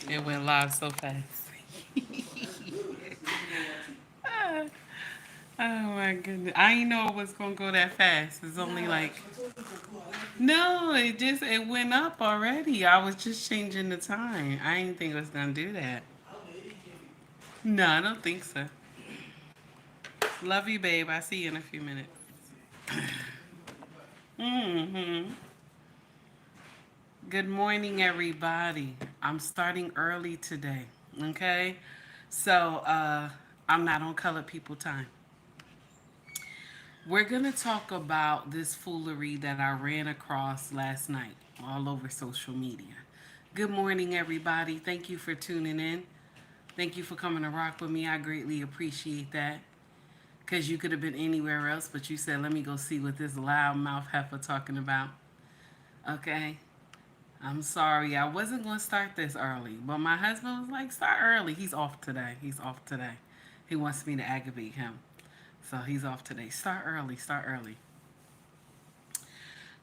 It went live so fast. Oh my goodness. I didn't know it was gonna go that fast. It's only like no, it went up already. I was just changing the time. I didn't think it was gonna do that. No, I don't think so. Love you, babe. I see you in a few minutes. Mm-hmm. Good morning, everybody. I'm starting early today. Okay, so I'm not on colored people time. We're gonna talk about this foolery that I ran across last night all over social media. Good morning, everybody. Thank you for tuning in. Thank you for coming to rock with me. I greatly appreciate that. Because you could have been anywhere else, but you said, let me go see what this loudmouth heifer talking about. Okay? I'm sorry. I wasn't going to start this early, but my husband was like, start early. He's off today. He's off today. He wants me to aggravate him. So he's off today. Start early. Start early.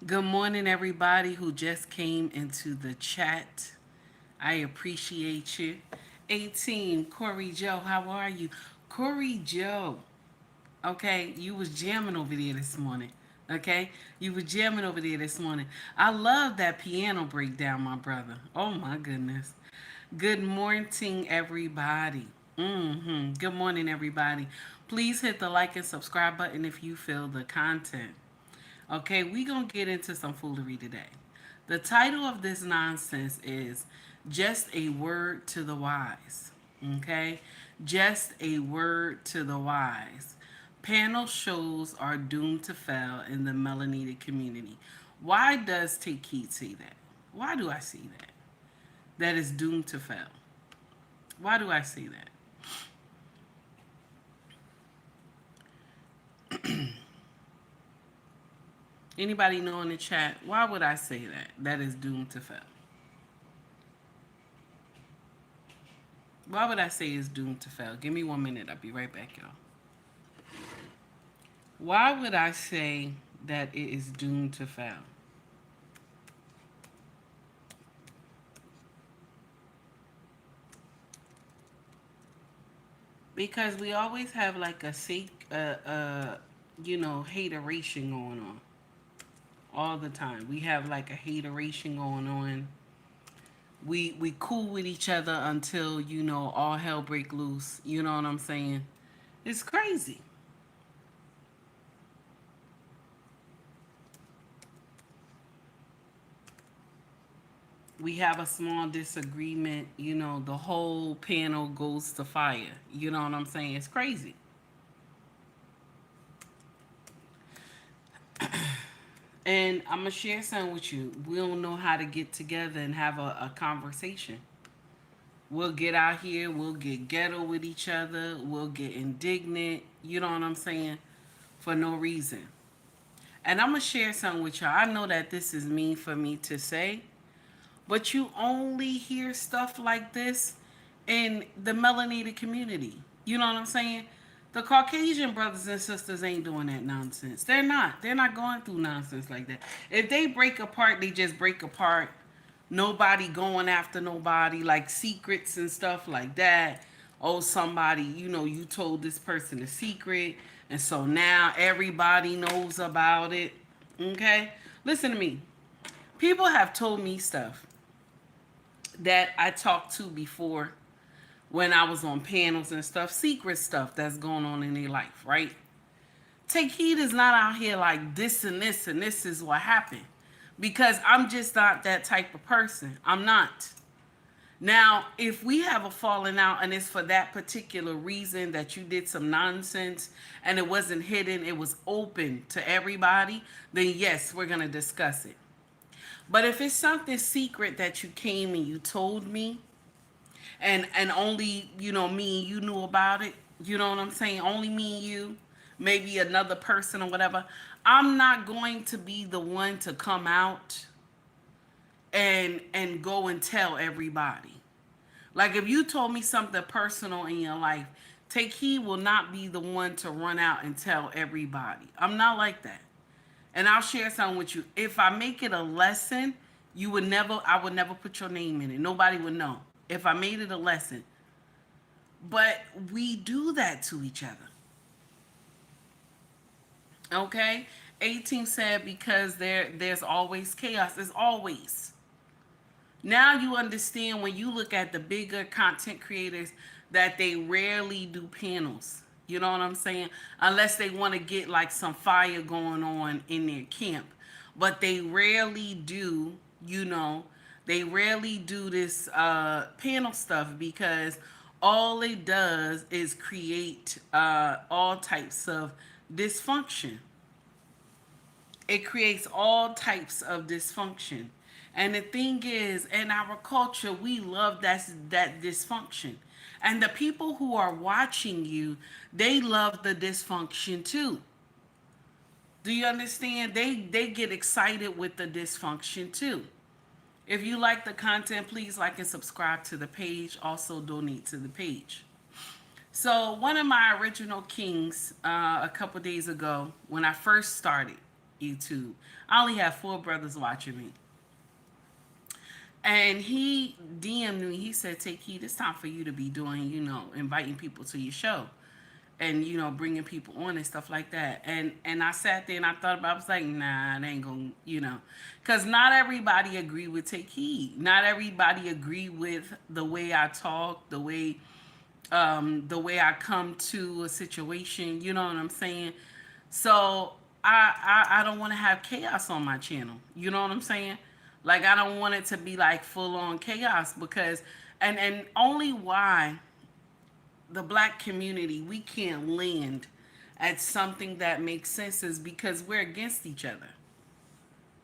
Good morning, everybody who just came into the chat. I appreciate you. 18, Corey Joe, how are you? Corey Joe, okay, you was jamming over there this morning. Okay, you was jamming over there this morning. I love that piano breakdown, my brother. Oh my goodness. Good morning, everybody. Good morning, everybody. Please hit the like and subscribe button if you feel the content. Okay, we gonna get into some foolery today. The title of this nonsense is Just a Word to the Wise. Okay? Just a word to the wise. Panel shows are doomed to fail in the melanated community. Why does Take Heed say that? Why do I see that? That is doomed to fail. Why do I say that? Anybody know in the chat, why would I say that? That is doomed to fail. Why would I say it's doomed to fail? Give me 1 minute. I'll be right back, y'all. Why would I say that it is doomed to fail? Because we always have like a hateration going on all the time. We have like a hateration going on. We cool with each other until all hell break loose. You know what I'm saying? It's crazy. We have a small disagreement, the whole panel goes to fire. You know what I'm saying? It's crazy. And I'm going to share something with you. We don't know how to get together and have a conversation. We'll get out here, we'll get ghetto with each other, we'll get indignant, you know what I'm saying, for no reason. And I'm going to share something with y'all. I know that this is mean for me to say, but you only hear stuff like this in the melanated community. You know what I'm saying? The Caucasian brothers and sisters ain't doing that nonsense. They're not. They're not going through nonsense like that. If they break apart, they just break apart. Nobody going after nobody, like secrets and stuff like that. Oh, somebody, you told this person a secret, and so now everybody knows about it. Okay? Listen to me. People have told me stuff that I talked to before when I was on panels and stuff, secret stuff that's going on in their life, right? Take Heed is not out here like this and this and this is what happened. Because I'm just not that type of person. I'm not. Now, if we have a falling out and it's for that particular reason that you did some nonsense and it wasn't hidden, it was open to everybody, then yes, we're going to discuss it. But if it's something secret that you came and you told me, and only, me and you knew about it, you know what I'm saying? Only me and you, maybe another person or whatever, I'm not going to be the one to come out and go and tell everybody. Like if you told me something personal in your life, Take Heed will not be the one to run out and tell everybody. I'm not like that. And I'll share something with you. If I make it a lesson, I would never put your name in it. Nobody would know. if I made it a lesson. But we do that to each other. Okay? 18 said because there's always chaos. There's always. Now you understand when you look at the bigger content creators that they rarely do panels. You know what I'm saying? Unless they want to get like some fire going on in their camp. But they rarely do, you know, they rarely do this panel stuff because all it does is create all types of dysfunction. It creates all types of dysfunction. And the thing is, in our culture, we love that dysfunction. And the people who are watching you, they love the dysfunction too. Do you understand? They get excited with the dysfunction too. If you like the content, please like and subscribe to the page. Also donate to the page. So one of my original kings, a couple days ago, when I first started YouTube, I only had 4 brothers watching me. And he DM'd me. He said, "Take heed. It's time for you to be doing, inviting people to your show, and bringing people on and stuff like that." And I sat there and I thought about. I was like, "Nah, it ain't gonna, because not everybody agree with Take Heed. Not everybody agree with the way I talk, the way I come to a situation. You know what I'm saying? So I don't want to have chaos on my channel. You know what I'm saying? Like I don't want it to be like full on chaos because and only why the black community we can't land at something that makes sense is because we're against each other.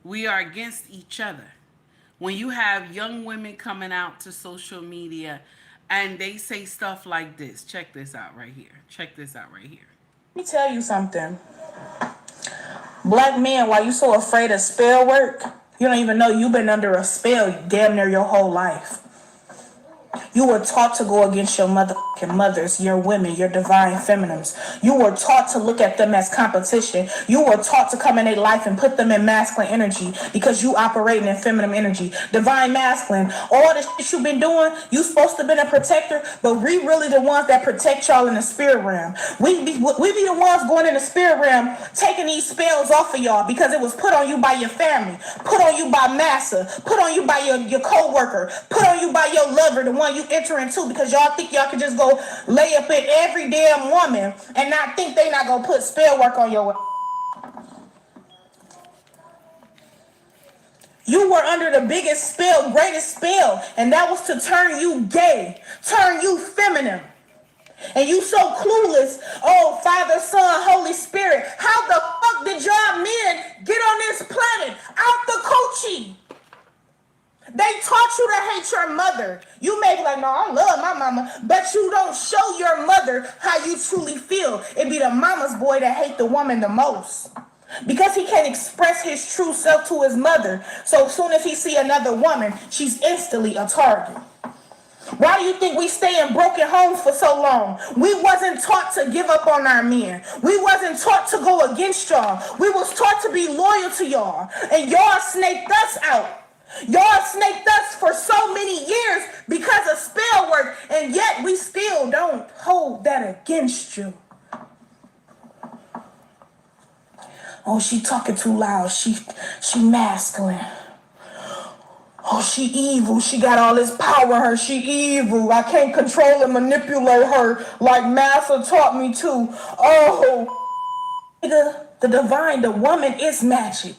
We are against each other. When you have young women coming out to social media and they say stuff like this, check this out right here. Check this out right here. Let me tell you something. Black men, why you so afraid of spell work? You don't even know you've been under a spell damn near your whole life. You were taught to go against your motherfucking mothers, your women, your divine feminines. You were taught to look at them as competition. You were taught to come in their life and put them in masculine energy because you operating in feminine energy. Divine masculine. All the shit you've been doing, you supposed to be a protector, but we really the ones that protect y'all in the spirit realm. We be the ones going in the spirit realm taking these spells off of y'all because it was put on you by your family, put on you by massa, put on you by your co-worker, put on you by your lover, the one you enter into because y'all think y'all can just go lay up in every damn woman and not think they not gonna put spell work on your. You were under the biggest spell, greatest spell, and that was to turn you gay, turn you feminine. And you so clueless. Oh, Father, Son, Holy Spirit. How the fuck did y'all men get on this planet? Out the coochie. They taught you to hate your mother. You may be like, no, I love my mama, but you don't show your mother how you truly feel. It be the mama's boy that hate the woman the most. Because he can't express his true self to his mother. So as soon as he see another woman, she's instantly a target. Why do you think we stay in broken homes for so long? We wasn't taught to give up on our men. We wasn't taught to go against y'all. We was taught to be loyal to y'all. And y'all snaked us out. Y'all snaked us for so many years because of spell work, and yet we still don't hold that against you. Oh, she talking too loud. She masculine. Oh, she evil. She got all this power in her. She evil. I can't control and manipulate her like Massa taught me to. Oh, the divine, the woman is magic.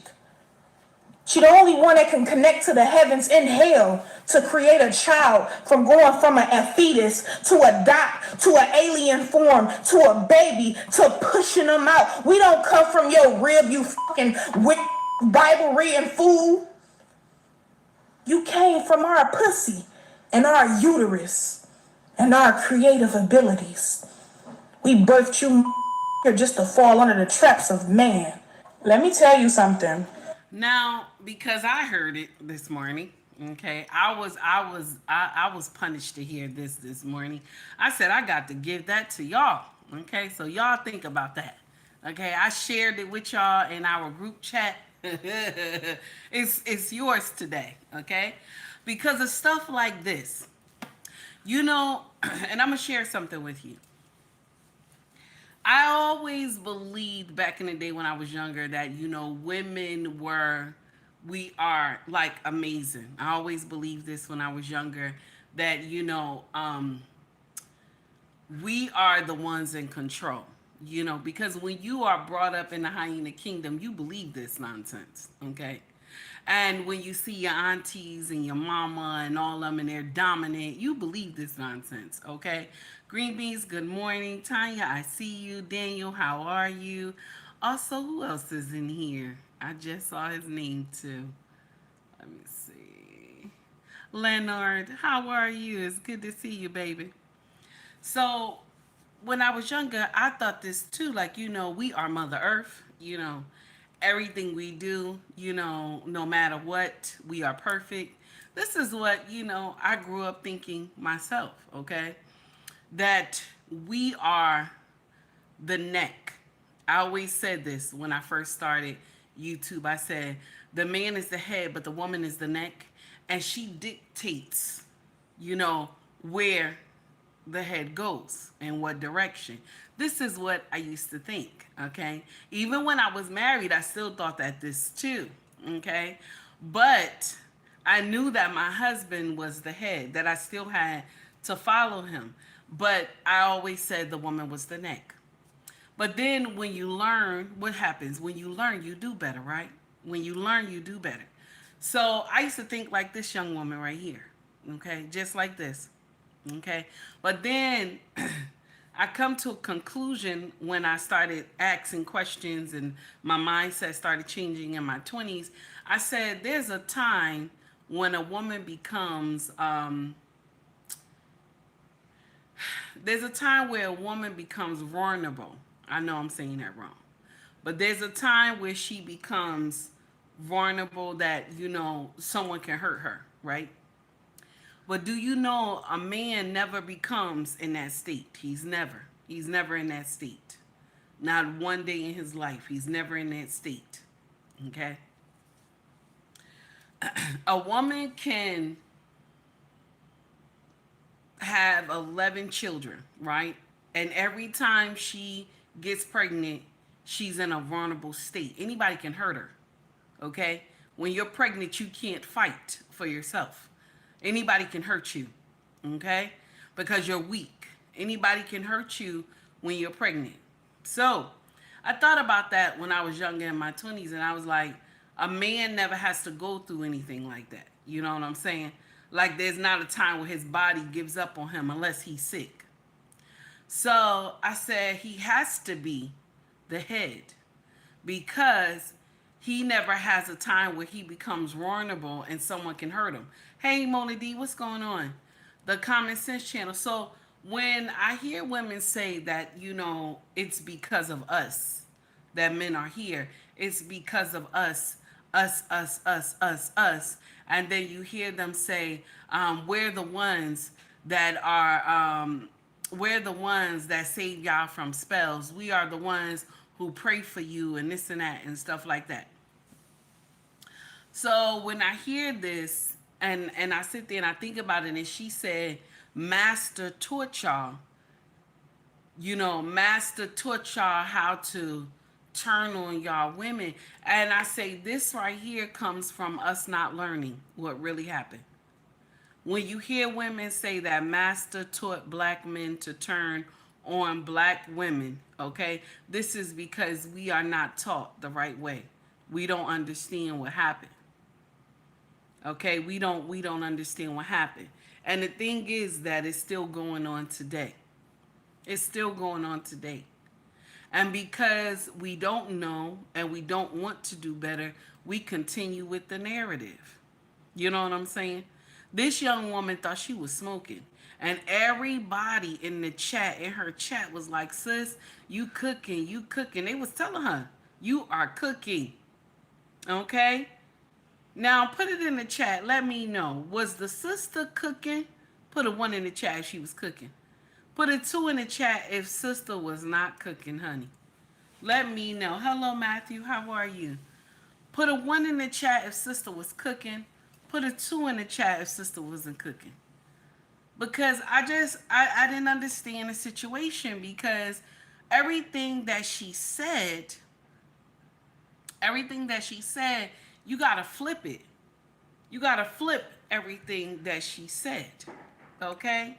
She the only one that can connect to the heavens in hell to create a child from going from a fetus to a dot to an alien form to a baby to pushing them out. We don't come from your rib, you fucking Bible reading fool. You came from our pussy and our uterus and our creative abilities. We birthed you here just to fall under the traps of man. Let me tell you something. Now, because I heard it this morning, okay, I was punished to hear this morning. I said I got to give that to y'all. Okay, so y'all think about that. Okay, I shared it with y'all in our group chat. It's yours today, okay? Because of stuff like this. You know, and I'm going to share something with you. I always believed back in the day when I was younger that, women we are like amazing. I always believed this when I was younger that, we are the ones in control. Because when you are brought up in the hyena kingdom, you believe this nonsense, okay? And when you see your aunties and your mama and all of them and they're dominant, you believe this nonsense, okay? Green beans, good morning. Tanya, I see you. Daniel, how are you? Also, who else is in here? I just saw his name too. Let me see. Leonard, how are you? It's good to see you, baby. So, when I was younger, I thought this too. Like, we are Mother Earth. Everything we do, no matter what, we are perfect. This is what, I grew up thinking myself, okay? That we are the neck. I always said this when I first started YouTube. I said, the man is the head, but the woman is the neck. And she dictates, where the head goes and what direction. This is what I used to think, okay? Even when I was married, I still thought that this too, okay? But I knew that my husband was the head, that I still had to follow him. But I always said the woman was the neck. But then when you learn, what happens? When you learn, you do better, right? When you learn, you do better. So I used to think like this young woman right here, okay? Just like this. Okay. But then I come to a conclusion when I started asking questions and my mindset started changing in my 20s. I said, there's a time when a woman becomes, there's a time where a woman becomes vulnerable. I know I'm saying that wrong. But there's a time where she becomes vulnerable that, someone can hurt her, right? But do you know a man never becomes in that state? He's never in that state. Not one day in his life. He's never in that state. Okay? A woman can have 11 children, right? And every time she gets pregnant, she's in a vulnerable state. Anybody can hurt her. Okay? When you're pregnant, you can't fight for yourself. Anybody can hurt you, okay? Because you're weak. Anybody can hurt you when you're pregnant. So, I thought about that when I was younger in my 20s, and I was like, a man never has to go through anything like that. You know what I'm saying? Like, there's not a time where his body gives up on him unless he's sick. So, I said he has to be the head because he never has a time where he becomes vulnerable and someone can hurt him. Hey, Mona D, what's going on? The Common Sense channel. So when I hear women say that, it's because of us that men are here, it's because of us. And then you hear them say, we're the ones that are, we're the ones that save y'all from spells. We are the ones who pray for you and this and that and stuff like that. So when I hear this and I sit there and I think about it, and she said, Master taught y'all, Master taught y'all how to turn on y'all women. And I say this right here comes from us not learning what really happened. When you hear women say that Master taught black men to turn on black women, okay, this is because we are not taught the right way. We don't understand what happened. Okay, we don't understand what happened. And the thing is that it's still going on today. It's still going on today. And because we don't know and we don't want to do better, we continue with the narrative. You know what I'm saying? This young woman thought she was smoking. And everybody in the chat, in her chat, was like, sis, you cooking, you cooking. They was telling her, you are cooking. Okay? Now put it in the chat. Let me know. Was the sister cooking? Put a 1 in the chat if she was cooking. Put a 2 in the chat if sister was not cooking, honey. Let me know. Hello, Matthew. How are you? Put a 1 in the chat if sister was cooking. Put a 2 in the chat if sister wasn't cooking. because I didn't understand the situation, because everything that she said, everything that she said, you gotta flip it. You gotta flip everything that she said. Okay?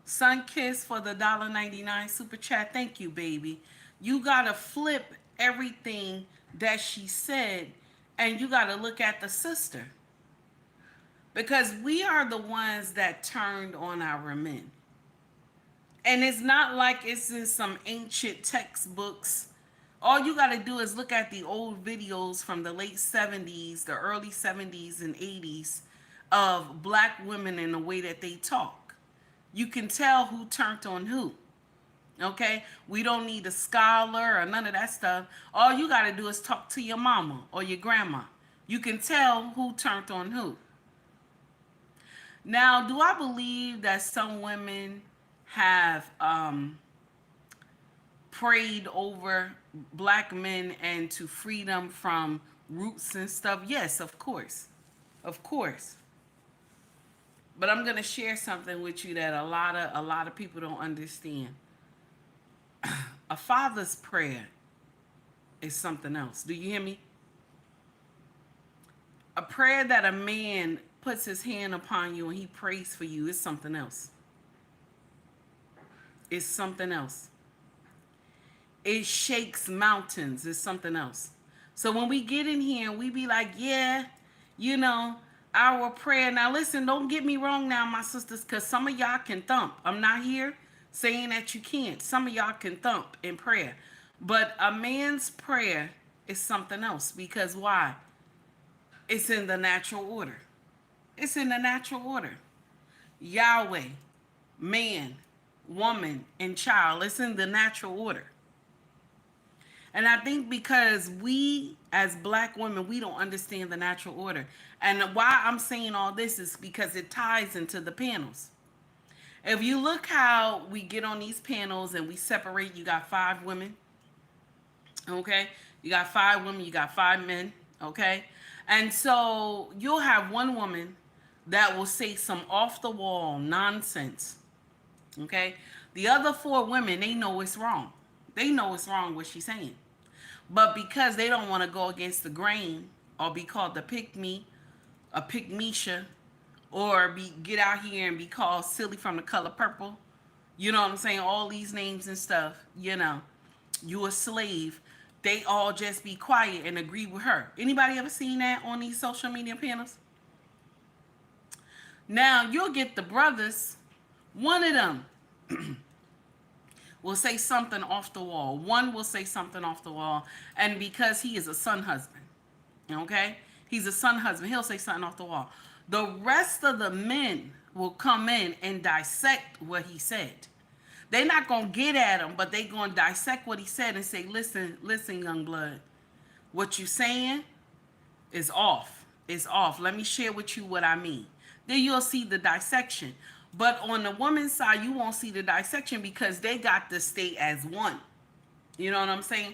Sun Kiss for the $1.99 super chat. Thank you, baby. You gotta flip everything that she said, and you gotta look at the sister. Because we are the ones that turned on our men. And it's not like it's in some ancient textbooks. All you got to do is look at the old videos from the late 70s, the early 70s and 80s of black women and the way that they talk. You can tell who turned on who. Okay? We don't need a scholar or none of that stuff. All you got to do is talk to your mama or your grandma. You can tell who turned on who. Now, do I believe that some women have prayed over black men and to free them from roots and stuff? Yes, of course. Of course. But I'm going to share something with you that a lot of people don't understand. A father's prayer is something else. Do you hear me? A prayer that a man puts his hand upon you and he prays for you is something else. It's something else. It shakes mountains. It's something else. So when we get in here and we be like, yeah, you know, our prayer. Now listen, don't get me wrong now, my sisters, because some of y'all can thump. I'm not here saying that you can't. Some of y'all can thump in prayer. But a man's prayer is something else. Because why? It's in the natural order. It's in the natural order. Yahweh, man, woman, and child. It's in the natural order. And I think because we, as black women, we don't understand the natural order. And why I'm saying all this is because it ties into the panels. If you look how we get on these panels and we separate, you got 5 women. Okay? You got 5 women, you got 5 men. Okay? And so you'll have one woman that will say some off the wall nonsense. Okay? The other 4 women, they know it's wrong. They know it's wrong what she's saying. But because they don't want to go against the grain or be called the pick me, a pick Misha, or get out here and be called silly from the color purple, you know what I'm saying? All these names and stuff, you know, you a slave. They all just be quiet and agree with her. Anybody ever seen that on these social media panels? Now, you'll get the brothers. One of them will say something off the wall. One will say something off the wall. And because he is a son husband, okay? He's a son husband. He'll say something off the wall. The rest of the men will come in and dissect what he said. They're not going to get at him, but they're going to dissect what he said and say, listen, young blood, what you saying is off. It's off. Let me share with you what I mean. Then you'll see the dissection. But on the woman's side, you won't see the dissection because they got to stay as one. You know what I'm saying?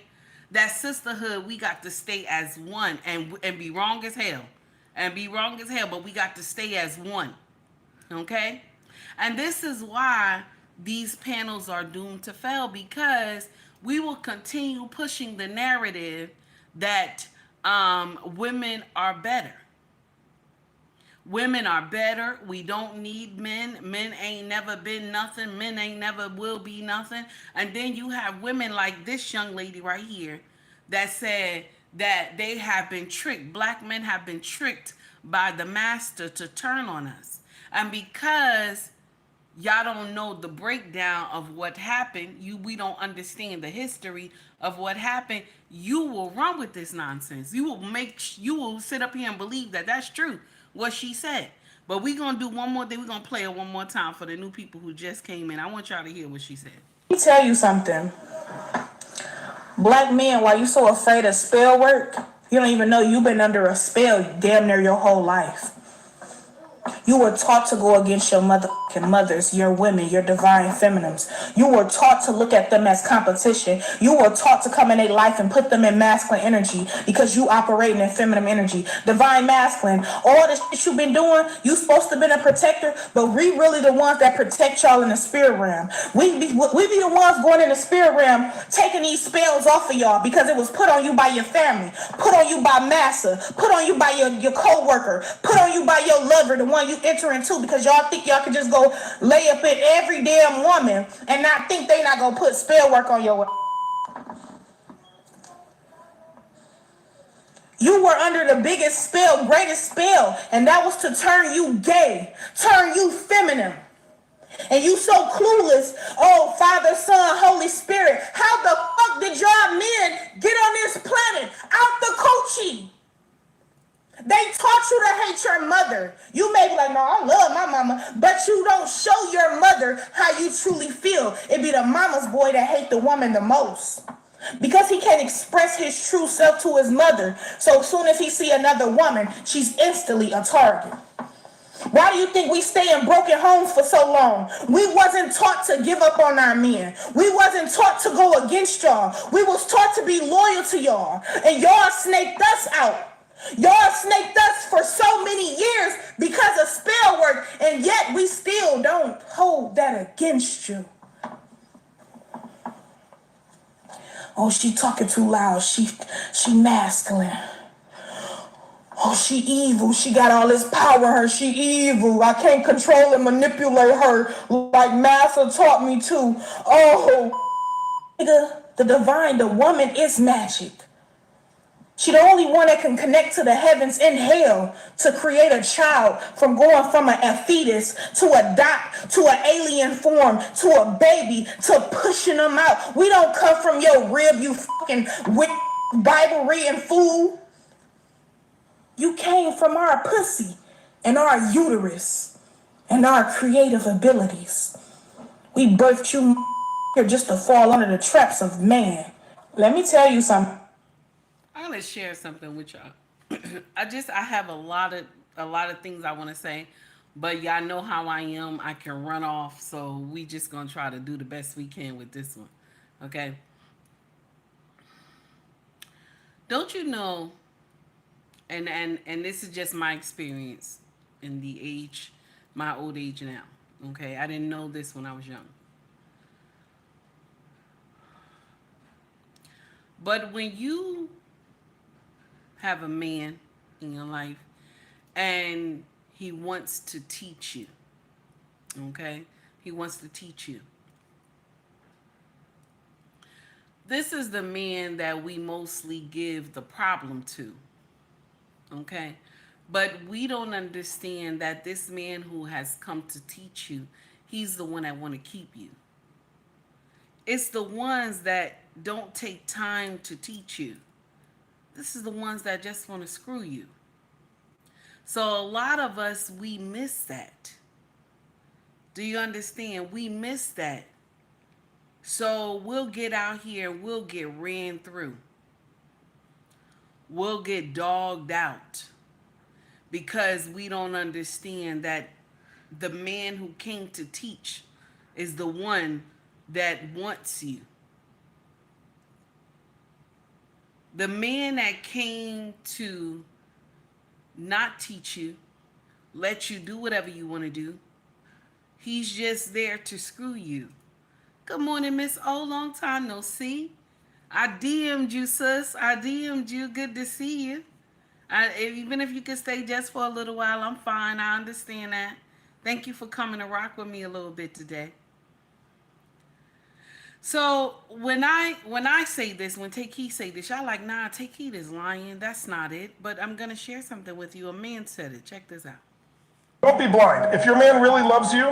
That sisterhood, we got to stay as one and be wrong as hell. And be wrong as hell, but we got to stay as one. Okay? And this is why these panels are doomed to fail, because we will continue pushing the narrative that women are better. Women are better. We don't need men. Men ain't never been nothing. Men ain't never will be nothing. And then you have women like this young lady right here that said that they have been tricked. Black men have been tricked by the master to turn on us. And because y'all don't know the breakdown of what happened, we don't understand the history of what happened, you will run with this nonsense. You will sit up here and believe that that's true, what she said. But we're going to do one more thing. We're going to play it one more time for the new people who just came in. I want y'all to hear what she said. Let me tell you something. Black men, why you so afraid of spell work? You don't even know you've been under a spell damn near your whole life. You were taught to go against your mother mothers, your women, your divine feminines. You were taught to look at them as competition. You were taught to come in their life and put them in masculine energy because you operating in feminine energy. Divine masculine, all the shit you've been doing, you supposed to be a protector, but we really the ones that protect y'all in the spirit realm. We be the ones going in the spirit realm, taking these spells off of y'all because it was put on you by your family, put on you by massa, put on you by your co-worker, put on you by your lover, the one you enter into, because y'all think y'all can just go lay up in every damn woman and not think they not gonna put spell work on your. You were under the biggest spell, greatest spell, and that was to turn you gay, turn you feminine. And you so clueless. Oh, Father, Son, Holy Spirit. How the fuck did y'all men get on this planet? Out the coochie. They taught you to hate your mother. You may be like, no, I love my mama, but you don't show your mother how you truly feel. It be the mama's boy that hate the woman the most, because he can't express his true self to his mother. So as soon as he see another woman, she's instantly a target. Why do you think we stay in broken homes for so long? We wasn't taught to give up on our men. We wasn't taught to go against y'all. We was taught to be loyal to y'all, and y'all snaked us out. Y'all snaked us for so many years because of spell work, and yet we still don't hold that against you. Oh, she talking too loud. She masculine. Oh, she evil. She got all this power in her. She evil. I can't control and manipulate her like Massa taught me to. Oh, the divine, the woman is magic. She the only one that can connect to the heavens and hell to create a child, from going from a fetus to a dot to an alien form to a baby to pushing them out. We don't come from your rib, you fucking Bible reading fool. You came from our pussy and our uterus and our creative abilities. We birthed you here just to fall under the traps of man. Let me tell you something. I'm gonna share something with y'all. I have a lot of things I want to say, but y'all know how I am. I can run off, so we just gonna try to do the best we can with this one. Okay. Don't you know? And this is just my experience in my old age now. Okay, I didn't know this when I was young. But when you have a man in your life and he wants to teach you, okay? He wants to teach you. This is the man that we mostly give the problem to, okay? But we don't understand that this man who has come to teach you, he's the one that want to keep you. It's the ones that don't take time to teach you. This is the ones that just want to screw you. So a lot of us, we miss that. Do you understand? We miss that. So we'll get out here and we'll get ran through. We'll get dogged out because we don't understand that the man who came to teach is the one that wants you. The man that came to not teach you, let you do whatever you want to do, he's just there to screw you. Good morning, Miss O. Long time no see. I DM'd you, sis. I DM'd you. Good to see you. Even if you could stay just for a little while, I'm fine. I understand that. Thank you for coming to rock with me a little bit today. So when I say this, when Takei say this, y'all like, nah, Takei is lying. That's not it. But I'm going to share something with you. A man said it. Check this out. Don't be blind. If your man really loves you,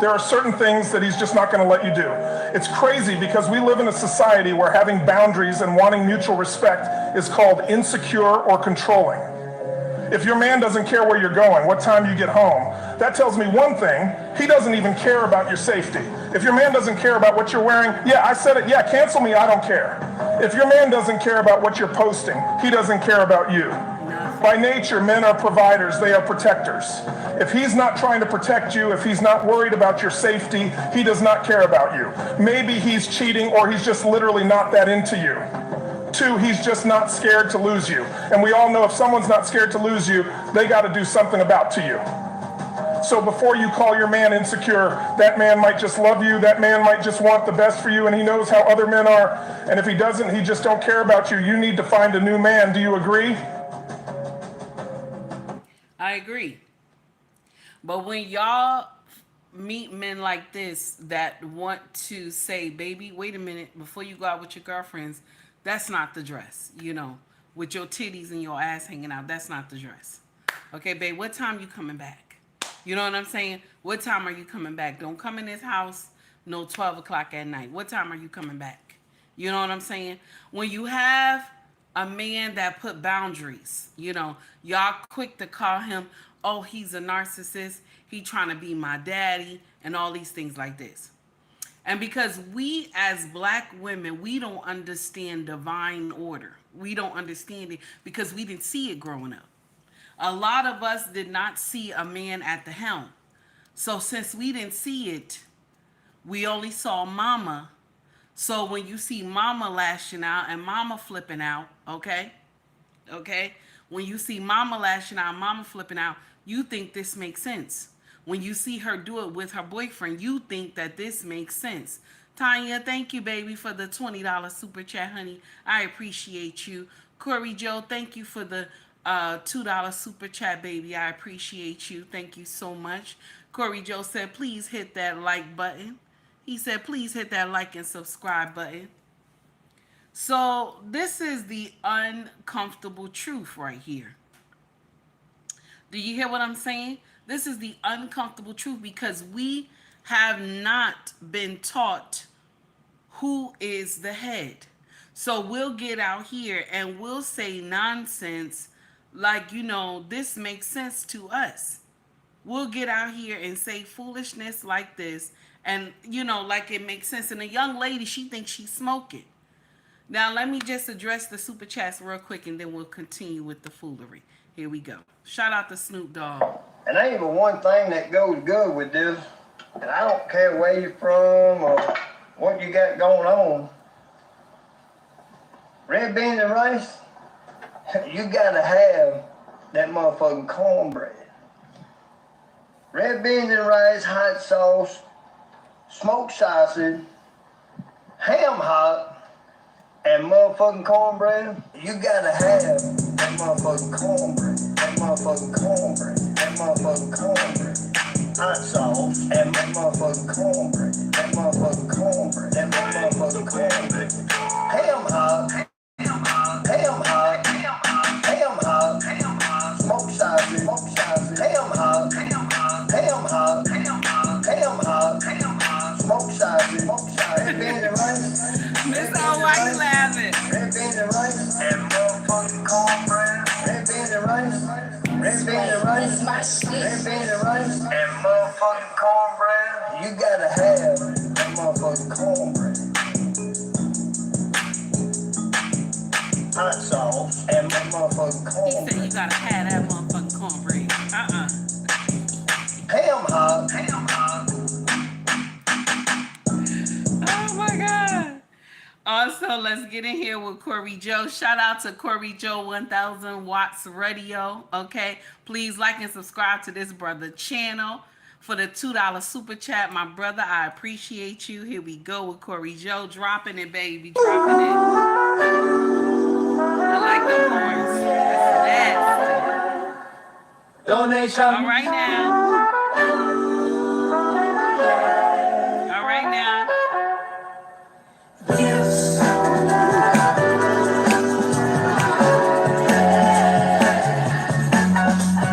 there are certain things that he's just not going to let you do. It's crazy because we live in a society where having boundaries and wanting mutual respect is called insecure or controlling. If your man doesn't care where you're going, what time you get home, that tells me one thing: he doesn't even care about your safety. If your man doesn't care about what you're wearing, yeah, I said it, yeah, cancel me, I don't care. If your man doesn't care about what you're posting, he doesn't care about you. By nature, men are providers, they are protectors. If he's not trying to protect you, if he's not worried about your safety, he does not care about you. Maybe he's cheating or he's just literally not that into you. 2, he's just not scared to lose you. And we all know if someone's not scared to lose you, they got to do something about to you. So before you call your man insecure, that man might just love you, that man might just want the best for you, and he knows how other men are. And if he doesn't, he just don't care about you. You need to find a new man. Do you agree? I agree. But when y'all meet men like this that want to say, baby, wait a minute, before you go out with your girlfriends, that's not the dress, you know, with your titties and your ass hanging out. That's not the dress. Okay, babe, what time you coming back? You know what I'm saying? What time are you coming back? Don't come in this house no 12 o'clock at night. What time are you coming back? You know what I'm saying? When you have a man that put boundaries, you know, y'all quick to call him, oh, he's a narcissist. He trying to be my daddy and all these things like this. And because we as black women, we don't understand divine order. We don't understand it because we didn't see it growing up. A lot of us did not see a man at the helm. So since we didn't see it, we only saw mama. So when you see mama lashing out and mama flipping out, okay? When you see mama lashing out, mama flipping out, you think this makes sense. When you see her do it with her boyfriend, you think that this makes sense. Tanya, thank you, baby, for the $20 super chat, honey. I appreciate you. Corey Joe, thank you for the $2 super chat, baby. I appreciate you. Thank you so much. Corey Joe said, please hit that like button. He said, please hit that like and subscribe button. So this is the uncomfortable truth right here. Do you hear what I'm saying? This is the uncomfortable truth because we have not been taught who is the head. So we'll get out here and we'll say nonsense like, you know, this makes sense to us. We'll get out here and say foolishness like this and, you know, like it makes sense. And a young lady, she thinks she's smoking. Now, let me just address the super chats real quick and then we'll continue with the foolery. Here we go. Shout out to Snoop Dogg. And ain't but one thing that goes good with this, and I don't care where you're from or what you got going on. Red beans and rice, you gotta have that motherfucking cornbread. Red beans and rice, hot sauce, smoked sausage, ham hock, and motherfucking cornbread. You gotta have that motherfucking cornbread. That motherfucking cornbread. That motherfucking cornbread. Hot sauce. And that motherfucking cornbread. That motherfucking cornbread. That motherfucking cornbread. Ham hock. Ham hock. Ham hock. Smoked sausage. Ham hock. Ham hock. Ham hock. Smoked sausage. Red beans and rice. Miss all why you laughing? Red beans and rice. And motherfucking cornbread. Red beans and rice. Red beans and rice. Red beans and rice. And motherfucking cornbread. You gotta have that motherfucking cornbread. Hot sauce. And motherfucking cornbread. He said you gotta have that motherfucking cornbread. Ham hock. Ham hock. Oh my God. Also, let's get in here with Corey Joe. Shout out to Corey Joe 1000 Watts Radio. Okay. Please like and subscribe to this brother channel. For the $2 super chat, my brother, I appreciate you. Here we go with Corey Joe. Dropping it, baby. Dropping it. I like the horns. That's Donation. all right now. All right now.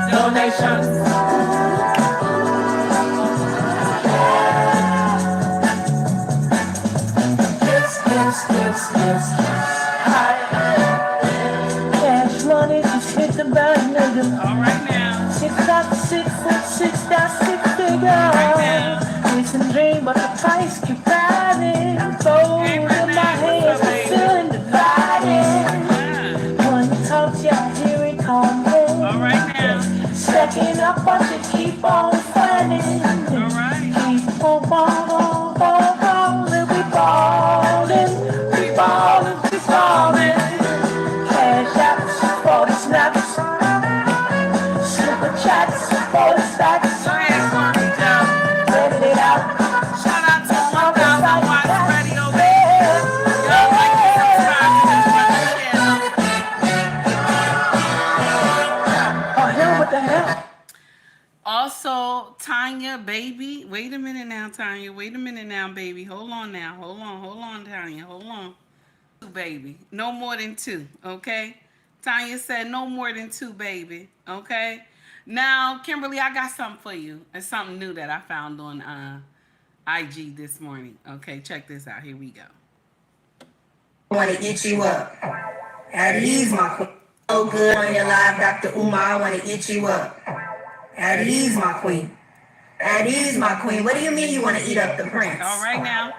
Donations. Cash money, just hit the button, nigga. All right now. 6.6 for 6.6 figure. It's a dream, but the price keep rising. Gold in my hands, I'm feeling divided. When you talk, y'all hear it calling. Cash apps for the snaps, super chats for the stacks. Go ahead, Corey Joe. Let it out. Shout out to 1,000 watts radio, baby. Y'all like and subscribe to this one. Oh, hell, what the hell? Also, Tanya, baby. Wait a minute now, Tanya. Wait a minute now, baby. Hold on now. Hold on, Tanya. Hold on. Baby. No more than 2, okay? Tanya said no more than 2, baby. Okay? Now, Kimberly, I got something for you. It's something new that I found on IG this morning. Okay, check this out. Here we go. I want to eat you up. At ease, my queen. So good on your live, Dr. Umar. I want to eat you up. At ease, my queen. At ease, my queen. What do you mean you want to eat up the prince? All right now.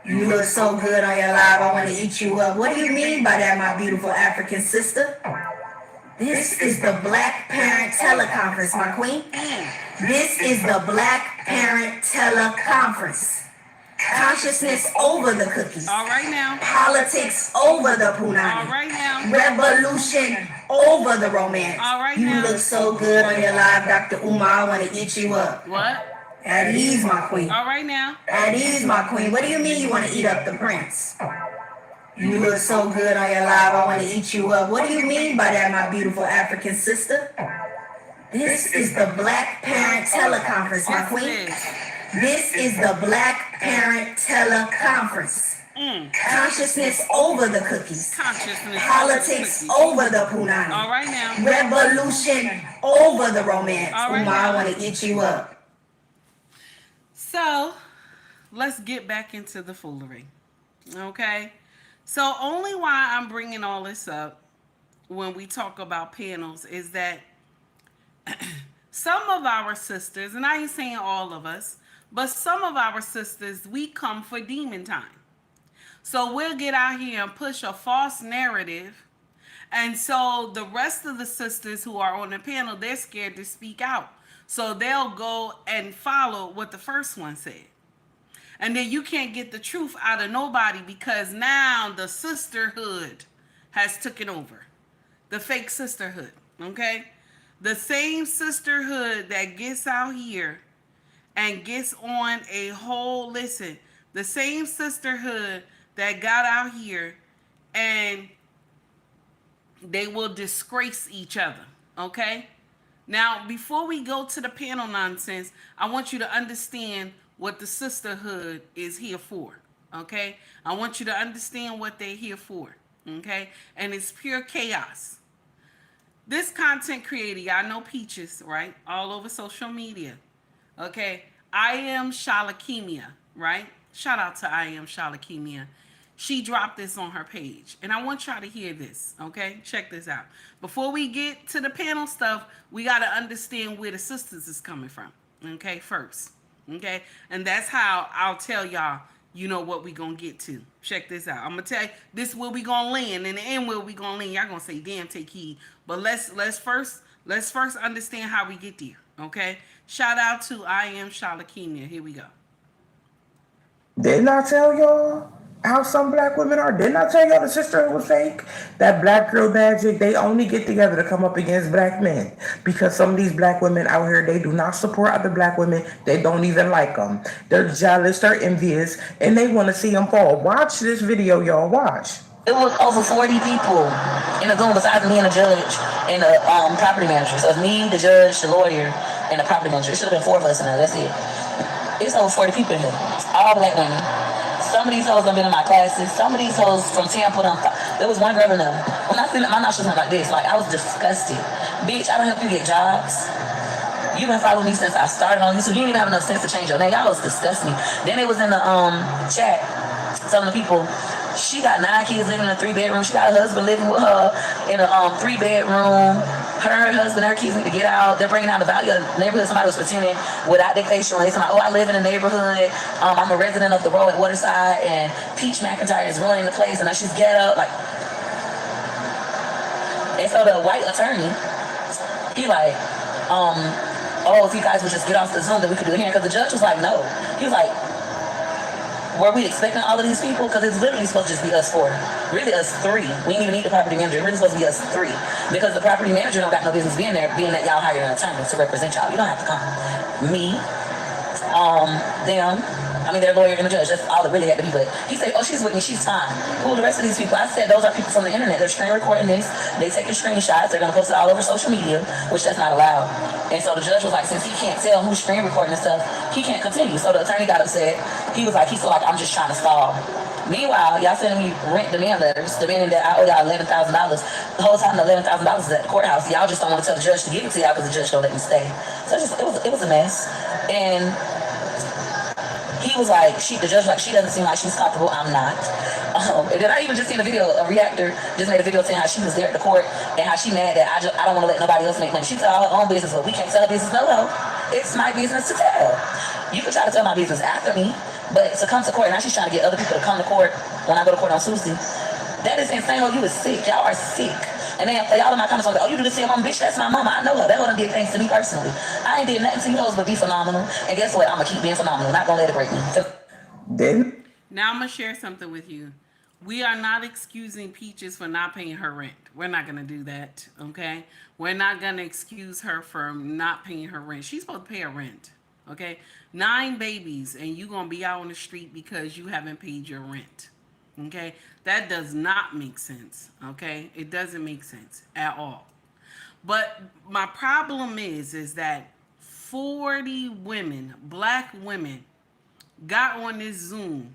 You look so good on your live, I want to eat you up. What do you mean by that, my beautiful African sister? This is the Black Parent Teleconference, my queen. This is the Black Parent Teleconference. Consciousness over the cookies. All right now. Politics over the punani. All right now. Revolution over the romance. All right you now. look so good on your live, Dr. Umar. I want to eat you up. What? At ease, my queen. All right now. At ease, my queen. What do you mean you want to eat up the prince? You look so good on your live. I want to eat you up. What do you mean by that, my beautiful African sister? This is the Black Parent Teleconference, my Yes, queen. it is. This is the Black Parent Teleconference. Consciousness over the cookies. Consciousness. Politics over the punani. All right now. Revolution over the romance. All right Umar, I now. want to eat you up. So, let's get back into the foolery. Okay? So, only why I'm bringing all this up when we talk about panels is that some of our sisters, and I ain't saying all of us, but some of our sisters, we come for demon time. So, we'll get out here and push a false narrative. And so, the rest of the sisters who are on the panel, they're scared to speak out. So they'll go and follow what the first one said. And then you can't get the truth out of nobody because now the sisterhood has taken over. The fake sisterhood, okay? The same sisterhood that gets out here and gets on a whole, listen, the same sisterhood that got out here and they will disgrace each other, okay? Now, before we go to the panel nonsense, I want you to understand what the sisterhood is here for, okay? I want you to understand what they're here for, okay? And it's pure chaos. This content creator, y'all know Peaches, right? All over social media, okay? I am Shalakemia, right? Shout out to I am Shalakemia. She dropped this on her page. And I want y'all to hear this, okay? Check this out. Before we get to the panel stuff, we got to understand where the sisters is coming from, okay, first, okay? And that's how I'll tell y'all, you know, what we going to get to. Check this out. I'm going to tell you, this is where we going to land. In the end, where we going to land, y'all going to say, damn, take heed. But let's first understand how we get there, okay? Shout out to I am Shalakemia. Here we go. Didn't I tell y'all how some black women are? Didn't I tell y'all the sisterhood was fake? That black girl magic, they only get together to come up against black men. Because some of these black women out here, they do not support other black women. They don't even like them. They're jealous, they're envious, and they want to see them fall. Watch this video, y'all. Watch. It was over 40 people in the room besides me and the judge and the property manager. So it's me, the judge, the lawyer, and the property manager. It should have been 4 of us in there. That's it. It's over 40 people in here. All black women. Some of these hoes have been in my classes. Some of these hoes from Tampa. There was one girl in there. When I seen it, my nostrils went like this. Like, I was disgusted. Bitch, I don't help you get jobs. You've been following me since I started on YouTube. You didn't even have enough sense to change your name. Y'all was disgusting me. Then it was in the chat. Some of the people, she got 9 kids living in a 3-bedroom. She got a husband living with her in a 3-bedroom. Her husband, her kids need to get out. They're bringing out the value of the neighborhood. Somebody was pretending without their facial. They said, oh, I live in the neighborhood. I'm a resident of the road at Waterside, and Peach McIntyre is running the place, and now she's ghetto. Like, and so the white attorney, he like, oh, if you guys would just get off the Zoom, then we could do it here. Because the judge was like, no. He was like, were we expecting all of these people? Because it's literally supposed to just be us four. Really us three. We didn't even need the property manager. It's really supposed to be us three. Because the property manager don't got no business being there, being that y'all hired an attorney to represent y'all. You don't have to come. Me, them, I mean, their lawyer and the judge. That's all it really had to be. But he said, oh, she's with me. She's fine. Who are the rest of these people? I said, those are people from the internet. They're screen recording this. They taking screenshots. They're going to post it all over social media, which that's not allowed. And so the judge was like, since he can't tell who's screen recording and stuff, he can't continue. So the attorney got upset. He was like, he feel like I'm just trying to stall. Meanwhile, y'all sending me rent demand letters, demanding that I owe y'all $11,000. The whole time the $11,000 is at the courthouse. Y'all just don't want to tell the judge to give it to y'all because the judge don't let me stay. So it was a mess. And he was like, the judge was like, she doesn't seem like she's comfortable. I'm not. And then I even just seen a video, a reactor just made a video saying how she was there at the court and how she mad that I don't want to let nobody else make money. She tell her own business, but we can't tell her business. No. It's my business to tell. You can try to tell my business after me, but to come to court, now she's trying to get other people to come to court when I go to court on Tuesday. That is insane. Oh, you is sick. Y'all are sick. And then y'all in my comments are like, oh, you do this to your mama, bitch, that's my mama. I know her. That one did things to me personally. I ain't did nothing to you hoes but be phenomenal. And guess what? I'm going to keep being phenomenal. Not going to let it break me. Then Now I'm going to share something with you. We are not excusing Peaches for not paying her rent. We're not going to do that, okay? We're not going to excuse her for not paying her rent. She's supposed to pay her rent, okay? 9 babies, and you going to be out on the street because you haven't paid your rent, okay? That does not make sense, okay? It doesn't make sense at all. But my problem is that 40 women, black women, got on this Zoom.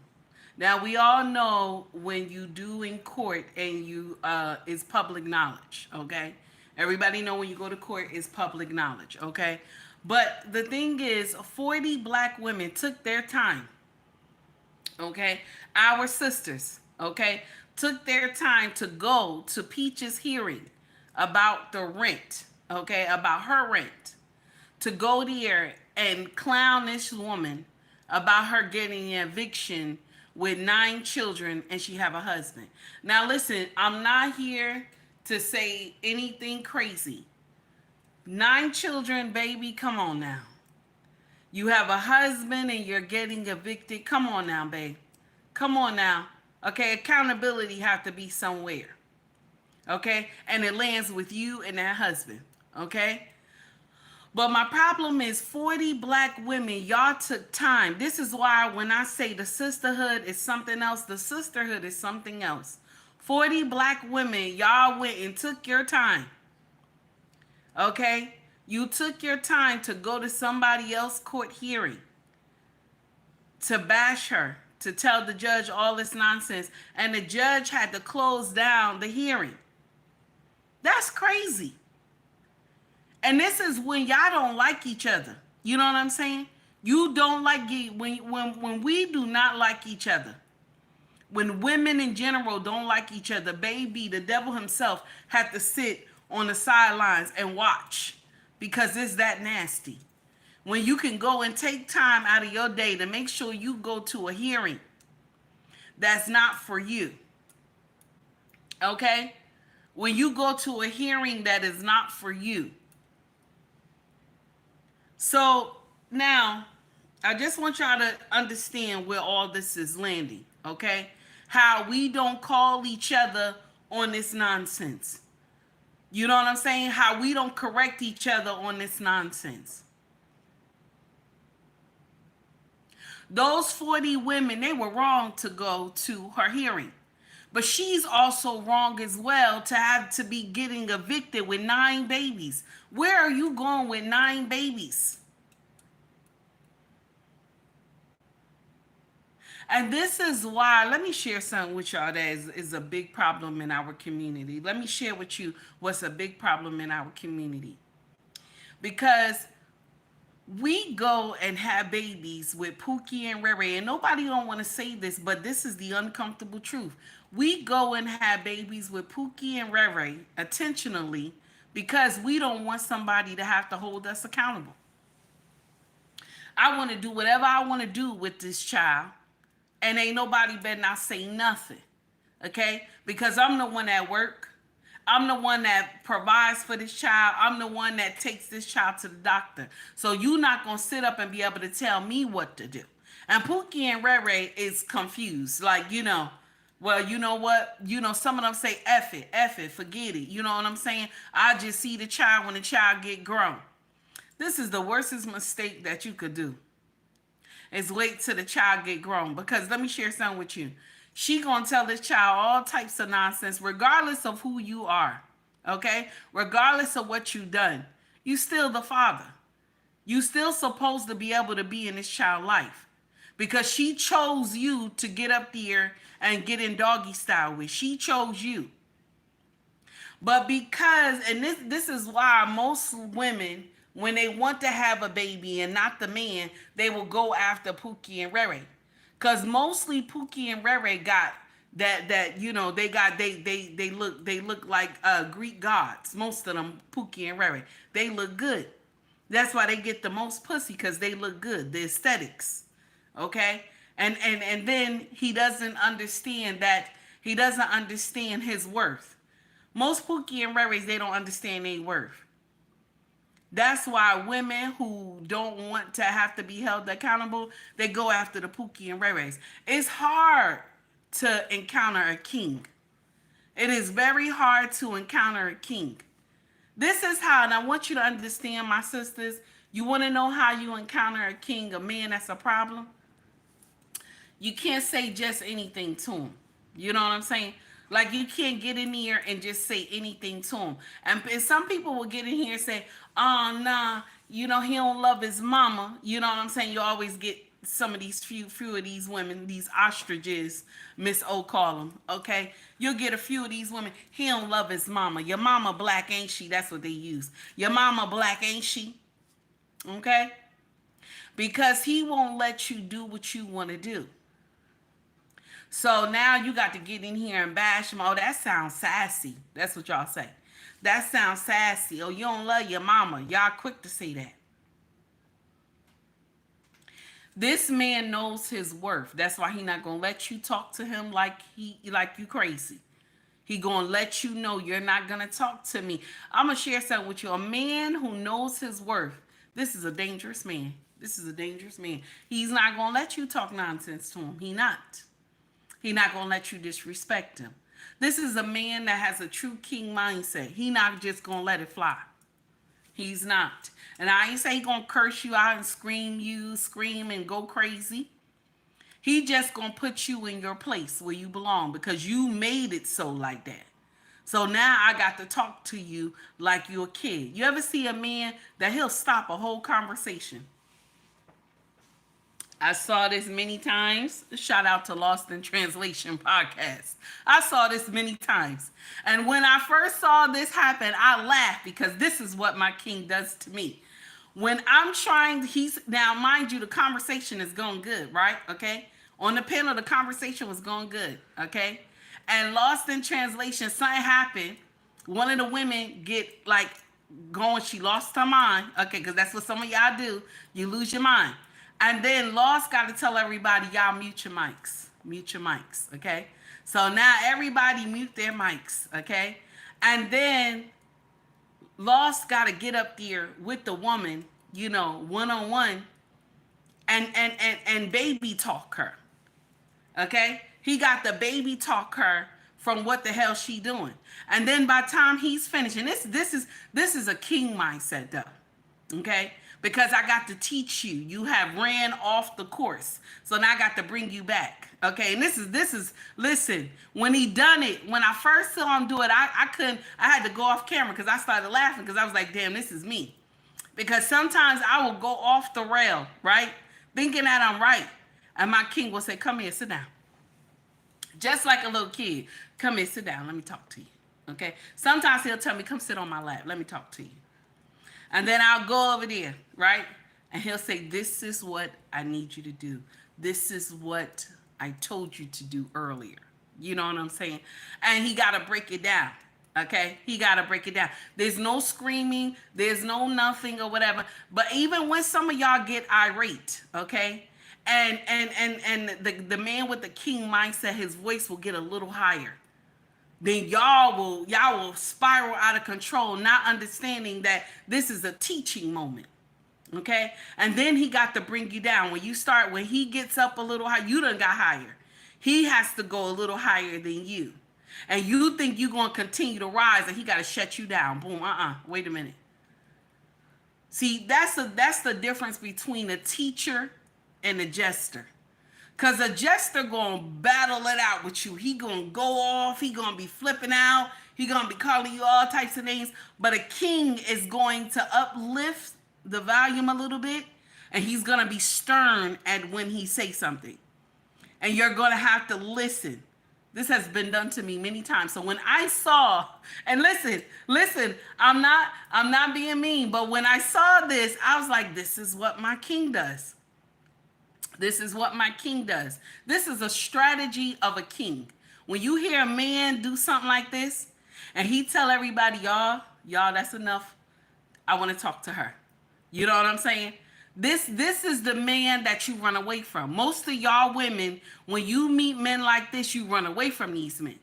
Now we all know when you do in court and you it's public knowledge, okay? Everybody know when you go to court it's public knowledge, okay? But the thing is, 40 black women took their time, okay? Our sisters, okay, took their time to go to Peach's hearing about the rent, okay, about her rent, to go there and clown this woman about her getting an eviction with 9 children and she have a husband. Now listen, I'm not here to say anything crazy. 9 children, baby, come on now. You have a husband and you're getting evicted. Come on now, babe. Come on now. Okay, accountability have to be somewhere. Okay? And it lands with you and that husband. Okay? But my problem is 40 black women, y'all took time. This is why when I say the sisterhood is something else, the sisterhood is something else. 40 black women, y'all went and took your time. Okay? You took your time to go to somebody else's court hearing, to bash her, to tell the judge all this nonsense, and the judge had to close down the hearing. That's crazy. And this is when y'all don't like each other. You know what I'm saying? You don't like when we do not like each other. When women in general don't like each other, baby, the devil himself had to sit on the sidelines and watch because it's that nasty. When you can go and take time out of your day to make sure you go to a hearing that's not for you. Okay? When you go to a hearing that is not for you. So now, I just want y'all to understand where all this is landing, okay? How we don't call each other on this nonsense. You know what I'm saying? How we don't correct each other on this nonsense. Those 40 women, they were wrong to go to her hearing. But she's also wrong as well to have to be getting evicted with 9 babies. Where are you going with 9 babies? And this is why, let me share something with y'all that is a big problem in our community. Let me share with you what's a big problem in our community. Because we go and have babies with Pooky and Ray, and nobody don't want to say this, but this is the uncomfortable truth. We go and have babies with Pooky and Ray intentionally because we don't want somebody to have to hold us accountable. I want to do whatever I want to do with this child, and ain't nobody better not say nothing, okay? Because I'm the one at work. I'm the one that provides for this child. I'm the one that takes this child to the doctor. So you're not going to sit up and be able to tell me what to do. And Pookie and Ray is confused. Like, well, you know what? Some of them say, F it, forget it. You know what I'm saying? I just see the child when the child get grown. This is the worstest mistake that you could do, is wait till the child get grown. Because let me share something with you. She gonna tell this child all types of nonsense, regardless of who you are, okay? Regardless of what you done. You still the father. You still supposed to be able to be in this child's life. Because she chose you to get up there and get in doggy style with. She chose you. But because, and this is why most women, when they want to have a baby and not the man, they will go after Pookie and Ray. Because mostly Pookie and Ray got that they look like Greek gods. Most of them, Pookie and Ray, they look good. That's why they get the most pussy, because they look good. The aesthetics. Okay? And then he doesn't understand that, he doesn't understand his worth. Most Pookie and Rays, they don't understand their worth. That's why women who don't want to have to be held accountable, they go after the Pookie and Rays. It's hard to encounter a king. It is very hard to encounter a king. This is how, and I want you to understand, my sisters, you want to know how you encounter a king, a man that's a problem? You can't say just anything to him. You know what I'm saying? Like, you can't get in here and just say anything to him. And some people will get in here and say, oh, nah, he don't love his mama. You know what I'm saying? You always get some of these few of these women, these ostriches, Miss O call them, okay? You'll get a few of these women, he don't love his mama. Your mama black, ain't she? That's what they use. Your mama black, ain't she? Okay? Because he won't let you do what you want to do. So now you got to get in here and bash him. Oh, that sounds sassy. That's what y'all say. That sounds sassy. Oh, you don't love your mama. Y'all quick to say that. This man knows his worth. That's why he not going to let you talk to him like you crazy. He going to let you know you're not going to talk to me. I'm going to share something with you. A man who knows his worth. This is a dangerous man. This is a dangerous man. He's not going to let you talk nonsense to him. He not. He's not going to let you disrespect him. This is a man that has a true king mindset. He not just going to let it fly. He's not. And I ain't say he going to curse you out and scream and go crazy. He just going to put you in your place where you belong because you made it so like that. So now I got to talk to you like you're a kid. You ever see a man that he'll stop a whole conversation? I saw this many times. Shout out to Lost in Translation podcast. I saw this many times. And when I first saw this happen, I laughed because this is what my king does to me. When I'm trying, now mind you, the conversation is going good, right? Okay. On the panel, the conversation was going good. Okay. And Lost in Translation, something happened. One of the women get like going, she lost her mind. Okay. Because that's what some of y'all do. You lose your mind. And then Lost got to tell everybody, y'all mute your mics. Mute your mics, okay? So now everybody mute their mics, okay? And then Lost got to get up there with the woman, one-on-one, and baby talk her, okay? He got the baby talk her from what the hell she doing. And then by the time he's finished, and this is a king mindset, though, okay? Because I got to teach you. You have ran off the course. So now I got to bring you back. Okay, and this is, listen, when he done it, when I first saw him do it, I had to go off camera because I started laughing because I was like, damn, this is me. Because sometimes I will go off the rail, right? Thinking that I'm right. And my king will say, come here, sit down. Just like a little kid. Come here, sit down. Let me talk to you. Okay? Sometimes he'll tell me, come sit on my lap. Let me talk to you. And then I'll go over there, right? And he'll say, this is what I need you to do. This is what I told you to do earlier. You know what I'm saying? And he got to break it down, okay? He got to break it down. There's no screaming. There's no nothing or whatever. But even when some of y'all get irate, okay? And the man with the king mindset, his voice will get a little higher. then y'all will spiral out of control, not understanding that this is a teaching moment. Okay? And then he got to bring you down. When he gets up a little high, you done got higher. He has to go a little higher than you. And you think you're going to continue to rise and he got to shut you down. Boom, wait a minute. See, that's the difference between a teacher and a jester. Because a jester going to battle it out with you. He going to go off. He going to be flipping out. He going to be calling you all types of names. But a king is going to uplift the volume a little bit. And he's going to be stern at when he say something. And you're going to have to listen. This has been done to me many times. So when I saw, and listen, I'm not being mean, but when I saw this, I was like, this is what my king does. This is what my king does. This is a strategy of a king. When you hear a man do something like this, and he tell everybody, y'all, that's enough. I want to talk to her. You know what I'm saying? This is the man that you run away from. Most of y'all women, when you meet men like this, you run away from these men.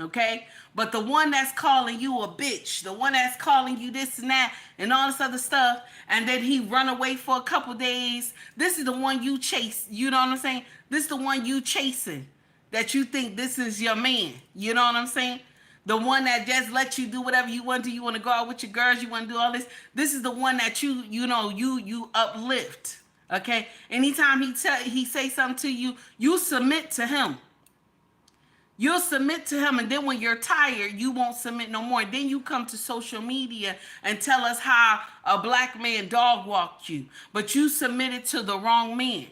Okay? But the one that's calling you a bitch, the one that's calling you this and that and all this other stuff, and then he run away for a couple days, this is the one you chase. You know what I'm saying? This is the one you chasing, that you think this is your man. You know what I'm saying? The one that just lets you do whatever you want to. You want to go out with your girls. You want to do all this. This is the one that you uplift. Okay. Anytime he say something to you, you submit to him. You'll submit to him, and then when you're tired, you won't submit no more. Then you come to social media and tell us how a black man dog walked you, but you submitted to the wrong man.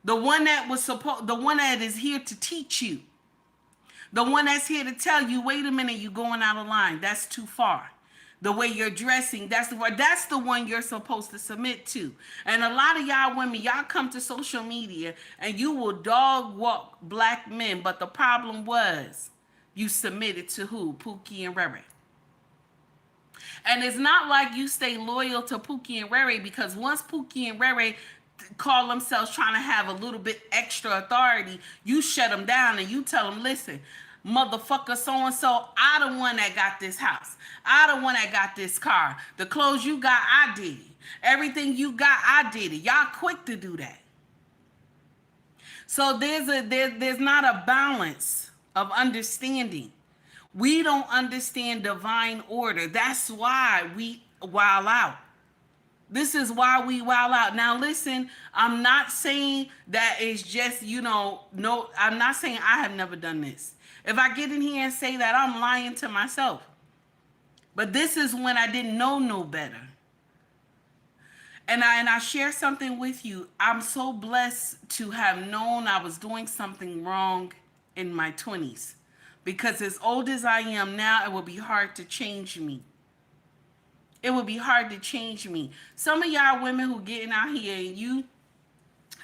The one that is here to teach you. The one that's here to tell you, wait a minute, you're going out of line. That's too far. The way you're dressing, that's the one you're supposed to submit to. And a lot of y'all women, y'all come to social media and you will dog walk black men. But the problem was you submitted to who? Pooky and Ray. And it's not like you stay loyal to Pooky and Ray, because once Pooky and Ray call themselves trying to have a little bit extra authority, you shut them down and you tell them, listen, motherfucker so-and-so, I the one that got this house. I the one that got this car. The clothes you got, I did it. Everything you got, I did it. Y'all quick to do that. So there's not a balance of understanding. We don't understand divine order. That's why we wild out. This is why we wild out. Now listen, I'm not saying that it's just, no, I'm not saying I have never done this. If I get in here and say that, I'm lying to myself. But this is when I didn't know no better. And I share something with you. I'm so blessed to have known I was doing something wrong in my 20s. Because as old as I am now, it will be hard to change me. It would be hard to change me. Some of y'all women who getting out here, and you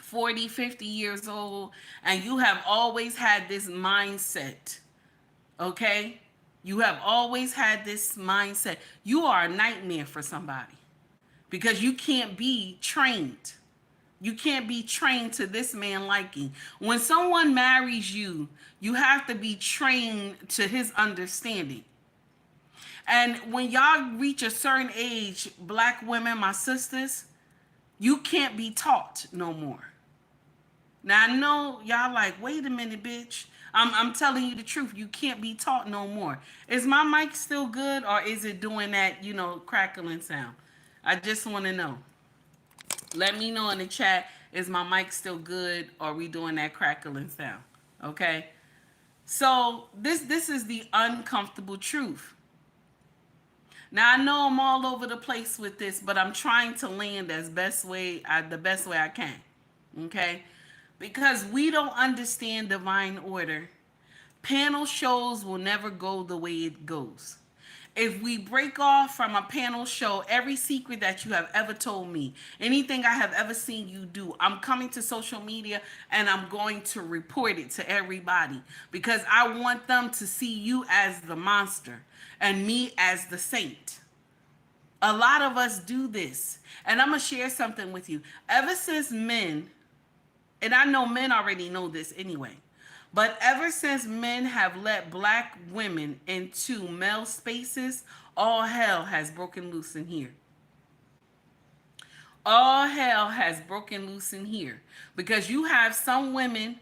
40, 50 years old, and you have always had this mindset, okay? You have always had this mindset. You are a nightmare for somebody because you can't be trained. You can't be trained to this man liking. When someone marries you, you have to be trained to his understanding. And when y'all reach a certain age, black women, my sisters, you can't be taught no more. Now, I know y'all like, wait a minute, bitch. I'm telling you the truth. You can't be taught no more. Is my mic still good, or is it doing that, crackling sound? I just want to know. Let me know in the chat, is my mic still good, or are we doing that crackling sound? Okay? So this is the uncomfortable truth. Now, I know I'm all over the place with this, but I'm trying to land the best way I can, okay? Because we don't understand divine order. Panel shows will never go the way it goes. If we break off from a panel show, every secret that you have ever told me, anything I have ever seen you do, I'm coming to social media and I'm going to report it to everybody, because I want them to see you as the monster and me as the saint. A lot of us do this. And I'm going to share something with you. Ever since men, and I know men already know this anyway, But ever since men have let black women into male spaces, all hell has broken loose in here. All hell has broken loose in here. Because you have some women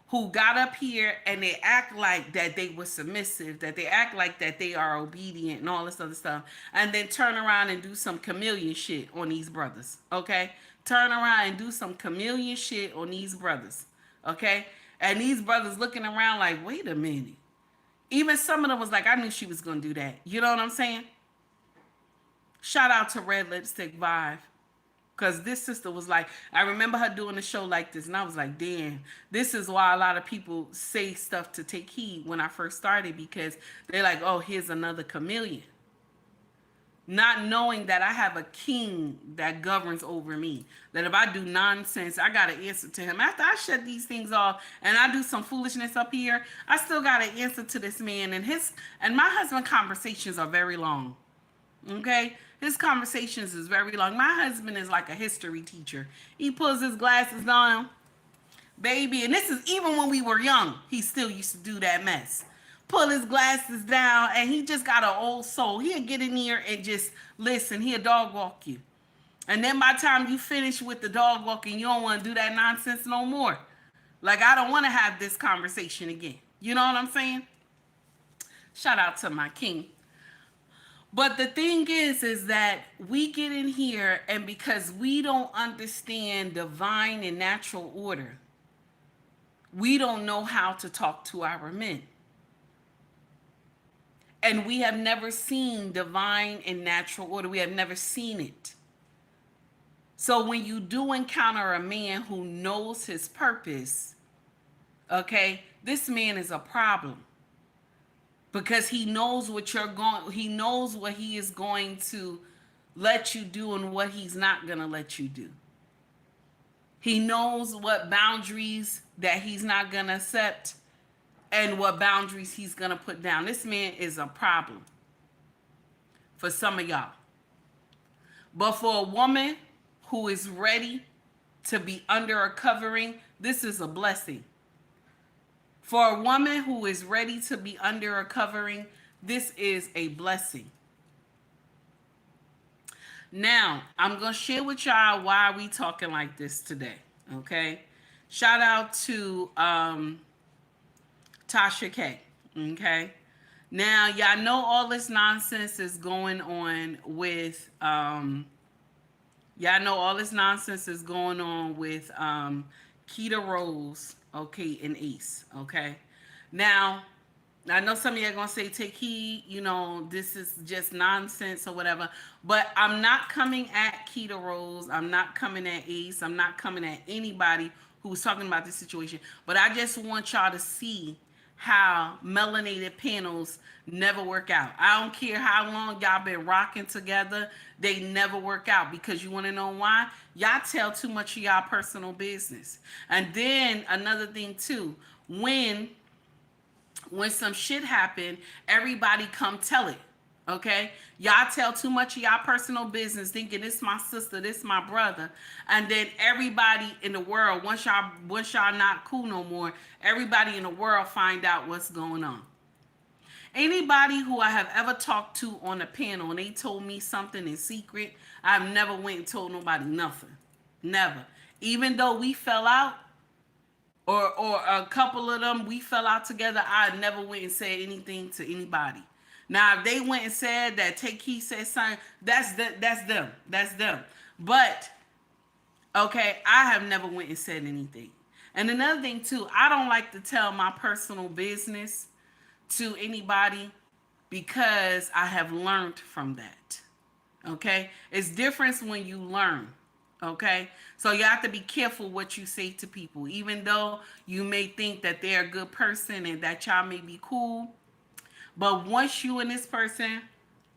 who got up here and they act like that they were submissive, that they act like that they are obedient and all this other stuff, and then turn around and do some chameleon shit on these brothers, okay? Turn around and do some chameleon shit on these brothers, okay? And these brothers looking around like, wait a minute. Even some of them was like, I knew she was going to do that. You know what I'm saying? Shout out to Red Lipstick Vibe. Because this sister was like, I remember her doing a show like this, and I was like, damn, this is why a lot of people say stuff to take heed when I first started, because they're like, oh, here's another chameleon. Not knowing that I have a king that governs over me. That if I do nonsense, I got to answer to him. After I shut these things off and I do some foolishness up here, I still got to answer to this man. And my husband conversations are very long. Okay? His conversations is very long. My husband is like a history teacher. He pulls his glasses down, baby, and this is even when we were young. He still used to do that mess. Pull his glasses down, and he just got an old soul. He'll get in here and just listen. He'll dog walk you. And then by the time you finish with the dog walking, you don't want to do that nonsense no more. Like, I don't want to have this conversation again. You know what I'm saying? Shout out to my king. But the thing is that we get in here, and because we don't understand divine and natural order, we don't know how to talk to our men. And we have never seen divine and natural order. We have never seen it. So when you do encounter a man who knows his purpose, okay, this man is a problem. Because he knows what he knows what he is going to let you do and what he's not going to let you do. He knows what boundaries that he's not going to accept and what boundaries he's going to put down. This man is a problem for some of y'all. But for a woman who is ready to be under a covering, this is a blessing. For a woman who is ready to be under a covering, this is a blessing. Now, I'm going to share with y'all why we talking like this today, okay? Shout out to Tasha K, okay? Now, y'all know all this nonsense is going on with, Kea Rose, okay, and Ace, okay? Now, I know some of you are going to say, take heed, this is just nonsense or whatever, but I'm not coming at Kea Rose. I'm not coming at Ace. I'm not coming at anybody who's talking about this situation, but I just want y'all to see how melanated panels never work out. I don't care how long y'all been rocking together, they never work out, because you want to know why? Y'all tell too much of y'all personal business. And then another thing too, when some shit happen, everybody come tell it. Okay, y'all tell too much of y'all personal business, thinking this my sister, this my brother, and then everybody in the world, once y'all not cool no more, everybody in the world find out what's going on. Anybody who I have ever talked to on a panel and they told me something in secret, I've never went and told nobody nothing, never. Even though we fell out, or a couple of them we fell out together, I never went and said anything to anybody. Now, if they went and said that Take Key said something, that's them. But, okay, I have never went and said anything. And another thing, too, I don't like to tell my personal business to anybody because I have learned from that, okay? It's different when you learn, okay? So you have to be careful what you say to people. Even though you may think that they're a good person and that y'all may be cool, but once you and this person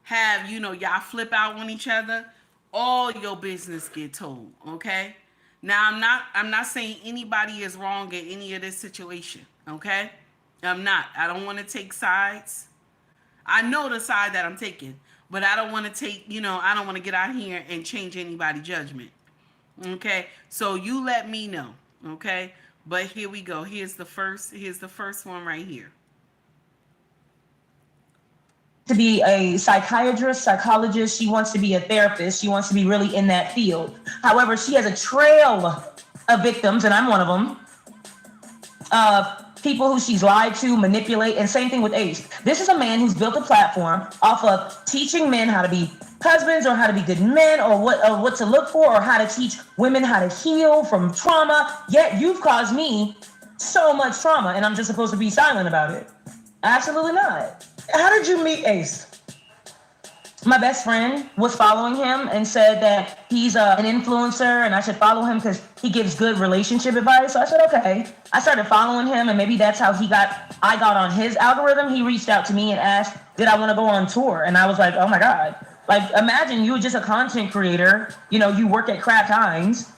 have, y'all flip out on each other, all your business get told, okay? Now, I'm not saying anybody is wrong in any of this situation, okay? I'm not. I don't want to take sides. I know the side that I'm taking, but I don't want to take, I don't want to get out here and change anybody's judgment, okay? So you let me know, okay? But here we go. Here's the first one right here. To be a psychiatrist, psychologist. She wants to be a therapist. She wants to be really in that field. However, she has a trail of victims, and I'm one of them. People who she's lied to, manipulate, and same thing with Ace. This is a man who's built a platform off of teaching men how to be husbands or how to be good men or what to look for or how to teach women how to heal from trauma. Yet you've caused me so much trauma, and I'm just supposed to be silent about it. Absolutely not. How did you meet Ace? My best friend was following him and said that he's an influencer and I should follow him because he gives good relationship advice. So I said, okay. I started following him and maybe that's how I got on his algorithm. He reached out to me and asked, did I want to go on tour? And I was like, oh my God. Like, imagine you were just a content creator. You know, you work at Kraft Heinz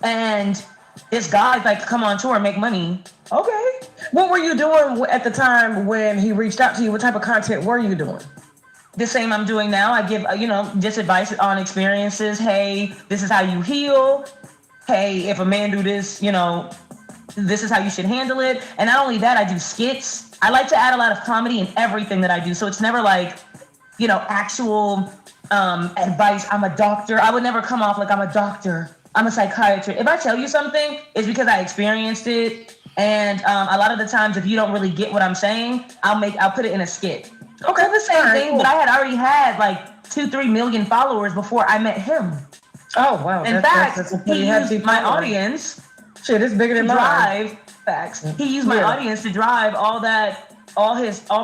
and this guy's like, come on tour and make money. Okay. What were you doing at the time when he reached out to you? What type of content were you doing? The same I'm doing now. I give, just advice on experiences. Hey, this is how you heal. Hey, if a man do this, this is how you should handle it. And not only that, I do skits. I like to add a lot of comedy in everything that I do. So it's never like, actual advice. I'm a doctor. I would never come off like I'm a doctor. I'm a psychiatrist. If I tell you something, it's because I experienced it. And a lot of the times, if you don't really get what I'm saying, I'll put it in a skit. Okay, the same thing, cool. But I had already had like 2-3 million followers before I met him. Oh wow! In fact, he used my audience. Shit, it's bigger than drive. Facts. He used my audience to drive all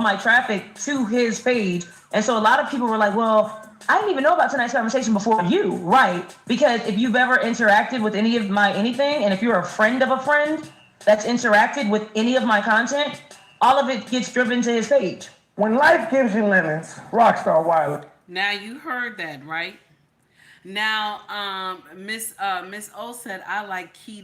my traffic to his page, and so a lot of people were like, "Well, I didn't even know about tonight's conversation before you, right?" Because if you've ever interacted with any of my anything, and if you're a friend of a friend that's interacted with any of my content, all of it gets driven to his page. When life gives you lemons, Rockstar Wiley. Now you heard that, right? Now, Miss O said, I like Kea.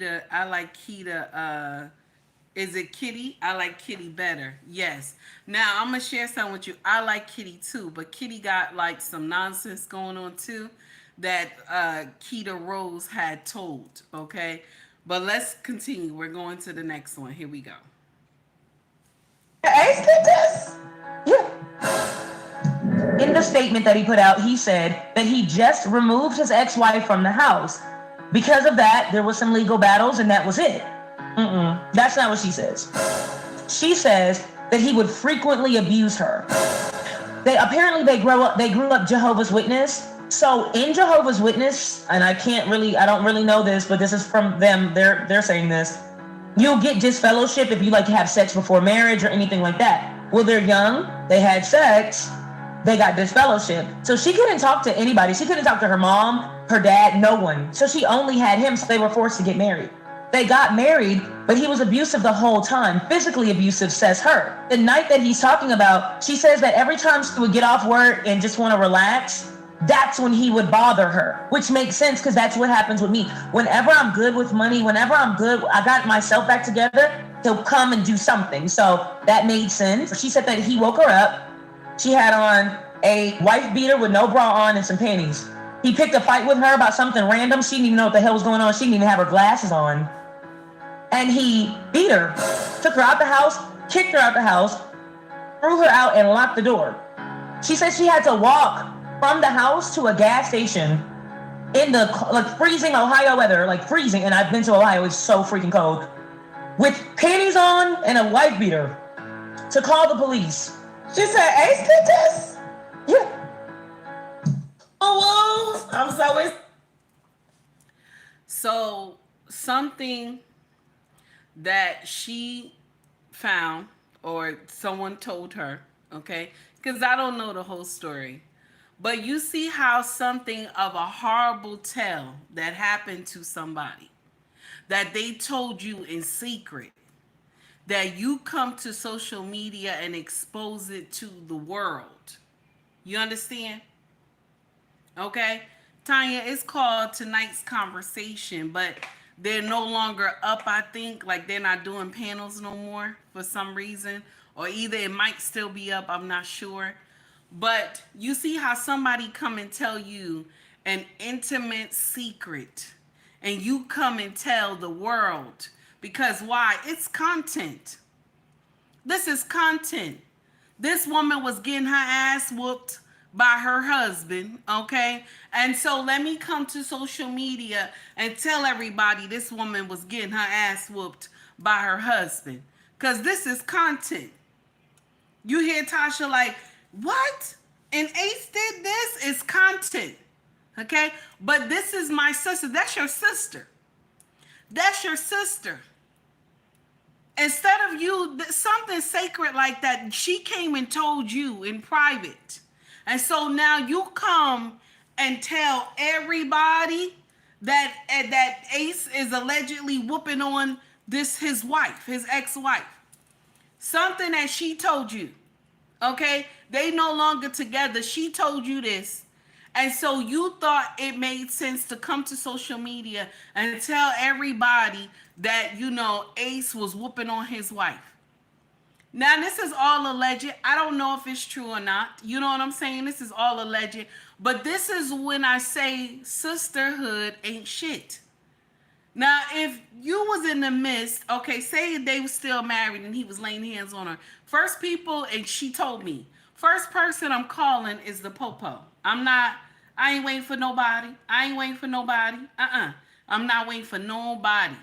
Is it Kitty? I like Kitty better. Yes. Now I'm gonna share something with you. I like Kitty too, but Kitty got like some nonsense going on too that Kea Rose had told. Okay, but let's continue. We're going to the next one. Here we go. Ace did this? Yeah. In the statement that he put out, he said that he just removed his ex-wife from the house. Because of that, there was some legal battles, and that was it. That's not what she says. She says that he would frequently abuse her. They grew up Jehovah's Witness. So in Jehovah's Witness, and I don't really know this, but this is from them. They're saying this. You'll get disfellowship if you like to have sex before marriage or anything like that. Well, they're young, they had sex, they got disfellowship. So she couldn't talk to anybody. She couldn't talk to her mom, her dad, no one. So she only had him, so they were forced to get married. They got married, but he was abusive the whole time. Physically abusive, says her. The night that he's talking about, she says that every time she would get off work and just want to relax, that's when he would bother her, which makes sense because that's what happens with me. Whenever I'm good with money, whenever I'm good, I got myself back together, he'll come and do something. So that made sense. She said that he woke her up. She had on a wife beater with no bra on and some panties. He picked a fight with her about something random. She didn't even know what the hell was going on. She didn't even have her glasses on. And he beat her, took her out the house, kicked her out the house, threw her out and locked the door. She said she had to walk from the house to a gas station in the freezing Ohio weather, like freezing. And I've been to Ohio, it's so freaking cold, with panties on and a wife beater to call the police. She said, Ace did this? Yeah. Oh, well, I'm So something that she found or someone told her, okay? Because I don't know the whole story. But you see how something of a horrible tale that happened to somebody, that they told you in secret, that you come to social media and expose it to the world. You understand? Okay? Tanya, it's called Tonight's Conversation, but they're no longer up, I think. Like, they're not doing panels no more for some reason. Or either it might still be up, I'm not sure. But you see how somebody come and tell you an intimate secret, and you come and tell the world Because why? It's content. This is content. This woman was getting her ass whooped by her husband, okay? And so let me come to social media and tell everybody this woman was getting her ass whooped by her husband. Because this is content. You hear Tasha like, what? And Ace did this? It's content, okay? But this is my sister. That's your sister. That's your sister. Instead of you, something sacred like that, she came and told you in private. And so now you come and tell everybody that Ace is allegedly whooping on his wife, his ex-wife. Something that she told you, okay? They no longer together. She told you this. And so you thought it made sense to come to social media and tell everybody that, Ace was whooping on his wife. Now, this is all alleged. I don't know if it's true or not. You know what I'm saying? This is all alleged. But this is when I say sisterhood ain't shit. Now, if you was in the midst, okay, say they were still married and he was laying hands on her. First people, and she told me, first person I'm calling is the popo. I ain't waiting for nobody. I'm not waiting for nobody.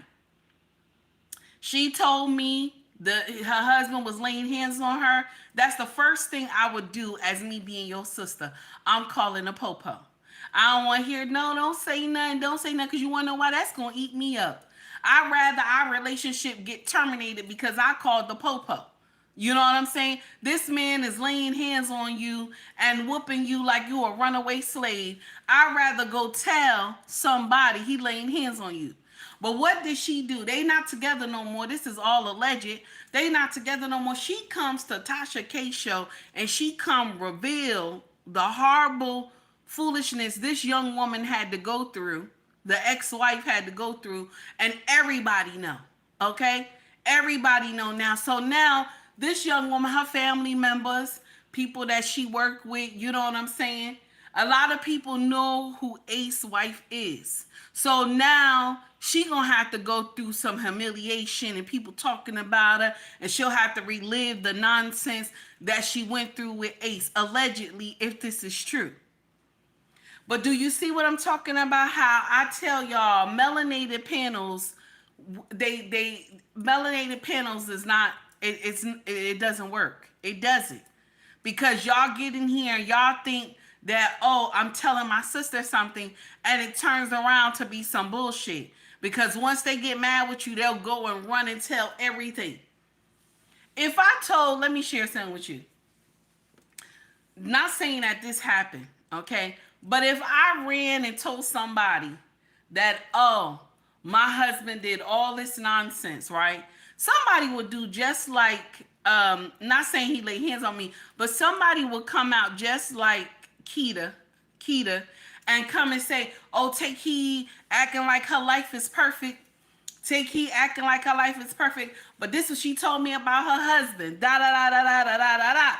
She told me her husband was laying hands on her. That's the first thing I would do as me being your sister. I'm calling a popo. I don't want to hear, no, don't say nothing, because you want to know why? That's going to eat me up. I'd rather our relationship get terminated because I called the popo. You know what I'm saying? This man is laying hands on you and whooping you like you a runaway slave. I'd rather go tell somebody he laying hands on you. But what did she do? They not together no more. This is all alleged. They not together no more. She comes to Tasha K show and she come reveal the horrible foolishness this young woman had to go through, the ex-wife had to go through, and everybody know, okay? Everybody know now. So now this young woman, her family members, people that she worked with, you know what I'm saying? A lot of people know who Ace's wife is. So now she gonna have to go through some humiliation and people talking about her, and she'll have to relive the nonsense that she went through with Ace, allegedly, if this is true. But do you see what I'm talking about? How I tell y'all, melanated panels, melanated panels is not, it doesn't work. It doesn't. Because y'all get in here, y'all think that, oh, I'm telling my sister something, and it turns around to be some bullshit. Because once they get mad with you, they'll go and run and tell everything. If I told, let me share something with you. Not saying that this happened, okay? But if I ran and told somebody that, oh, my husband did all this nonsense, right? Somebody would do just like, not saying he laid hands on me, but somebody would come out just like Kea, and come and say, oh, take heed, acting like her life is perfect. Take heed, acting like her life is perfect. But this is what she told me about her husband. Da da da da da da da da da.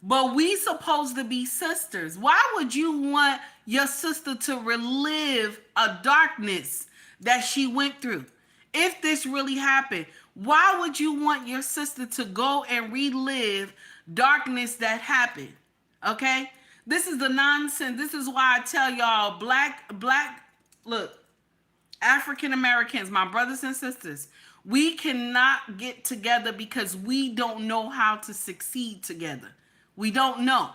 But we supposed to be sisters. Why would you want your sister to relive a darkness that she went through? If this really happened, why would you want your sister to go and relive darkness that happened? Okay? This is the nonsense. This is why I tell y'all, look, African Americans, my brothers and sisters, we cannot get together because we don't know how to succeed together. We don't know.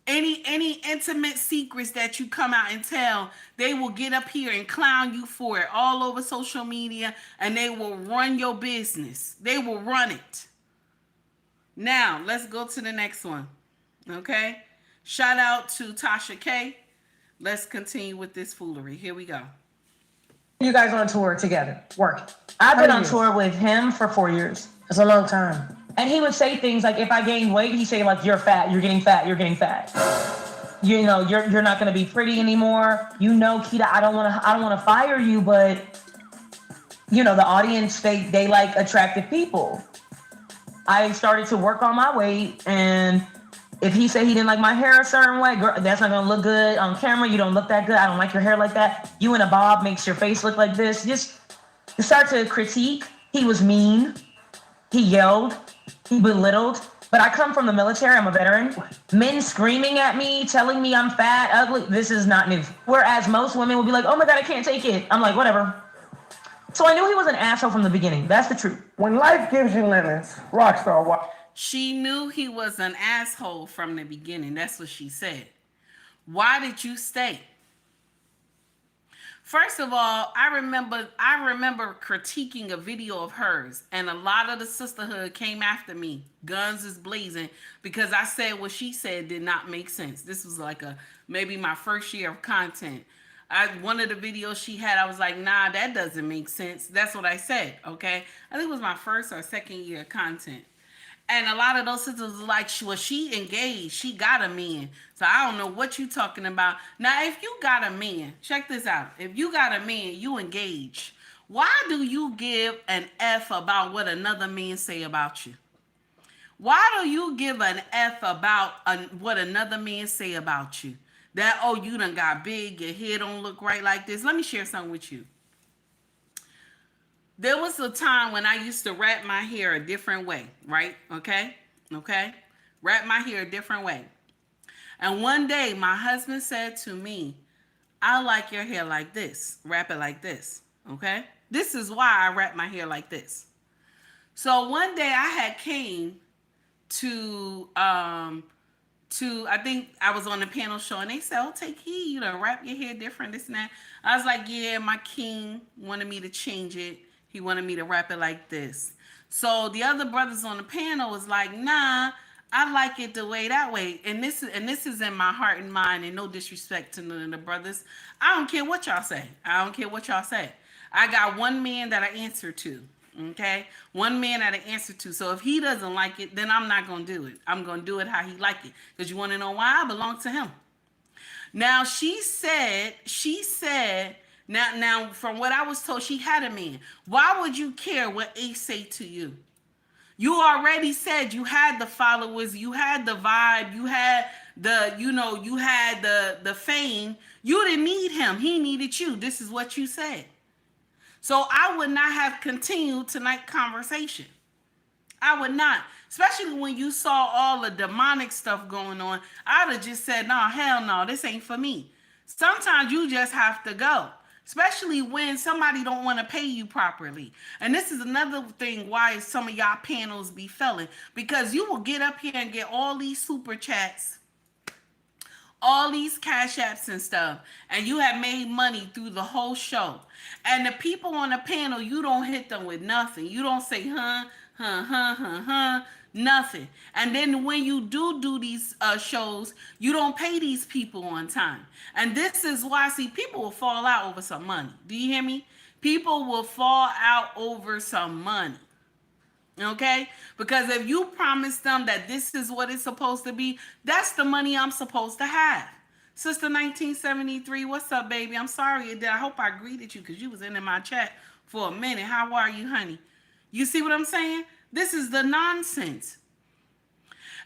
Any intimate secrets that you come out and tell, they will get up here and clown you for it all over social media, and they will run your business. They will run it. Now, let's go to the next one. Okay? Shout out to Tasha K. Let's continue with this foolery. Here we go. You guys on tour together, working. I've been on tour with him for 4 years. It's a long time. And he would say things like, if I gained weight, he'd say like, you're fat, you're getting fat, you're getting fat. You know, you're not gonna be pretty anymore. You know, Kea, I don't wanna fire you, but you know, the audience, they like attractive people. I started to work on my weight, and If he said he didn't like my hair a certain way, girl, that's not gonna look good on camera. You don't look that good. I don't like your hair like that. You in a bob makes your face look like this. Just start to critique. He was mean. He yelled. He belittled. But I come from the military. I'm a veteran. Men screaming at me, telling me I'm fat, ugly. This is not new. Whereas most women will be like, "Oh my God, I can't take it." I'm like, whatever. So I knew he was an asshole from the beginning. That's the truth. When life gives you lemons, Rockstar, why? She knew he was an asshole from the beginning. That's what she said. Why did you stay? First of all, I remember critiquing a video of hers, and a lot of the sisterhood came after me. Guns is blazing because I said what she said did not make sense. This was like maybe my first year of content. One of the videos she had, I was like, nah, that doesn't make sense. That's what I said, okay? I think it was my first or second year of content. And a lot of those sisters was like, well, she engaged. She got a man. So I don't know what you talking about. Now, if you got a man, check this out. If you got a man, you engage. Why do you give an F about what another man say about you? Why do you give an F about what another man say about you? That, oh, you done got big, your hair don't look right like this. Let me share something with you. There was a time when I used to wrap my hair a different way, right? Okay? Wrap my hair a different way. And one day, my husband said to me, I like your hair like this. Wrap it like this, okay? This is why I wrap my hair like this. So one day, I had came to I think I was on the panel show, and they said, oh, take heed, you know, wrap your hair different, this and that. I was like, yeah, my king wanted me to change it. He wanted me to wrap it like this. So the other brothers on the panel was like, nah, I like it the way that way. And this is in my heart and mind, and no disrespect to none of the brothers. I don't care what y'all say. I got one man that I answer to. Okay? One man that I answer to. So if he doesn't like it, then I'm not going to do it. I'm going to do it how he like it. Because you want to know why? I belong to him. Now, she said, now, from what I was told, she had a man. Why would you care what Ace say to you? You already said you had the followers, you had the vibe, you had the fame. You didn't need him. He needed you. This is what you said. So I would not have continued tonight's conversation. I would not. Especially when you saw all the demonic stuff going on. I'd have just said, no, hell no, this ain't for me. Sometimes you just have to go. Especially when somebody don't want to pay you properly. And this is another thing why some of y'all panels be failing. Because you will get up here and get all these super chats, all these cash apps and stuff, and you have made money through the whole show. And the people on the panel, you don't hit them with nothing. You don't say, nothing. And then when you do these shows, you don't pay these people on time. And this is why, see, people will fall out over some money. Do you hear me? People will fall out over some money. Okay? Because if you promise them that this is what it's supposed to be, that's the money I'm supposed to have. Sister 1973, what's up, baby? I'm sorry. I hope I greeted you because you was in my chat for a minute. How are you, honey? You see what I'm saying? This is the nonsense.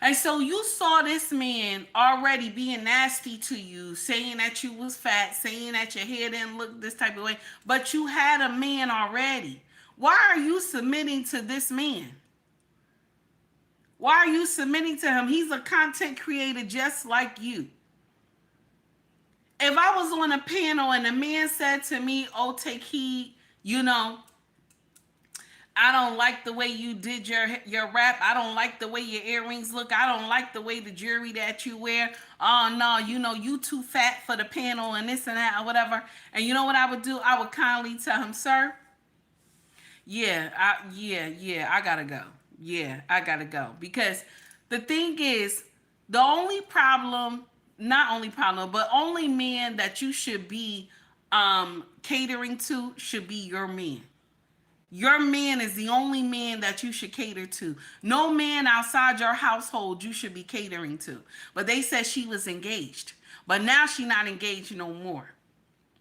And so you saw this man already being nasty to you, saying that you was fat, saying that your hair didn't look this type of way, but you had a man already. Why are you submitting to this man? Why are you submitting to him? He's a content creator just like you. If I was on a panel and a man said to me, oh, take heed, I don't like the way you did your rap. I don't like the way your earrings look. I don't like the way the jewelry that you wear. Oh, no, you too fat for the panel and this and that or whatever. And you know what I would do? I would kindly tell him, sir, I gotta go. Yeah, I gotta go. Because the thing is, the only man that you should be catering to should be your man. Your man is the only man that you should cater to. No man outside your household you should be catering to. But they said she was engaged. But now she's not engaged no more.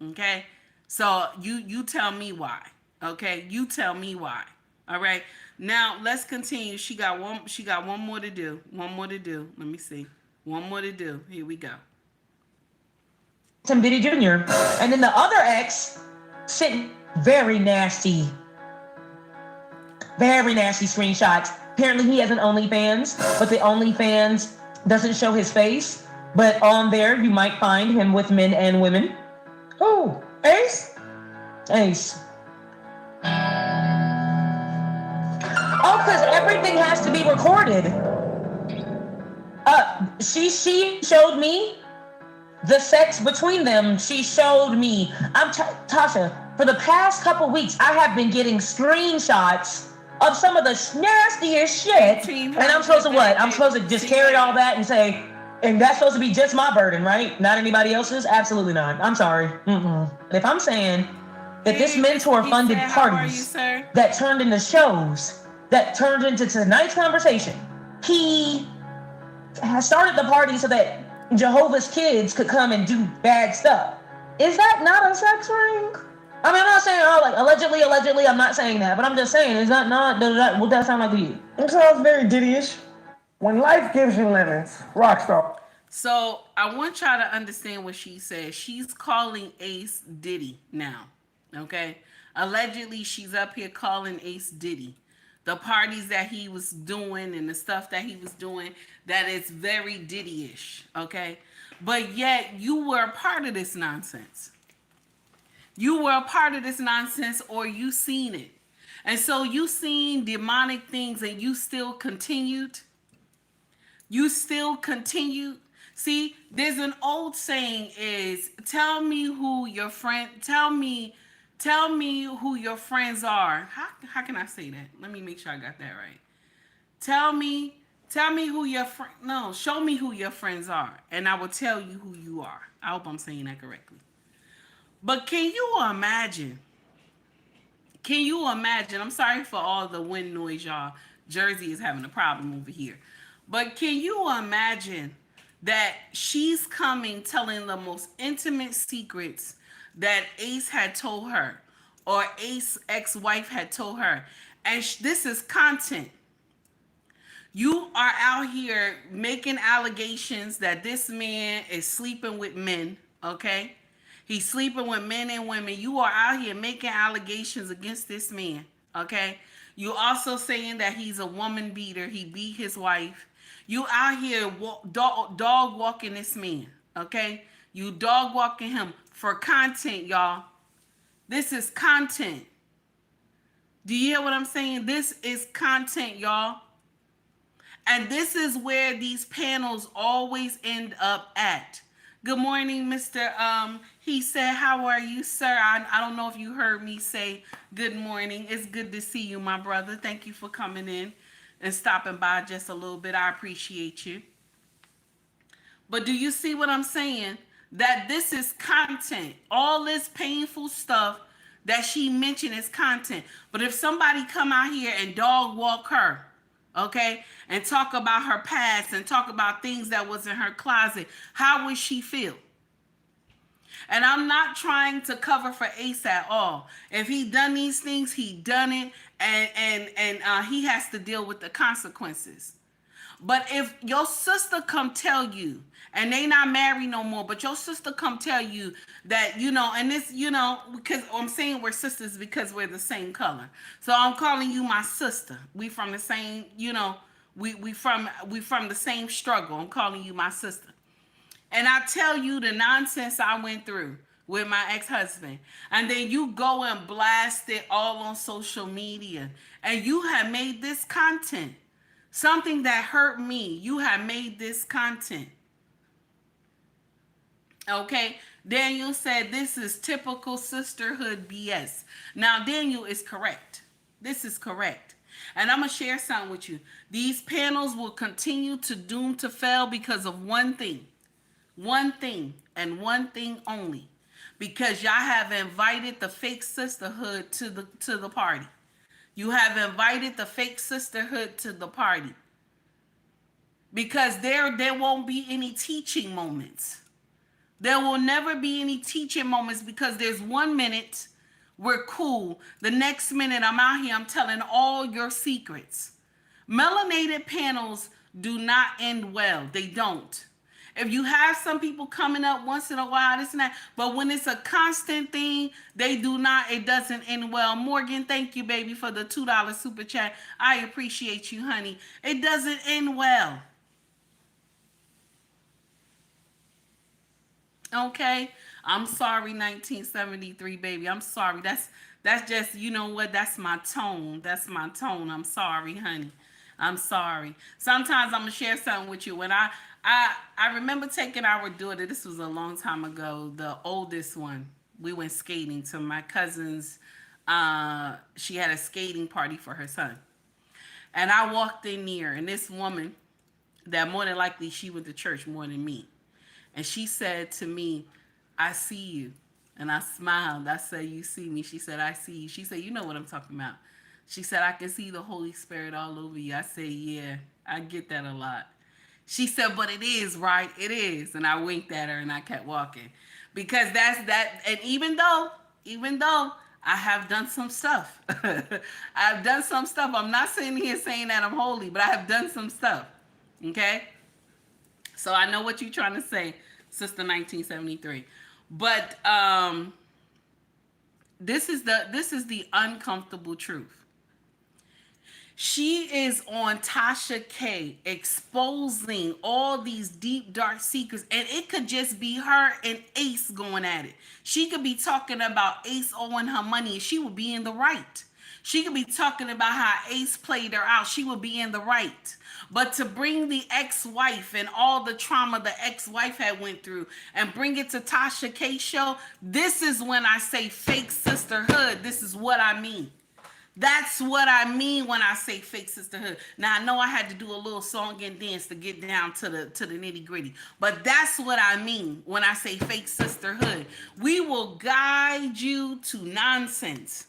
Okay? So you tell me why. Okay? You tell me why. All right? Now let's continue. She got one more to do. Let me see. One more to do. Here we go. Tim Diddy Jr. And then the other ex sent very nasty screenshots. Apparently he has an OnlyFans, but the OnlyFans doesn't show his face. But on there, you might find him with men and women. Who? Ace? Ace. Oh, because everything has to be recorded. She showed me the sex between them. She showed me. Tasha, for the past couple weeks, I have been getting screenshots of some of the nastiest shit. And I'm supposed to what? I'm supposed to just carry all that and say, and that's supposed to be just my burden, right? Not anybody else's? Absolutely not. I'm sorry. If I'm saying that this mentor funded parties that turned into shows, that turned into tonight's conversation, he has started the party so that Jehovah's Kids could come and do bad stuff. Is that not a sex ring? I mean, I'm not saying, like, allegedly, I'm not saying that, but I'm just saying, is that not, what that sound like to you? It sounds very Diddy-ish. When life gives you lemons, rockstar. So I want y'all to understand what she said. She's calling Ace Diddy now, okay? Allegedly, she's up here calling Ace Diddy. The parties that he was doing and the stuff that he was doing, that is very Diddy-ish, okay? But yet, you were a part of this nonsense. You were a part of this nonsense, or you seen it. And so you seen demonic things and you still continued. You still continued. See, there's an old saying is, tell me who your friends are. How can I say that? Let me make sure I got that right. Tell me who your friend, no, show me who your friends are, and I will tell you who you are. I hope I'm saying that correctly. But can you imagine? I'm sorry for all the wind noise, y'all. Jersey is having a problem over here. But can you imagine that she's coming telling the most intimate secrets that Ace had told her, or Ace ex-wife had told her, and this is content. You are out here making allegations that this man is sleeping with men, okay? He's sleeping with men and women. You are out here making allegations against this man, okay? You also saying that he's a woman beater. He beat his wife. You out here dog walking this man, okay? You dog walking him for content, y'all. This is content. Do you hear what I'm saying? This is content, y'all. And this is where these panels always end up at. Good morning, Mr. He said, how are you, sir? I don't know if you heard me say good morning. It's good to see you, my brother. Thank you for coming in and stopping by just a little bit. I appreciate you. But do you see what I'm saying? That this is content. All this painful stuff that she mentioned is content. But if somebody come out here and dog walk her, okay, and talk about her past and talk about things that was in her closet, how would she feel? And I'm not trying to cover for Ace at all. If he done these things, he done it, and he has to deal with the consequences. But if your sister come tell you, and they not married no more, but your sister come tell you that, and this, because I'm saying we're sisters because we're the same color. So I'm calling you my sister. We from the same, we from the same struggle. I'm calling you my sister. And I tell you the nonsense I went through with my ex-husband. And then you go and blast it all on social media. And you have made this content. Something that hurt me, you have made this content. Okay, Daniel said this is typical sisterhood BS. Now, Daniel is correct. This is correct. And I'm going to share something with you. These panels will continue to doom to fail because of one thing. One thing and one thing only. Because y'all have invited the fake sisterhood to the party. You have invited the fake sisterhood to the party. Because there won't be any teaching moments. There will never be any teaching moments because there's 1 minute we're cool. The next minute I'm out here, I'm telling all your secrets. Melanated panels do not end well. They don't. If you have some people coming up once in a while, this and that, but when it's a constant thing, it doesn't end well. Morgan, thank you, baby, for the $2 super chat. I appreciate you, honey. It doesn't end well. Okay? I'm sorry, 1973, baby. I'm sorry. That's just, you know what? That's my tone. That's my tone. I'm sorry, honey. I'm sorry. Sometimes I'm gonna share something with you. When I remember taking our daughter, this was a long time ago, the oldest one. We went skating to my cousin's, she had a skating party for her son. And I walked in there, and this woman, that more than likely she went to church more than me. And she said to me, I see you. And I smiled. I said, you see me? She said, I see you. She said, you know what I'm talking about. She said, I can see the Holy Spirit all over you. I said, yeah, I get that a lot. She said, but it is, right? It is. And I winked at her and I kept walking. Because that's that. And even though I have done some stuff, I've done some stuff. I'm not sitting here saying that I'm holy, but I have done some stuff. Okay? So I know what you're trying to say, Sister 1973. But this is the uncomfortable truth. She is on Tasha K exposing all these deep, dark secrets. And it could just be her and Ace going at it. She could be talking about Ace owing her money and she would be in the right. She could be talking about how Ace played her out. She would be in the right. But to bring the ex-wife and all the trauma the ex-wife had went through and bring it to Tasha K's show, this is when I say fake sisterhood. This is what I mean. That's what I mean when I say fake sisterhood. Now, I know I had to do a little song and dance to get down to the nitty gritty, but that's what I mean when I say fake sisterhood. We will guide you to nonsense.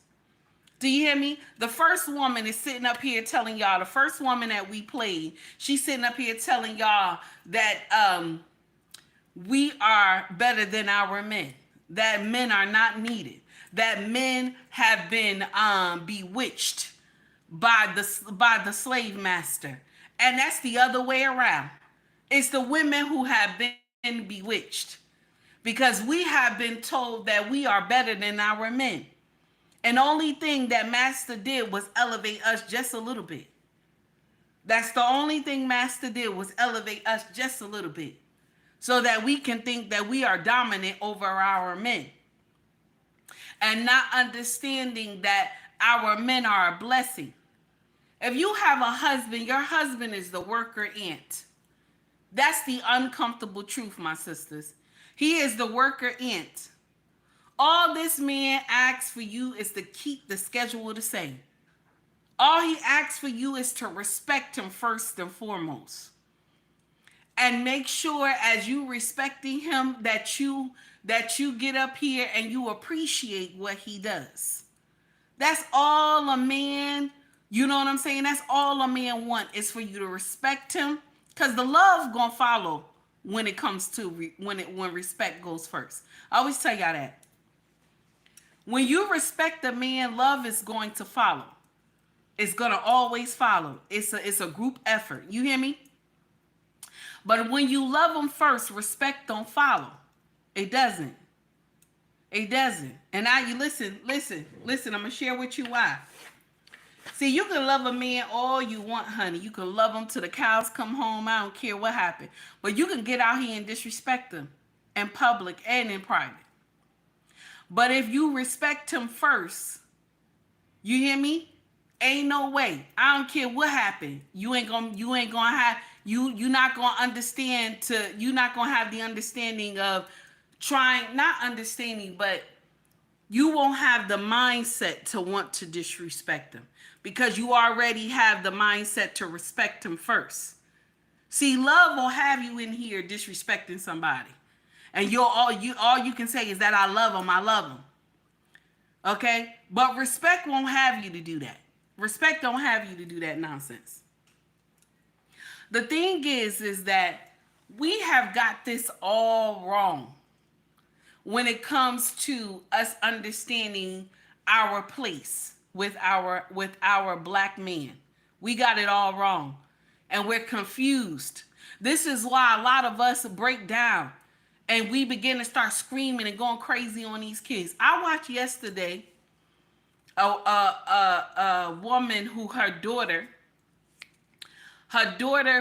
Do you hear me? The first woman is sitting up here telling y'all, the first woman that we played, she's sitting up here telling y'all that we are better than our men, that men are not needed, that men have been bewitched by the slave master. And that's the other way around. It's the women who have been bewitched because we have been told that we are better than our men. And the only thing that Master did was elevate us just a little bit. That's the only thing Master did was elevate us just a little bit so that we can think that we are dominant over our men. And not understanding that our men are a blessing. If you have a husband, your husband is the worker ant. That's the uncomfortable truth, my sisters. He is the worker ant. All this man asks for you is to keep the schedule the same. All he asks for you is to respect him first and foremost. And make sure as you respecting him that you get up here and you appreciate what he does. That's all a man, you know what I'm saying? That's all a man want is for you to respect him, because the love gonna follow when it comes to when respect goes first. I always tell y'all that. When you respect a man, love is going to follow. It's gonna always follow. It's a group effort. You hear me? But when you love them first, respect don't follow. It doesn't. It doesn't. And now you listen. I'm gonna share with you why. See, you can love a man all you want, honey. You can love him till the cows come home. I don't care what happened. But you can get out here and disrespect him in public and in private. But if you respect him first, you hear me? Ain't no way. I don't care what happened. You're not gonna understand you're not gonna have the understanding of not understanding, but you won't have the mindset to want to disrespect him because you already have the mindset to respect him first. See, love will have you in here disrespecting somebody. And all you can say is that I love him. Okay? But respect won't have you to do that. Respect don't have you to do that nonsense. The thing is that we have got this all wrong when it comes to us understanding our place with our black men. We got it all wrong. And we're confused. This is why a lot of us break down and we begin to start screaming and going crazy on these kids. I watched yesterday a woman who her daughter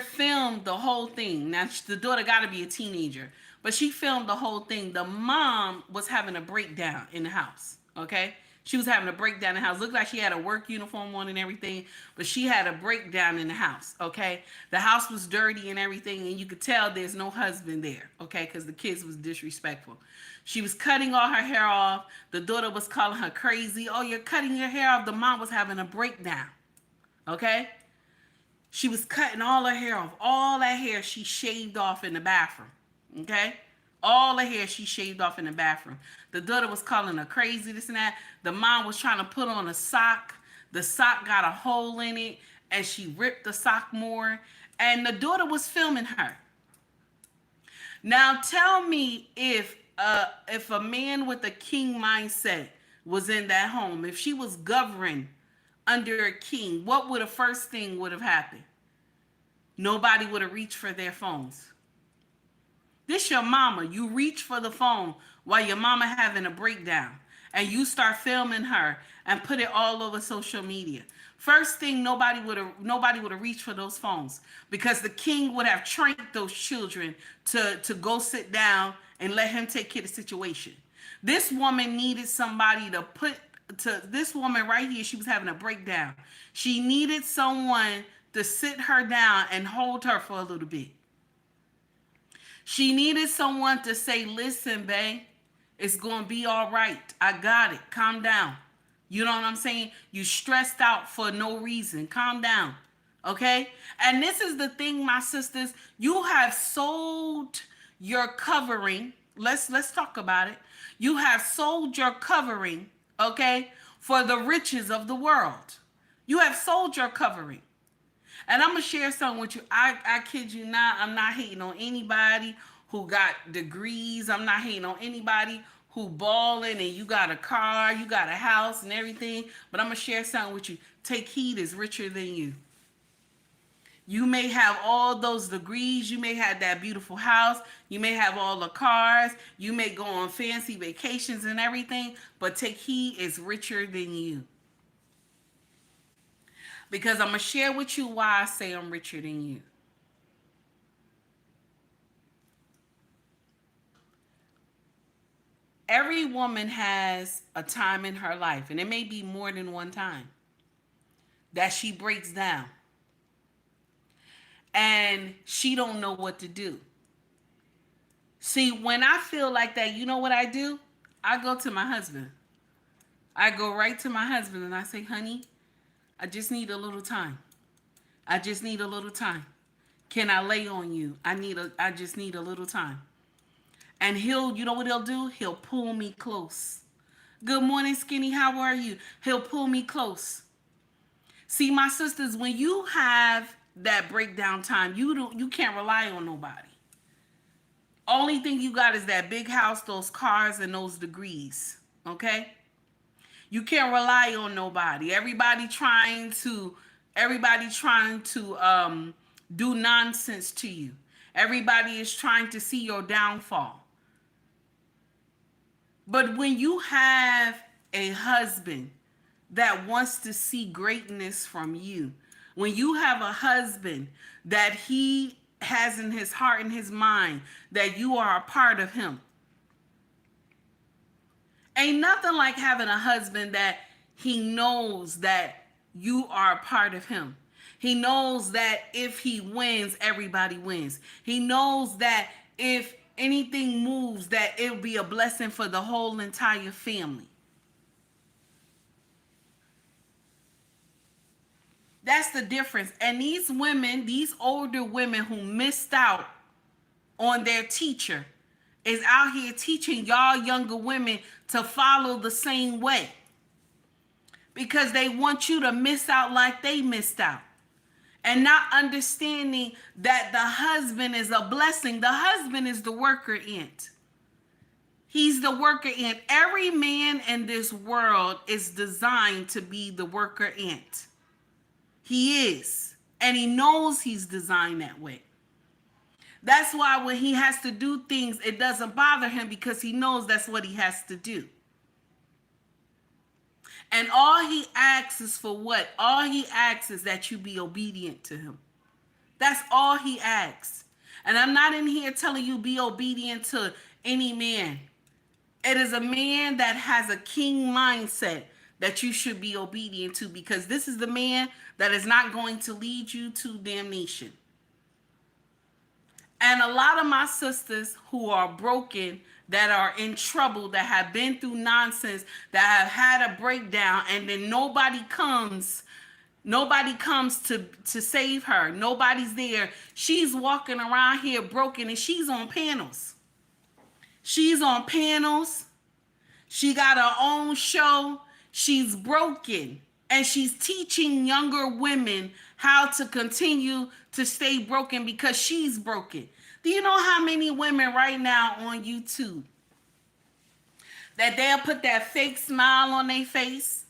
filmed the whole thing. Now, the daughter got to be a teenager, but she filmed the whole thing. The mom was having a breakdown in the house, okay? She was having a breakdown in the house. Looked like she had a work uniform on and everything, but she had a breakdown in the house, okay? The house was dirty and everything, and you could tell there's no husband there, okay? Because the kids was disrespectful. She was cutting all her hair off. The daughter was calling her crazy. Oh, you're cutting your hair off. The mom was having a breakdown, okay? She was cutting all her hair off. All that hair she shaved off in the bathroom. Okay? All the hair she shaved off in the bathroom. The daughter was calling her crazy, this and that. The mom was trying to put on a sock. The sock got a hole in it, and she ripped the sock more. And the daughter was filming her. Now tell me if a man with a king mindset was in that home, if she was governed under a king, what would the first thing would have happened? Nobody would have reached for their phones. This your mama. You reach for the phone while your mama having a breakdown, and you start filming her and put it all over social media. First thing, nobody would have reached for those phones, because the king would have trained those children to go sit down and let him take care of the situation. This woman needed somebody this woman right here, she was having a breakdown. She needed someone to sit her down and hold her for a little bit. She needed someone to say, listen, babe, it's going to be all right. I got it. Calm down. You know what I'm saying? You stressed out for no reason. Calm down. Okay? And this is the thing, my sisters. You have sold your covering. Let's talk about it. You have sold your covering, okay, for the riches of the world. You have sold your covering. And I'm going to share something with you. I kid you not. I'm not hating on anybody who got degrees. I'm not hating on anybody who balling and you got a car, you got a house and everything. But I'm going to share something with you. Take heed is richer than you. You may have all those degrees. You may have that beautiful house. You may have all the cars. You may go on fancy vacations and everything. But take heed is richer than you. Because I'm going to share with you why I say I'm richer than you. Every woman has a time in her life, and it may be more than one time, that she breaks down. And she don't know what to do. See, when I feel like that, you know what I do? I go to my husband. I go right to my husband and I say, honey, I just need a little time. I just need a little time. Can I lay on you? I just need a little time. And you know what he'll do? He'll pull me close. Good morning, Skinny. How are you? He'll pull me close. See, my sisters, when you have that breakdown time, you can't rely on nobody. Only thing you got is that big house, those cars, and those degrees. Okay? You can't rely on nobody. Everybody trying to do nonsense to you. Everybody is trying to see your downfall. But when you have a husband that wants to see greatness from you, when you have a husband that he has in his heart and his mind that you are a part of him, ain't nothing like having a husband that he knows that you are a part of him. He knows that if he wins, everybody wins. He knows that if anything moves, that it'll be a blessing for the whole entire family. That's the difference. And these women, these older women who missed out on their teacher, is out here teaching y'all younger women to follow the same way. Because they want you to miss out like they missed out. And not understanding that the husband is a blessing. The husband is the worker ant. He's the worker ant. Every man in this world is designed to be the worker ant. He is. And he knows he's designed that way. That's why when he has to do things, it doesn't bother him because he knows that's what he has to do. And all he asks is for what? All he asks is that you be obedient to him. That's all he asks. And I'm not in here telling you be obedient to any man. It is a man that has a king mindset that you should be obedient to, because this is the man that is not going to lead you to damnation. And a lot of my sisters who are broken, that are in trouble, that have been through nonsense, that have had a breakdown, and then nobody comes to save her. Nobody's there. She's walking around here broken, and she's on panels. She's on panels. She got her own show. She's broken. And she's teaching younger women how to continue to stay broken because she's broken. Do you know how many women right now on YouTube that they'll put that fake smile on their face?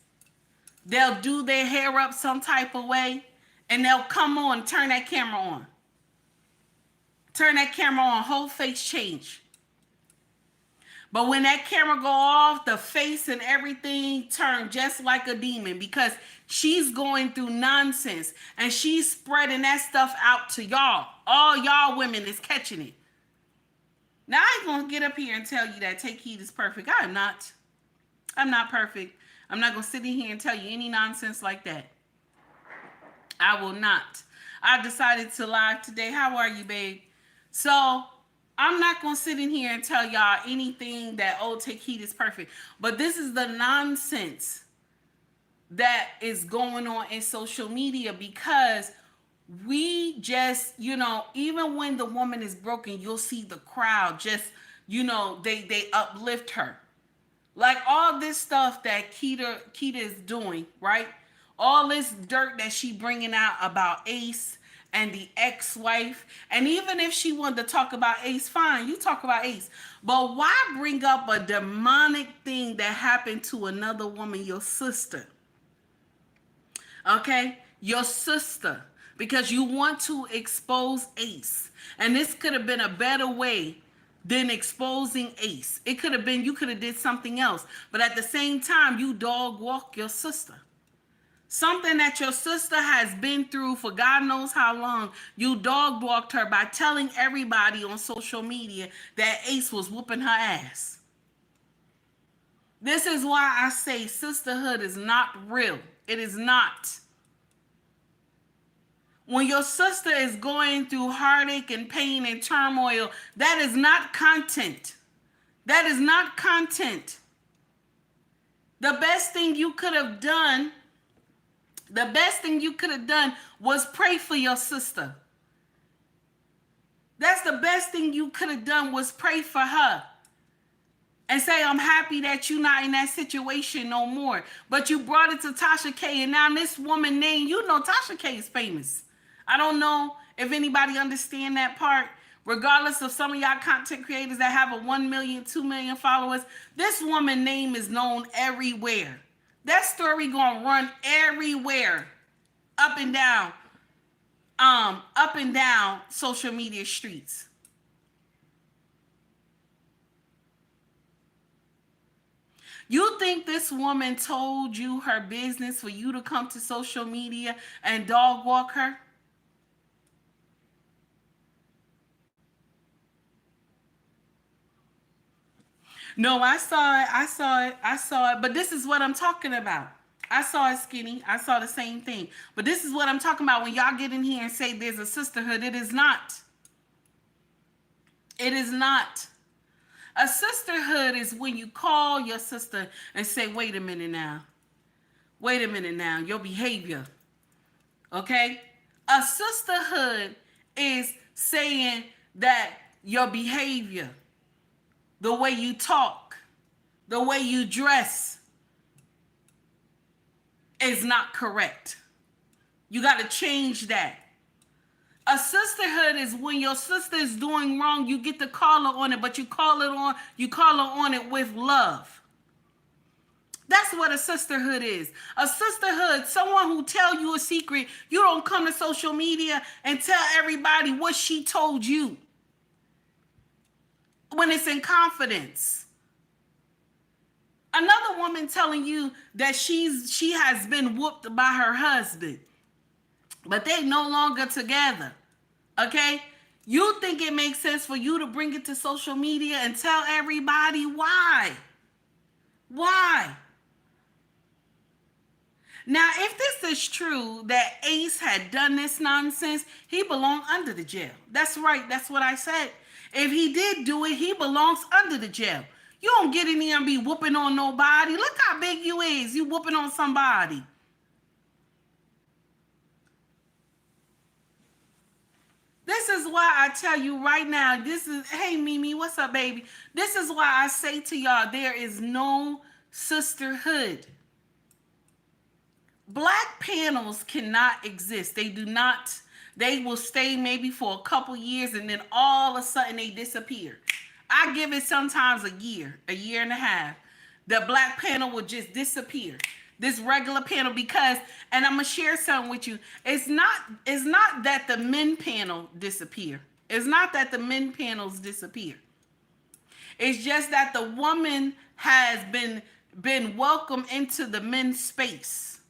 They'll do their hair up some type of way, and they'll come on, turn that camera on. Turn that camera on, whole face change. But when that camera go off, the face and everything turn just like a demon, because she's going through nonsense and she's spreading that stuff out to y'all. All y'all women is catching it. Now, I ain't going to get up here and tell you that Take Heed is perfect. I'm not. I'm not perfect. I'm not going to sit in here and tell you any nonsense like that. I will not. I decided to live today. How are you, babe? So I'm not going to sit in here and tell y'all anything that, oh, Take Heed is perfect. But this is the nonsense that is going on in social media, because we just, even when the woman is broken, you'll see the crowd just, they uplift her. Like all this stuff that Kea is doing, right? All this dirt that she bringing out about Ace and the ex-wife. And even if she wanted to talk about Ace, fine, you talk about Ace. But why bring up a demonic thing that happened to another woman, your sister? Okay? Your sister. Because you want to expose Ace. And this could have been a better way than exposing Ace. It could have been, you could have did something else. But at the same time, you dog walk your sister. Something that your sister has been through for God knows how long, you dog walked her by telling everybody on social media that Ace was whooping her ass. This is why I say sisterhood is not real. It is not. When your sister is going through heartache and pain and turmoil, that is not content. That is not content. The best thing you could have done was pray for your sister. That's the best thing you could have done, was pray for her. And say, I'm happy that you're not in that situation no more. But you brought it to Tasha K. And now this woman named, Tasha K is famous. I don't know if anybody understand that part. Regardless of some of y'all content creators that have a 1 million, 2 million followers, this woman's name is known everywhere. That story gonna run everywhere, up and down social media streets. You think this woman told you her business for you to come to social media and dog walk her? No, I saw it, but this is what I'm talking about. I saw it, Skinny. I saw the same thing. But this is what I'm talking about. When y'all get in here and say there's a sisterhood, it is not. It is not. A sisterhood is when you call your sister and say, wait a minute now. Wait a minute now. Your behavior. Okay? A sisterhood is saying that your behavior, the way you talk, the way you dress is not correct. You got to change that. A sisterhood is when your sister is doing wrong, you get to call her on it, but you call her on it with love. That's what a sisterhood is. A sisterhood, someone who tell you a secret. You don't come to social media and tell everybody what she told you. when it's in confidence. Another woman telling you that she has been whooped by her husband, but they no longer together. Okay? You think it makes sense for you to bring it to social media and tell everybody why? Why? Now, if this is true that Ace had done this nonsense, he belonged under the jail. That's right. That's what I said. If he did do it, he belongs under the jail. You don't get in there and be whooping on nobody. Look how big you is. You whooping on somebody. This is why I tell you right now, hey Mimi, what's up, baby? This is why I say to y'all, there is no sisterhood. Black panels cannot exist. They do not. They will stay maybe for a couple years and then all of a sudden they disappear. I give it sometimes a year and a half. The black panel will just disappear. This regular panel, because, and I'm gonna share something with you. It's not that the men panel disappear. It's not that the men panels disappear. It's just that the woman has been welcomed into the men's space.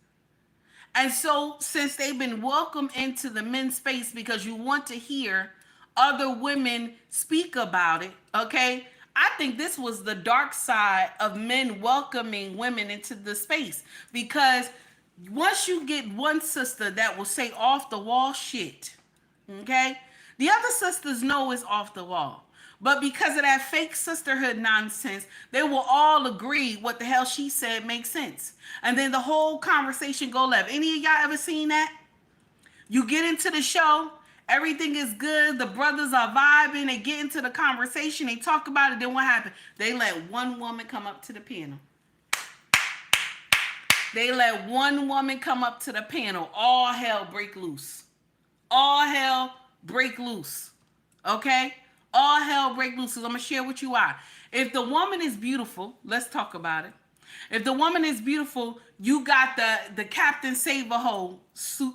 And so since they've been welcomed into the men's space because you want to hear other women speak about it, okay? I think this was the dark side of men welcoming women into the space, because once you get one sister that will say off the wall shit, okay? The other sisters know it's off the wall. But because of that fake sisterhood nonsense, they will all agree what the hell she said makes sense. And then the whole conversation go left. Any of y'all ever seen that? You get into the show, everything is good, the brothers are vibing, they get into the conversation, they talk about it, then what happened? They let one woman come up to the panel. They let one woman come up to the panel. All hell break loose. All hell break loose. Okay? All hell break loose. So I'm going to share with you why. If the woman is beautiful, let's talk about it. If the woman is beautiful, you got the Captain Save-A-Ho suit,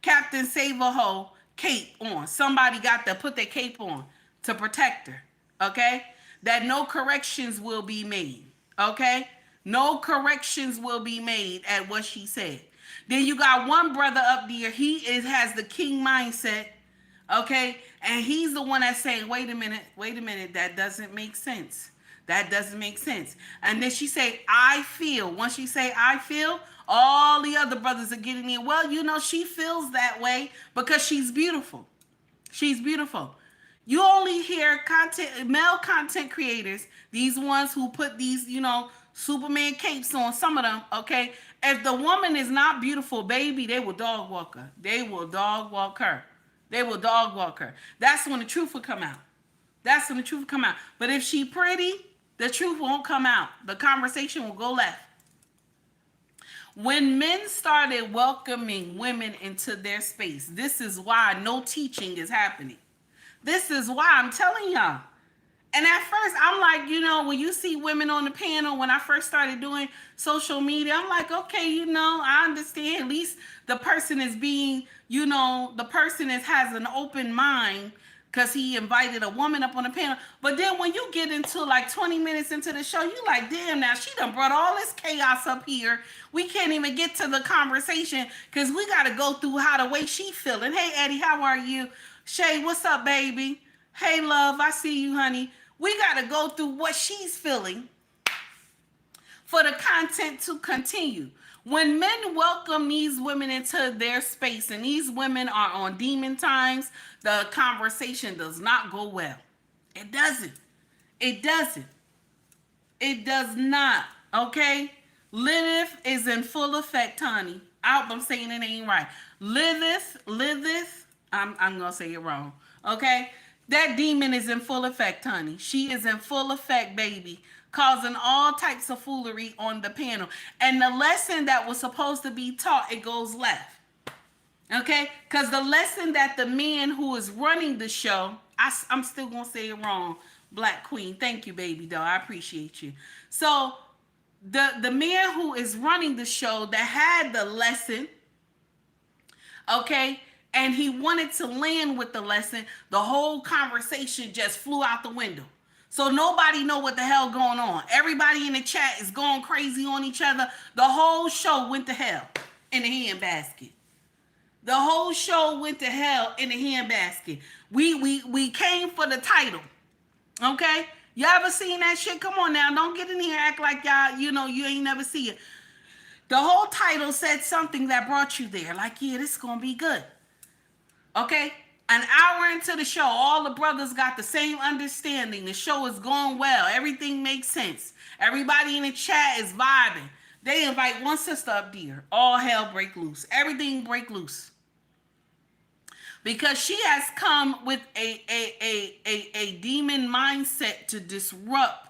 Captain Save-A-Ho cape on. Somebody got to put their cape on to protect her. Okay? That no corrections will be made. Okay? No corrections will be made at what she said. Then you got one brother up there. Has the king mindset. Okay? And he's the one that's saying, wait a minute, that doesn't make sense. That doesn't make sense. And then she say, I feel. Once she say, I feel, all the other brothers are getting in. Well, she feels that way because she's beautiful. She's beautiful. You only hear male content creators, these ones who put these, Superman capes on, some of them, okay? If the woman is not beautiful, baby, they will dog walk her. They will dog walk her. They will dog walk her. That's when the truth will come out. That's when the truth will come out. But if she pretty, the truth won't come out. The conversation will go left. When men started welcoming women into their space, this is why no teaching is happening. This is why I'm telling y'all. And at first, I'm like, when you see women on the panel, when I first started doing social media, I'm like, okay, I understand. At least the person is being, the person has an open mind because he invited a woman up on the panel. But then when you get into like 20 minutes into the show, you like, damn, now she done brought all this chaos up here. We can't even get to the conversation because we got to go through how the way she feeling. Hey, Eddie, how are you? Shay, what's up, baby? Hey, love, I see you, honey. We got to go through what she's feeling for the content to continue. When men welcome these women into their space and these women are on demon times, the conversation does not go well. It doesn't. It doesn't. It does not. Okay? Lilith is in full effect, honey. I hope I'm saying it ain't right. Lilith, I'm going to say it wrong. Okay? That demon is in full effect, honey. She is in full effect, baby, causing all types of foolery on the panel. And the lesson that was supposed to be taught, it goes left. Okay? Because the lesson that the man who is running the show, I'm still going to say it wrong, Black Queen. Thank you, baby, though. I appreciate you. So the man who is running the show that had the lesson, okay, and he wanted to land with the lesson, the whole conversation just flew out the window. So nobody know what the hell going on. Everybody in the chat is going crazy on each other. The whole show went to hell in a handbasket. The whole show went to hell in a handbasket. We came for the title. Okay? You ever seen that shit? Come on now. Don't get in here act like y'all, you ain't never see it. The whole title said something that brought you there. Like, yeah, this is going to be good. Okay? An hour into the show, all the brothers got the same understanding. The show is going well. Everything makes sense. Everybody in the chat is vibing. They invite one sister up there. All hell break loose. Everything break loose. Because she has come with a demon mindset to disrupt,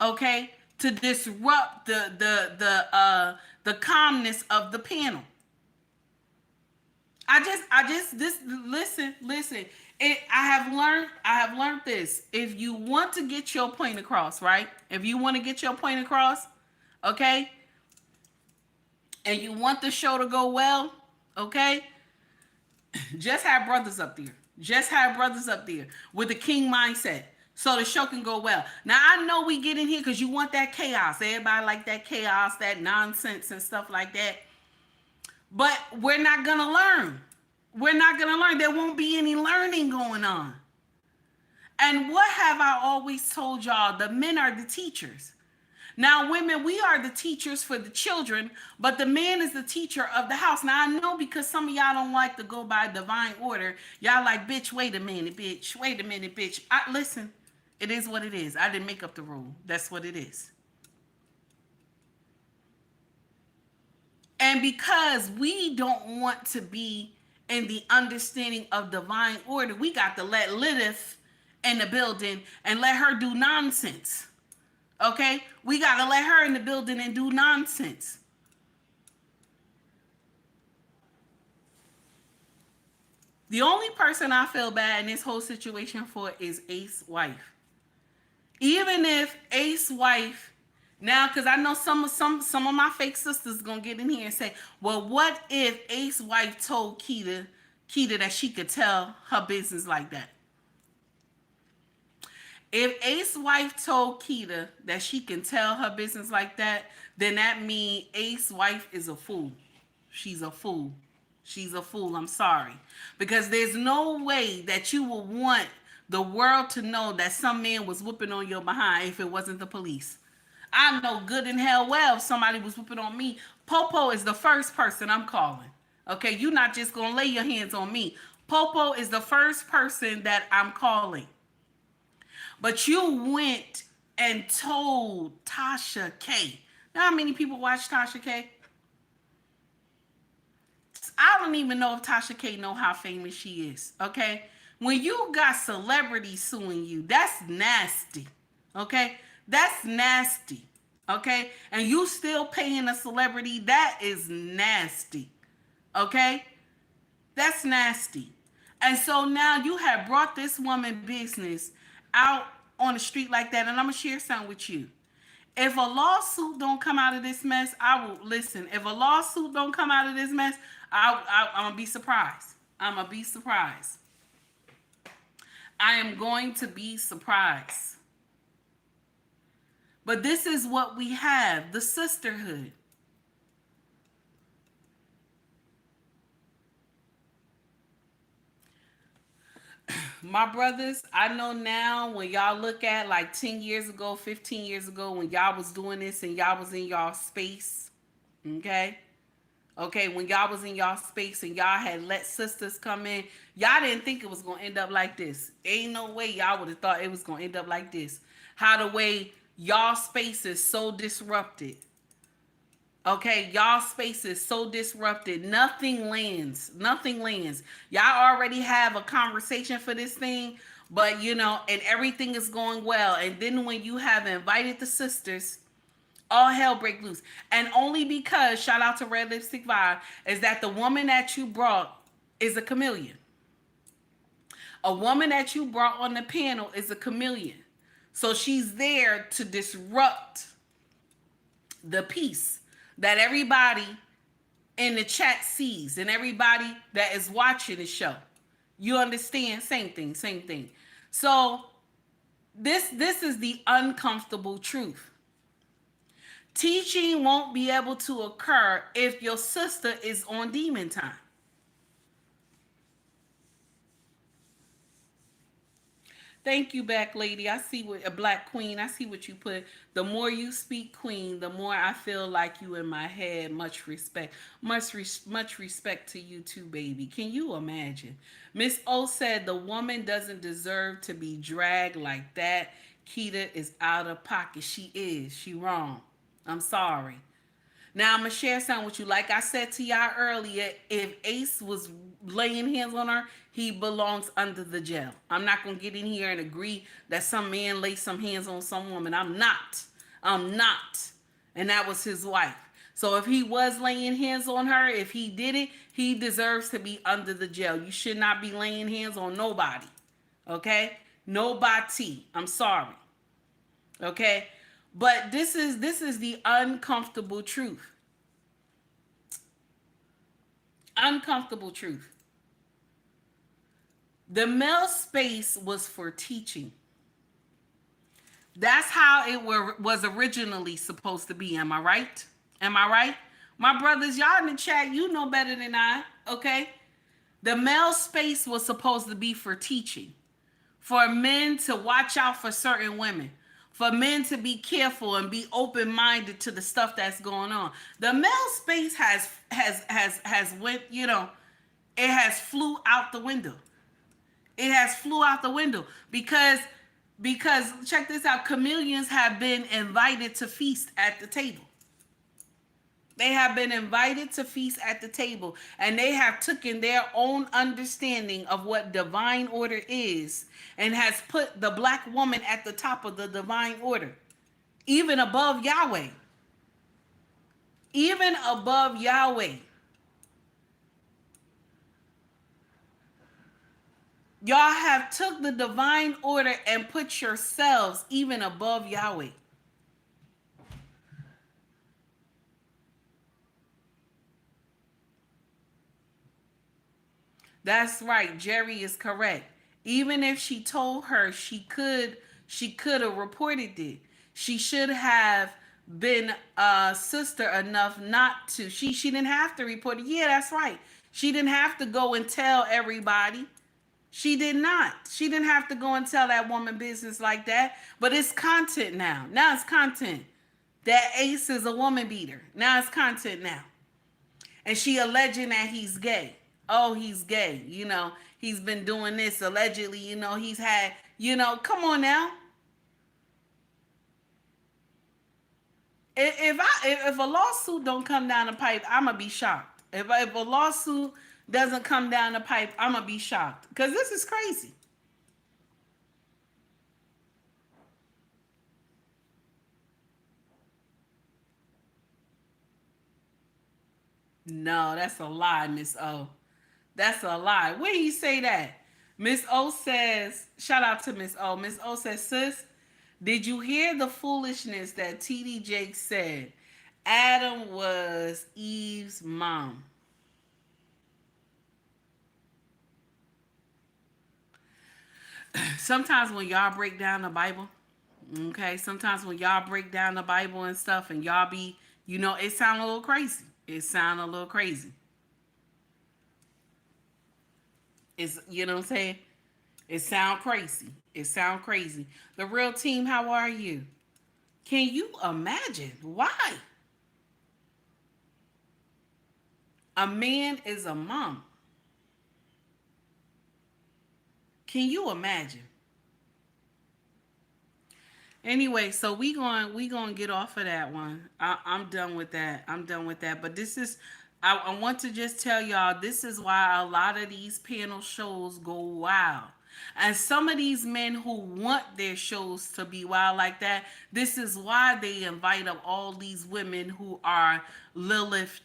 okay? To disrupt the calmness of the panel. Listen. I have learned this. If you want to get your point across, right? If you want to get your point across, okay? And you want the show to go well, okay? Just have brothers up there. Just have brothers up there with the king mindset so the show can go well. Now, I know we get in here because you want that chaos. Everybody like that chaos, that nonsense and stuff like that. But we're not going to learn. We're not going to learn. There won't be any learning going on. And what have I always told y'all? The men are the teachers. Now, women, we are the teachers for the children, but the man is the teacher of the house. Now, I know because some of y'all don't like to go by divine order. Y'all like, bitch, wait a minute, bitch. Wait a minute, bitch. Listen, it is what it is. I didn't make up the rule. That's what it is. And because we don't want to be in the understanding of divine order, we got to let Lilith in the building and let her do nonsense. Okay? We got to let her in the building and do nonsense. The only person I feel bad in this whole situation for is Ace's wife. Even if Ace's wife, now, because I know some of my fake sisters going to get in here and say, well, what if Ace's wife told Kea that she could tell her business like that? If Ace's wife told Kea that she can tell her business like that, then that means Ace's wife is a fool. She's a fool. She's a fool. I'm sorry. Because there's no way that you will want the world to know that some man was whooping on your behind if it wasn't the police. I know good and hell well if somebody was whooping on me. Popo is the first person I'm calling. Okay, you're not just going to lay your hands on me. Popo is the first person that I'm calling. But you went and told Tasha K. Now, how many people watch Tasha K? I don't even know if Tasha K know how famous she is, okay? When you got celebrities suing you, that's nasty, okay? That's nasty, okay? And you still paying a celebrity, that is nasty, okay? That's nasty. And so now you have brought this woman business out on the street like that, and I'm gonna share something with you. If a lawsuit don't come out of this mess, I will listen. If a lawsuit don't come out of this mess, I'm gonna be surprised. I'm gonna be surprised. I am going to be surprised. But this is what we have, the sisterhood. My brothers, I know now when y'all look at like 10 years ago, 15 years ago, when y'all was doing this and y'all was in y'all space, okay? Okay, when y'all was in y'all space and y'all had let sisters come in, y'all didn't think it was going to end up like this. Ain't no way y'all would have thought it was going to end up like this. How the way y'all space is so disrupted. Okay, y'all space is so disrupted. Nothing lands. Nothing lands. Y'all already have a conversation for this thing, but and everything is going well. And then when you have invited the sisters, all hell break loose. And only because, shout out to Red Lipstick Vibe, is that the woman that you brought is a chameleon. A woman that you brought on the panel is a chameleon. So she's there to disrupt the peace that everybody in the chat sees and everybody that is watching the show. You understand? Same thing. So This is the uncomfortable truth. Teaching won't be able to occur if your sister is on demon time. Thank you, back lady. I see what a black queen. I see what you put. The more you speak, queen, the more I feel like you in my head. Much respect. Much respect to you too, baby. Can you imagine? Miss O said the woman doesn't deserve to be dragged like that. Keita is out of pocket. She is. She wrong. I'm sorry. Now I'm gonna share something with you. Like I said to y'all earlier, if Ace was laying hands on her, he belongs under the jail. I'm not gonna get in here and agree that some man laid some hands on some woman. I'm not. I'm not. And that was his wife. So if he was laying hands on her, if he did it, he deserves to be under the jail. You should not be laying hands on nobody. Okay? Nobody. I'm sorry. Okay? But this is the uncomfortable truth. Uncomfortable truth. The male space was for teaching. That's how it was originally supposed to be. Am I right? Am I right? My brothers, y'all in the chat, you know better than I. Okay? The male space was supposed to be for teaching, for men to watch out for certain women, for men to be careful and be open-minded to the stuff that's going on. The male space has went, it has flew out the window. It has flew out the window because check this out, chameleons have been invited to feast at the table. They have been invited to feast at the table, and they have taken their own understanding of what divine order is and has put the black woman at the top of the divine order, even above Yahweh. Even above Yahweh. Y'all have took the divine order and put yourselves even above Yahweh. That's right. Jerry is correct. Even if she told her she could have reported it. She should have been sister enough not to. She didn't have to report it. Yeah, that's right. She didn't have to go and tell everybody. She did not. She didn't have to go and tell that woman business like that. But it's content now. Now it's content. That Ace is a woman beater. Now it's content now. And she alleging that he's gay. Oh, he's gay. He's been doing this allegedly. He's had, come on now. If a lawsuit don't come down the pipe, I'm going to be shocked. If a lawsuit doesn't come down the pipe, I'm going to be shocked. Because this is crazy. No, that's a lie, Miss O. That's a lie. When you say that? Miss O says, shout out to Miss O. Miss O says, sis, did you hear the foolishness that TD Jake said? Adam was Eve's mom. Sometimes when y'all break down the Bible, okay, sometimes when y'all break down the Bible and stuff and y'all be, it sound a little crazy. It sound a little crazy. It's, what I'm saying? It sound crazy. It sound crazy. The real team, how are you? Can you imagine why? A man is a mom. Can you imagine? Anyway, so we going to get off of that one. I'm done with that. I'm done with that. But this is, I want to just tell y'all, this is why a lot of these panel shows go wild. And some of these men who want their shows to be wild like that, this is why they invite up all these women who are Lilith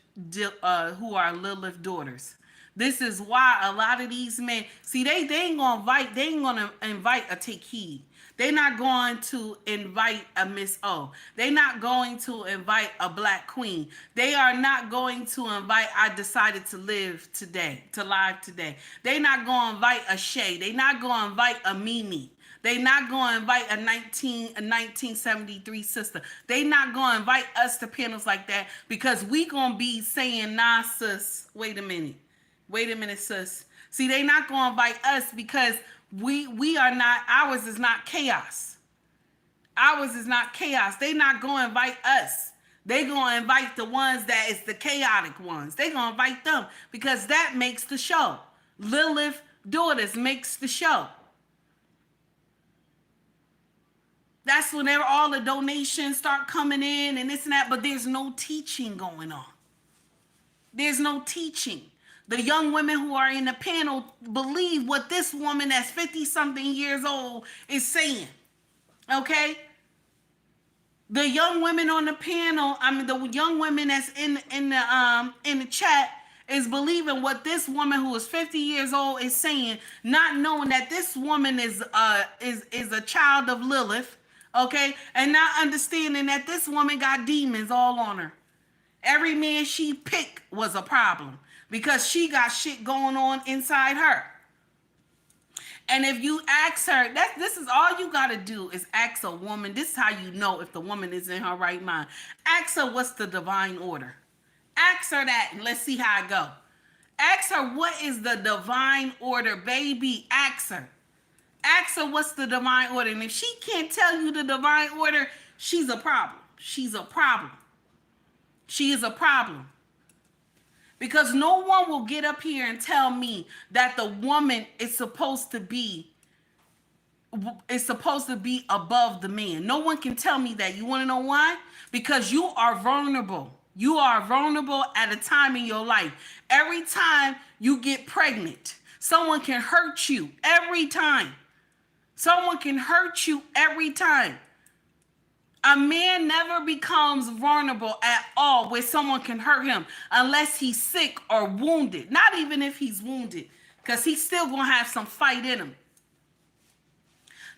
daughters. This is why a lot of these men, see, they ain't gonna invite a Take Heed. They're not going to invite a Miss O. They're not going to invite a Black Queen. They are not going to invite I Decided to Live Today, to Live Today. They're not going to invite a Shay. They're not going to invite a Mimi. They not going to invite a 1973 sister. They not going to invite us to panels like that because we going to be saying, nah, sis, wait a minute, sis. See, they not going to invite us because we are not, ours is not chaos. Ours is not chaos. They not going to invite us. They going to invite the ones that is the chaotic ones. They going to invite them because that makes the show. Lilith Daughters makes the show. That's whenever all the donations start coming in and this and that, but there's no teaching going on. There's no teaching. The young women who are in the panel believe what this woman that's 50-something years old is saying. Okay? The young women on the panel, the young women that's in the chat is believing what this woman who is 50 years old is saying, not knowing that this woman is a child of Lilith, okay? And not understanding that this woman got demons all on her. Every man she picked was a problem because she got shit going on inside her. And if you ask her, this is all you got to do is ask a woman. This is how you know if the woman is in her right mind. Ask her what's the divine order. Ask her that and let's see how it go. Ask her what is the divine order, baby. Ask her. Ask her what's the divine order. And if she can't tell you the divine order, she's a problem. She's a problem. She is a problem. Because no one will get up here and tell me that the woman is supposed to be above the man. No one can tell me that. You want to know why? Because you are vulnerable. You are vulnerable at a time in your life. Every time you get pregnant, someone can hurt you every time. Someone can hurt you every time. A man never becomes vulnerable at all where someone can hurt him unless he's sick or wounded. Not even if he's wounded, because he's still going to have some fight in him.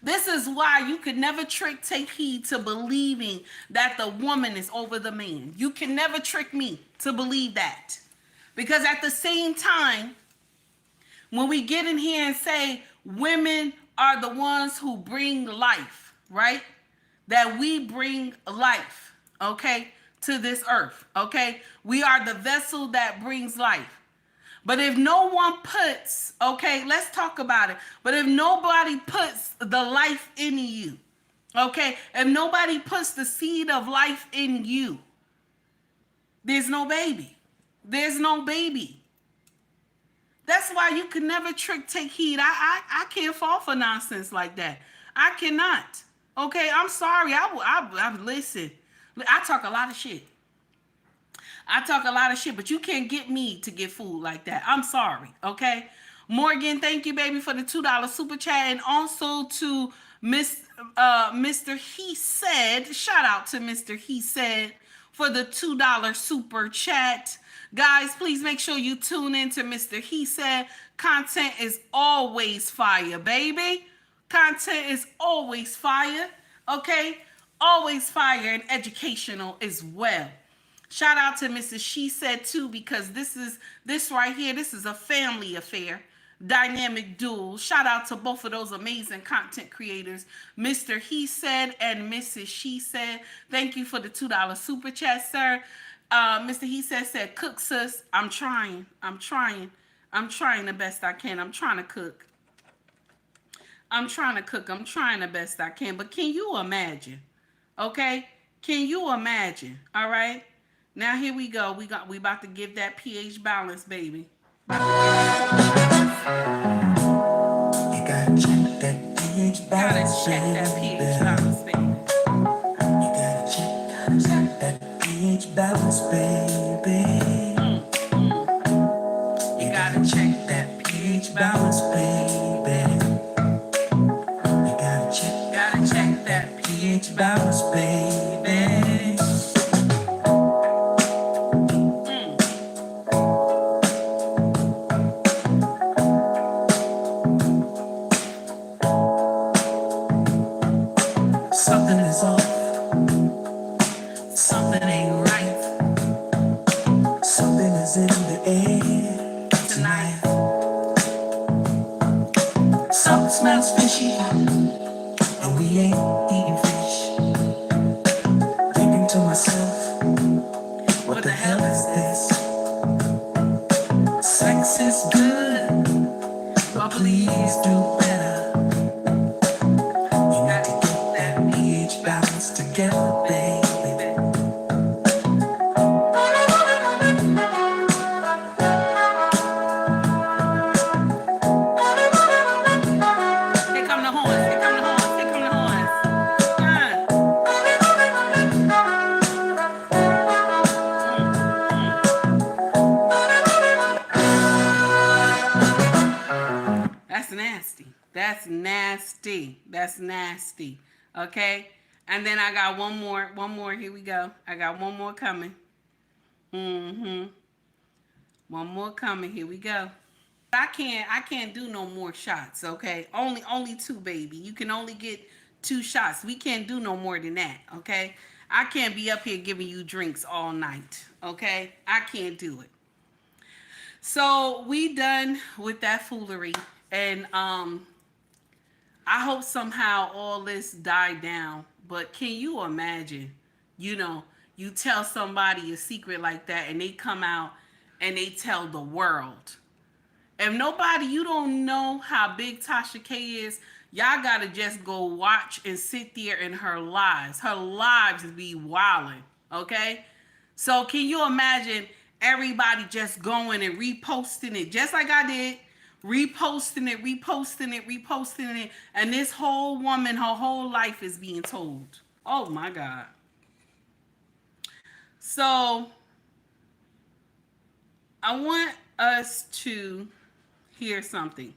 This is why you could never take heed to believing that the woman is over the man. You can never trick me to believe that. Because at the same time, when we get in here and say women are the ones who bring life, right? That we bring life, okay, to this earth, okay? We are the vessel that brings life. But if no one puts, okay, let's talk about it. But if nobody puts the life in you, okay, if nobody puts the seed of life in you, there's no baby. There's no baby. That's why you can never take heed. I can't fall for nonsense like that. I cannot. Okay, I'm sorry. I listen. I talk a lot of shit. But you can't get me to get food like that. I'm sorry, okay? Morgan, thank you, baby, for the $2 super chat. And also to Mr. He Said, shout out to Mr. He Said for the $2 super chat. Guys, please make sure you tune in to Mr. He Said. Content is always fire, baby. Content is always fire, okay? Always fire and educational as well. Shout out to Mrs. She Said too, because this right here, this is a family affair. Dynamic duel. Shout out to both of those amazing content creators, Mr. He Said and Mrs. She Said. Thank you for the $2 super chat, sir. Mr. He said, cook, sis. I'm trying the best I can. I'm trying to cook. I'm trying the best I can. But can you imagine? Okay? Can you imagine? All right? Now here we go. We about to give that pH balance, baby. You gotta check that pH balance, baby. You gotta check that pH balance, baby. You gotta check that pH balance, baby. You gotta check that pH balance, baby. Something is off. Something ain't right. Something is in the air tonight. sex is good, but please do better. You got to get that pH balance together, baby. Here come the horns. Here come the horns. Here come the horns. That's nasty. That's nasty. That's nasty. Okay? And then I got one more. One more. Here we go. I got one more coming. One more coming. Here we go. I can't do no more shots, okay? Only two, baby. You can only get 2 shots. We can't do no more than that, okay? I can't be up here giving you drinks all night, okay? I can't do it. So we done with that foolery, and I hope somehow all this died down. But can you imagine, you tell somebody a secret like that, and they come out and they tell the world. If nobody, you don't know how big Tasha K is, y'all gotta just go watch and sit there in her lives. Her lives be wilding, okay? So can you imagine everybody just going and reposting it, just like I did, reposting it, and this whole woman, her whole life is being told. Oh my God. So I want us to hear something.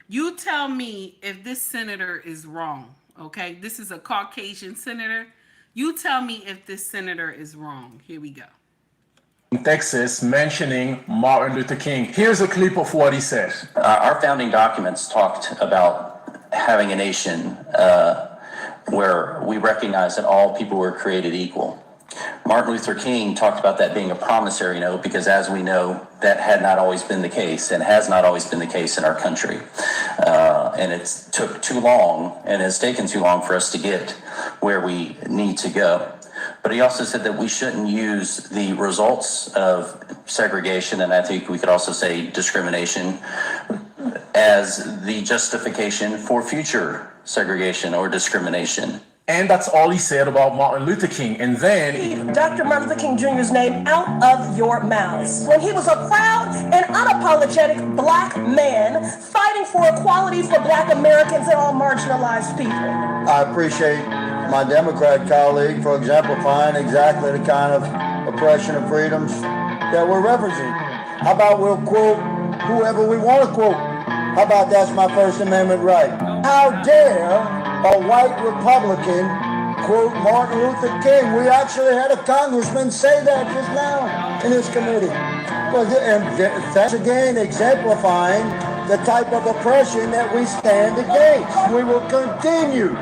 You tell me if this senator is wrong, okay? This is a Caucasian senator. You tell me if this senator is wrong. Here we go. Texas mentioning Martin Luther King. Here's a clip of what he said. Our founding documents talked about having a nation where we recognize that all people were created equal. Martin Luther King talked about that being a promissory note because, as we know, that had not always been the case and has not always been the case in our country. And it took too long and has taken too long for us to get where we need to go. But he also said that we shouldn't use the results of segregation, and I think we could also say discrimination, as the justification for future segregation or discrimination. And that's all he said about Martin Luther King. And then Dr. Martin Luther King Jr.'s name out of your mouths when he was a proud and unapologetic black man fighting for equality for black Americans and all marginalized people. I appreciate my Democrat colleague for exemplifying exactly the kind of oppression and freedoms that we're referencing. How about we'll quote whoever we want to quote? How about that's my First Amendment right? How dare a white Republican quote Martin Luther King? We actually had a congressman say that just now in this committee. And that's again exemplifying the type of oppression that we stand against. We will continue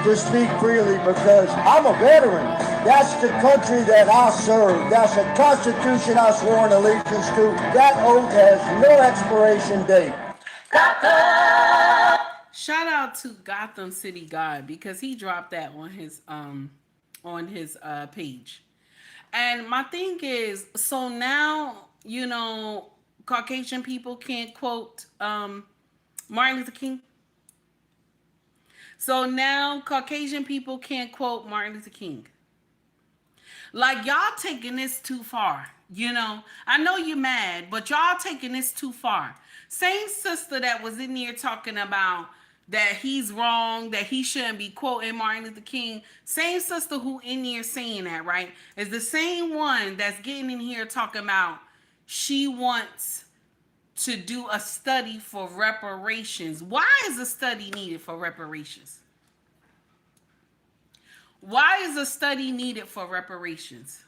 to speak freely because I'm a veteran. That's the country that I serve. That's a constitution I swore an allegiance to. That oath has no expiration date. Shout out to Gotham City God because he dropped that on his page. And my thing is, so now, Caucasian people can't quote Martin Luther King. So now Caucasian people can't quote Martin Luther King. Like, y'all taking this too far, I know you're mad, but y'all taking this too far. Same sister that was in there talking about that he's wrong, that he shouldn't be quoting Martin Luther King. Same sister who in there saying that, right, is the same one that's getting in here talking about she wants to do a study for reparations. Why is a study needed for reparations? Why is a study needed for reparations?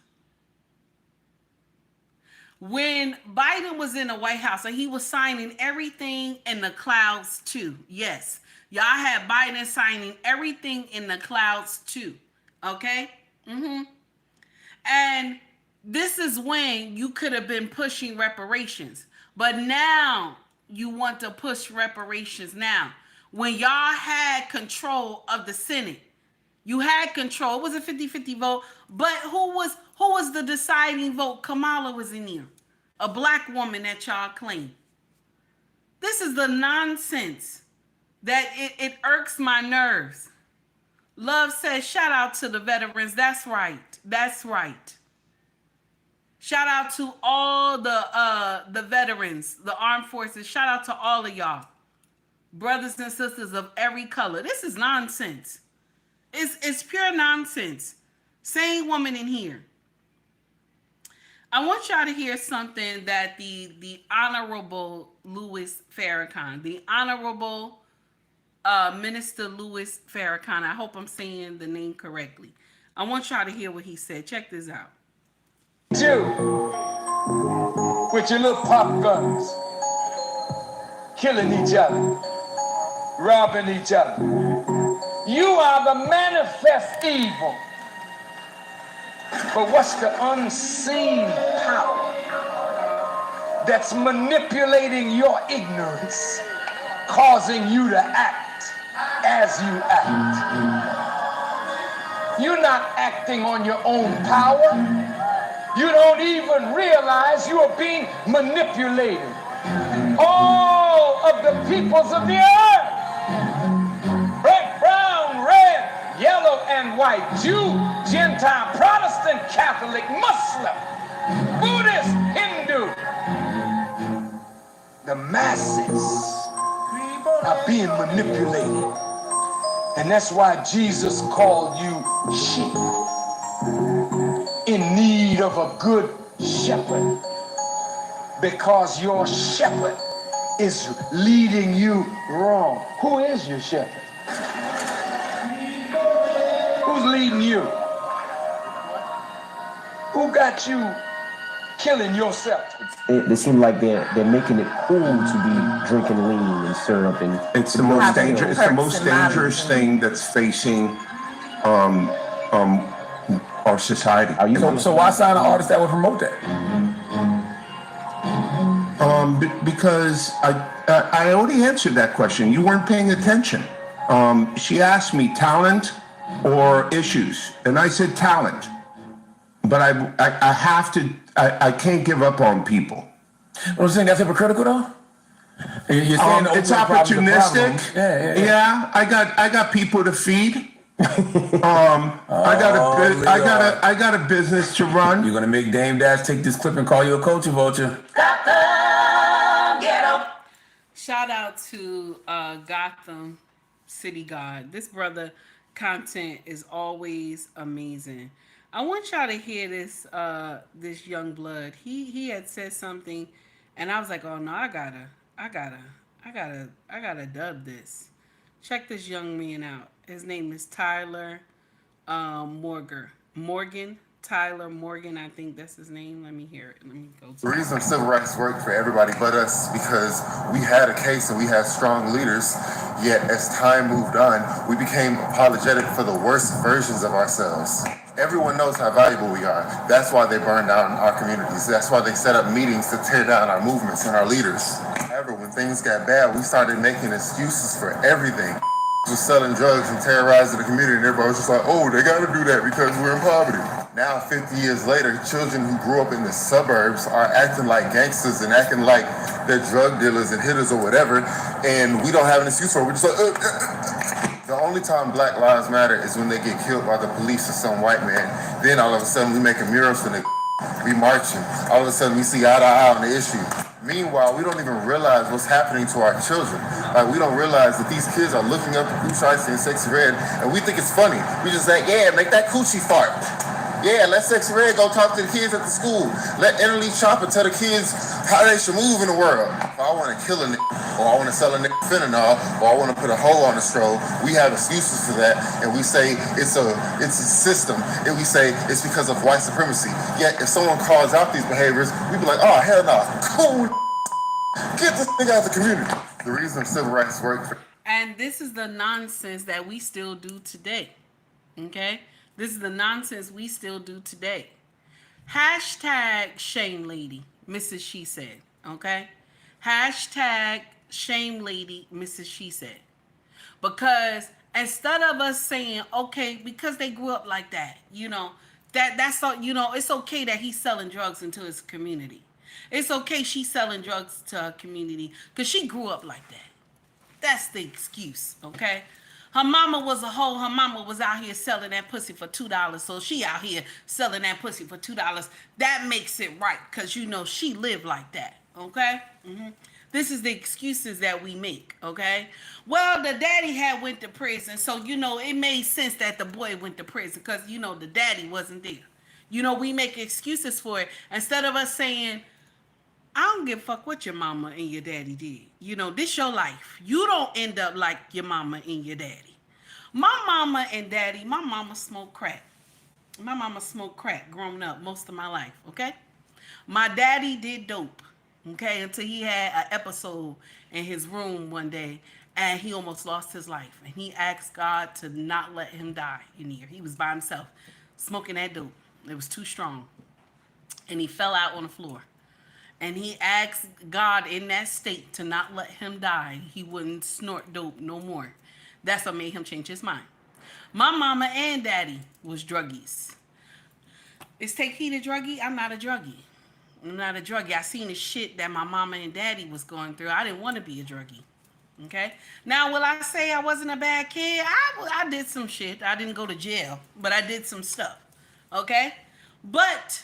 When Biden was in the White House and he was signing everything in the clouds too. Yes, y'all had Biden signing everything in the clouds too. Okay? And this is when you could have been pushing reparations. But now you want to push reparations now. When y'all had control of the Senate. You had control. It was a 50-50 vote. But who was the deciding vote? Kamala was in there. a black woman that y'all claim. This is the nonsense that it irks my nerves. Love says, shout out to the veterans. That's right. That's right. Shout out to all the veterans, the armed forces. Shout out to all of y'all. Brothers and sisters of every color. This is nonsense. It's pure nonsense. Same woman in here. I want y'all to hear something that the Honorable Louis Farrakhan, the Honorable Minister Louis Farrakhan, I hope I'm saying the name correctly. I want y'all to hear what he said. Check this out. You, with your little pop guns, killing each other, robbing each other. You are the manifest evil. But what's the unseen power that's manipulating your ignorance, causing you to act as you act? You're not acting on your own power. You don't even realize you are being manipulated. All of the peoples of the earth, red, brown, red, yellow, and white, Jew, Gentile, Protestant, Catholic, Muslim, Buddhist, Hindu. The masses are being manipulated. And that's why Jesus called you sheep, in need of a good shepherd, because your shepherd is leading you wrong. Who is your shepherd? Who's leading you? Who got you killing yourself? It seems like they're making it cool to be drinking lean and syrup, and it's the most dangerous. It's the most dangerous thing that's facing our society. So why sign an artist that would promote that? Because I already answered that question. You weren't paying attention. She asked me talent or issues, and I said talent. But I have to. I can't give up on people. What I'm saying, that's hypocritical though. You're saying it's opportunistic. Yeah. I got people to feed. I got a business to run. You're gonna make Dame Dash take this clip and call you a culture vulture. Shout out to Gotham City God. This brother content is always amazing. I want y'all to hear this this young blood. He had said something, and I was like, oh no, I gotta dub this. Check this young man out. His name is Tyler Morgan. Tyler Morgan, I think that's his name. Let me hear it. Let me go to The reason civil rights worked for everybody but us because we had a case and we had strong leaders, yet as time moved on, we became apologetic for the worst versions of ourselves. Everyone knows how valuable we are. That's why they burned down our communities. That's why they set up meetings to tear down our movements and our leaders. However, when things got bad, we started making excuses for everything. Was selling drugs and terrorizing the community, and everybody was just like, oh, they gotta do that because we're in poverty. Now, 50 years later, children who grew up in the suburbs are acting like gangsters and acting like they're drug dealers and hitters or whatever, and we don't have an excuse for it. We're just like, The only time Black Lives Matter is when they get killed by the police or some white man. Then all of a sudden we making murals for the we marching. All of a sudden we see eye to eye on the issue. Meanwhile, we don't even realize what's happening to our children. Like, we don't realize that these kids are looking up to Pooh and Sexy Red, and we think it's funny. We just say, yeah, make that coochie fart. Yeah, let Sexy Red go talk to the kids at the school. Let Interleaf Chopper tell the kids how they should move in the world. If I want to kill a nigga, or I want to sell a nigga fentanyl, or I want to put a hole on the stroll, we have excuses for that, and we say it's a system, and we say it's because of white supremacy. Yet, if someone calls out these behaviors, we be like, oh, hell no, cool, get this nigga out of the community. The reason civil rights work for... And this is the nonsense that we still do today, okay? This is the nonsense we still do today. Hashtag shame lady, Mrs. She Said, okay? Hashtag shame lady, Mrs. She Said. Because instead of us saying, okay, because they grew up like that, you know, that's all, you know, it's okay that he's selling drugs into his community. It's okay she's selling drugs to her community because she grew up like that. That's the excuse, okay? Her mama was a hoe. Her mama was out here selling that pussy for $2. So she out here selling that pussy for $2. That makes it right because, you know, she lived like that, okay? This is the excuses that we make, okay? Well, the daddy had went to prison. So, you know, it made sense that the boy went to prison because, you know, the daddy wasn't there. You know, we make excuses for it instead of us saying, I don't give a fuck what your mama and your daddy did. You know, this your life. You don't end up like your mama and your daddy. My mama and daddy, my mama smoked crack. My mama smoked crack growing up most of my life, okay? My daddy did dope, okay, until he had an episode in his room one day and he almost lost his life. And he asked God to not let him die in here. He was by himself smoking that dope. It was too strong. And he fell out on the floor. And he asked God in that state to not let him die. He wouldn't snort dope no more. That's what made him change his mind. My mama and daddy was druggies. Is Take Heat a druggie? I'm not a druggie. I'm not a druggie. I seen the shit that my mama and daddy was going through. I didn't want to be a druggie. Okay? Now, will I say I wasn't a bad kid? I did some shit. I didn't go to jail, but I did some stuff. Okay? But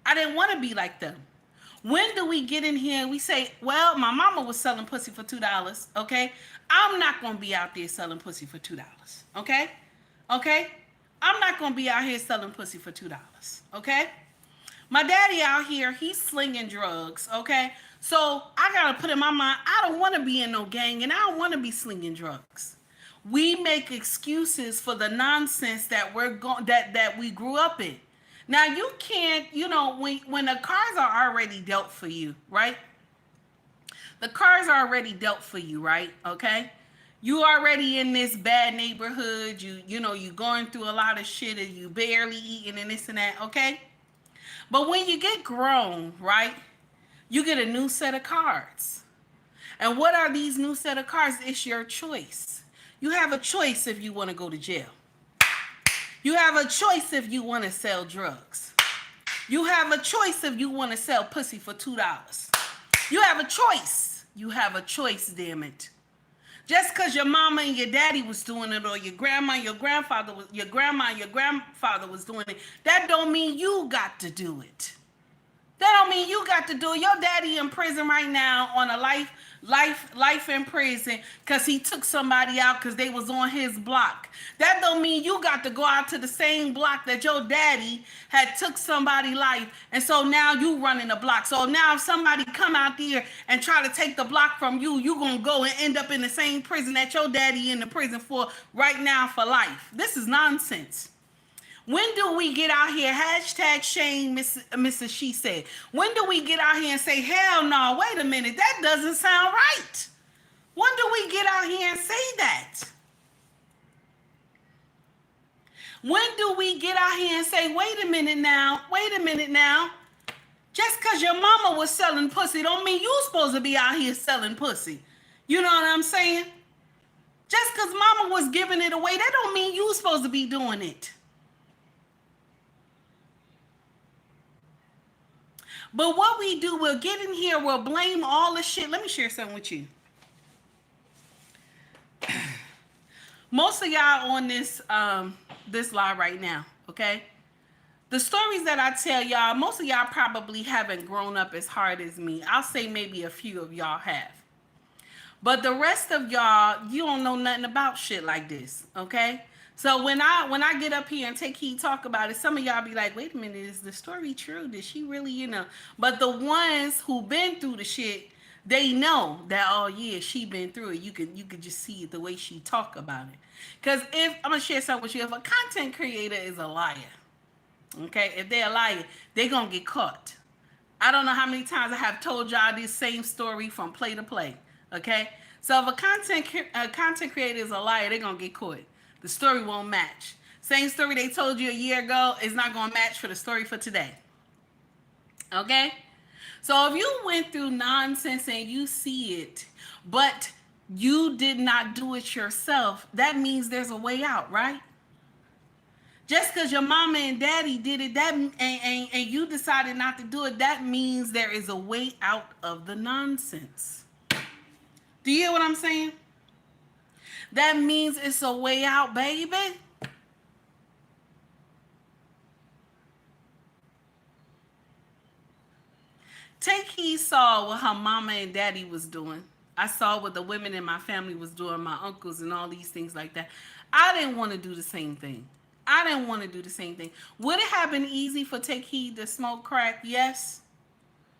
I didn't want to be like them. When do we get in here and we say, well, my mama was selling pussy for $2, okay? I'm not going to be out there selling pussy for $2, okay? Okay? I'm not going to be out here selling pussy for $2, okay? My daddy out here, he's slinging drugs, okay? So I got to put in my mind, I don't want to be in no gang and I don't want to be slinging drugs. We make excuses for the nonsense that that we grew up in. Now, you can't, you know, when the cards are already dealt for you, right? The cards are already dealt for you, right? Okay? You already in this bad neighborhood. You know, you going through a lot of shit and you barely eating and this and that, okay? But when you get grown, right, you get a new set of cards. And what are these new set of cards? It's your choice. You have a choice if you want to go to jail. You have a choice if you want to sell drugs. You have a choice if you want to sell pussy for $2. You have a choice. You have a choice, damn it. Just because your mama and your daddy was doing it, or your grandma and your grandfather was doing it, that don't mean you got to do it. That don't mean you got to do it. Your daddy in prison right now on a life in prison because he took somebody out because they was on his block. That don't mean you got to go out to the same block that your daddy had took somebody life, and so now you running the block. So now if somebody come out there and try to take the block from you, you gonna go and end up in the same prison that your daddy in the prison for right now for life. This is nonsense. When do we get out here, hashtag shame, Mrs. She Said. When do we get out here and say, hell no, wait a minute, that doesn't sound right? When do we get out here and say that? When do we get out here and say, wait a minute now, just because your mama was selling pussy don't mean you supposed to be out here selling pussy. You know what I'm saying? Just because mama was giving it away, that don't mean you supposed to be doing it. But what we do, we'll get in here, we'll blame all the shit. Let me share something with you. Most of y'all on this live right now, okay? The stories that I tell y'all, most of y'all probably haven't grown up as hard as me. I'll say maybe a few of y'all have. But the rest of y'all, you don't know nothing about shit like this, okay? So when I get up here and Take Heat talk about it, some of y'all be like, wait a minute, is the story true? Did she really, you know? But the ones who been through the shit, they know that, oh yeah, she been through it. You could just see it the way she talk about it. Because if, I'm going to share something with you. If a content creator is a liar, okay, if they're a liar, they're going to get caught. I don't know how many times I have told y'all this same story from play to play, okay? So if a content creator is a liar, they're going to get caught. The story won't match. Same story they told you a year ago is not going to match for the story for today. Okay? So if you went through nonsense and you see it, but you did not do it yourself, that means there's a way out, right? Just because your mama and daddy did it, and you decided not to do it, that means there is a way out of the nonsense. Do you hear what I'm saying? That means it's a way out, baby. Take heed saw what her mama and daddy was doing. I saw what the women in my family was doing, my uncles and all these things like that. I didn't want to do the same thing. I didn't want to do the same thing. Would it have been easy for Take Heed to smoke crack? Yes.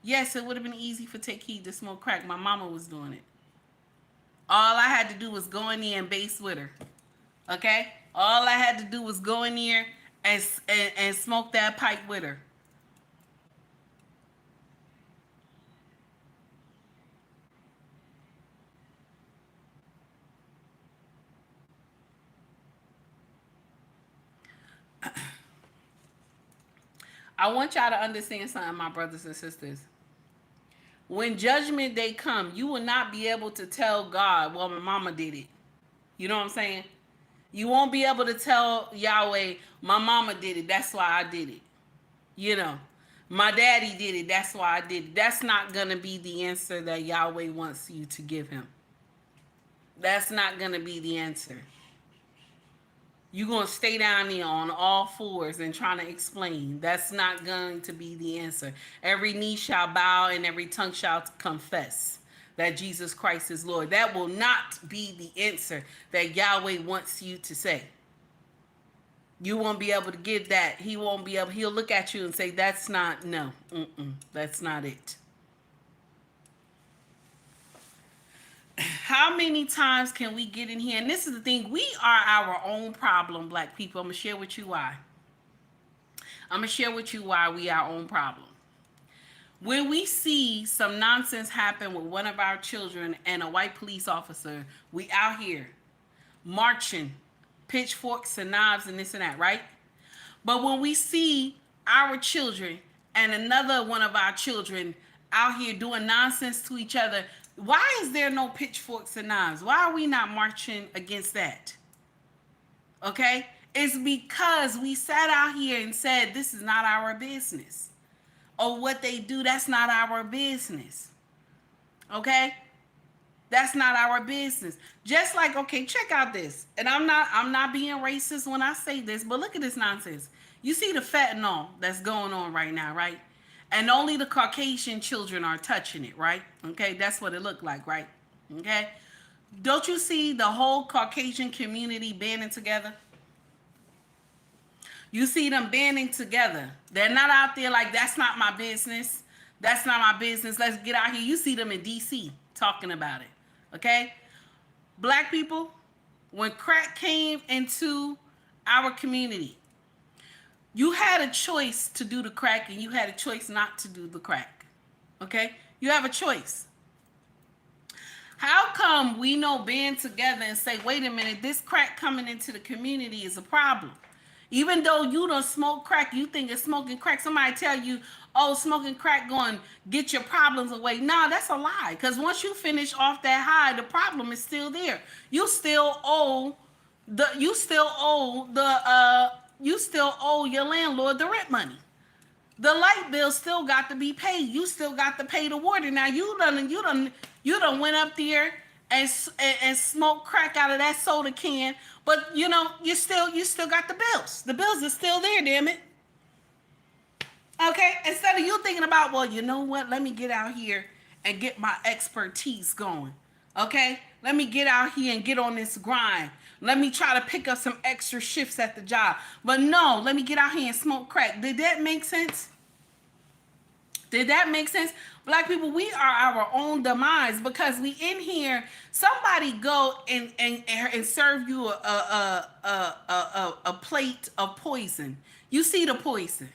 Yes, it would have been easy for Take Heed to smoke crack. My mama was doing it. All I had to do was go in there and base with her. Okay? All I had to do was go in there and smoke that pipe with her. I want y'all to understand something, my brothers and sisters. When judgment day come, you will not be able to tell God, well, my mama did it. You know what I'm saying? You won't be able to tell Yahweh, my mama did it, that's why I did it. You know, my daddy did it, that's why I did it. That's not going to be the answer that Yahweh wants you to give him. That's not going to be the answer. You're going to stay down there on all fours and trying to explain. That's not going to be the answer. Every knee shall bow and every tongue shall confess that Jesus Christ is Lord. That will not be the answer that Yahweh wants you to say. You won't be able to give that. He won't be able. He'll look at you and say, that's not, no, that's not it. How many times can we get in here? And this is the thing. We are our own problem, black people. I'm going to share with you why. I'm going to share with you why we are our own problem. When we see some nonsense happen with one of our children and a white police officer, we out here marching, pitchforks and knives and this and that, right? But when we see our children and another one of our children out here doing nonsense to each other, why is there no pitchforks and knives? Why are we not marching against that? Okay? It's because we sat out here and said, this is not our business. Or what they do, that's not our business. Okay? That's not our business. Just like, okay, check out this. And I'm not being racist when I say this, but look at this nonsense. You see the fentanyl that's going on right now, right? And only the Caucasian children are touching it, right? Okay, that's what it looked like, right? Okay. Don't you see the whole Caucasian community banding together? You see them banding together. They're not out there like, that's not my business. That's not my business. Let's get out here. You see them in DC talking about it. Okay? Black people, when crack came into our community, you had a choice to do the crack and you had a choice not to do the crack. Okay? You have a choice. How come we no band together and say, wait a minute, this crack coming into the community is a problem? Even though you don't smoke crack, you think it's smoking crack. Somebody tell you, oh, smoking crack going to get your problems away. No, that's a lie. Because once you finish off that high, the problem is still there. You still owe your landlord the rent money. The light bill still got to be paid. You still got to pay the water. Now you done went up there and smoked crack out of that soda can, but you know you still got the bills. The bills are still there, damn it. Okay, instead of you thinking about, well, you know what? Let me get out here and get my expertise going. Okay, let me get out here and get on this grind. Let me try to pick up some extra shifts at the job. But no, let me get out here and smoke crack. Did that make sense? Did that make sense? Black people, we are our own demise because we in here, somebody go and serve you a plate of poison. You see the poison.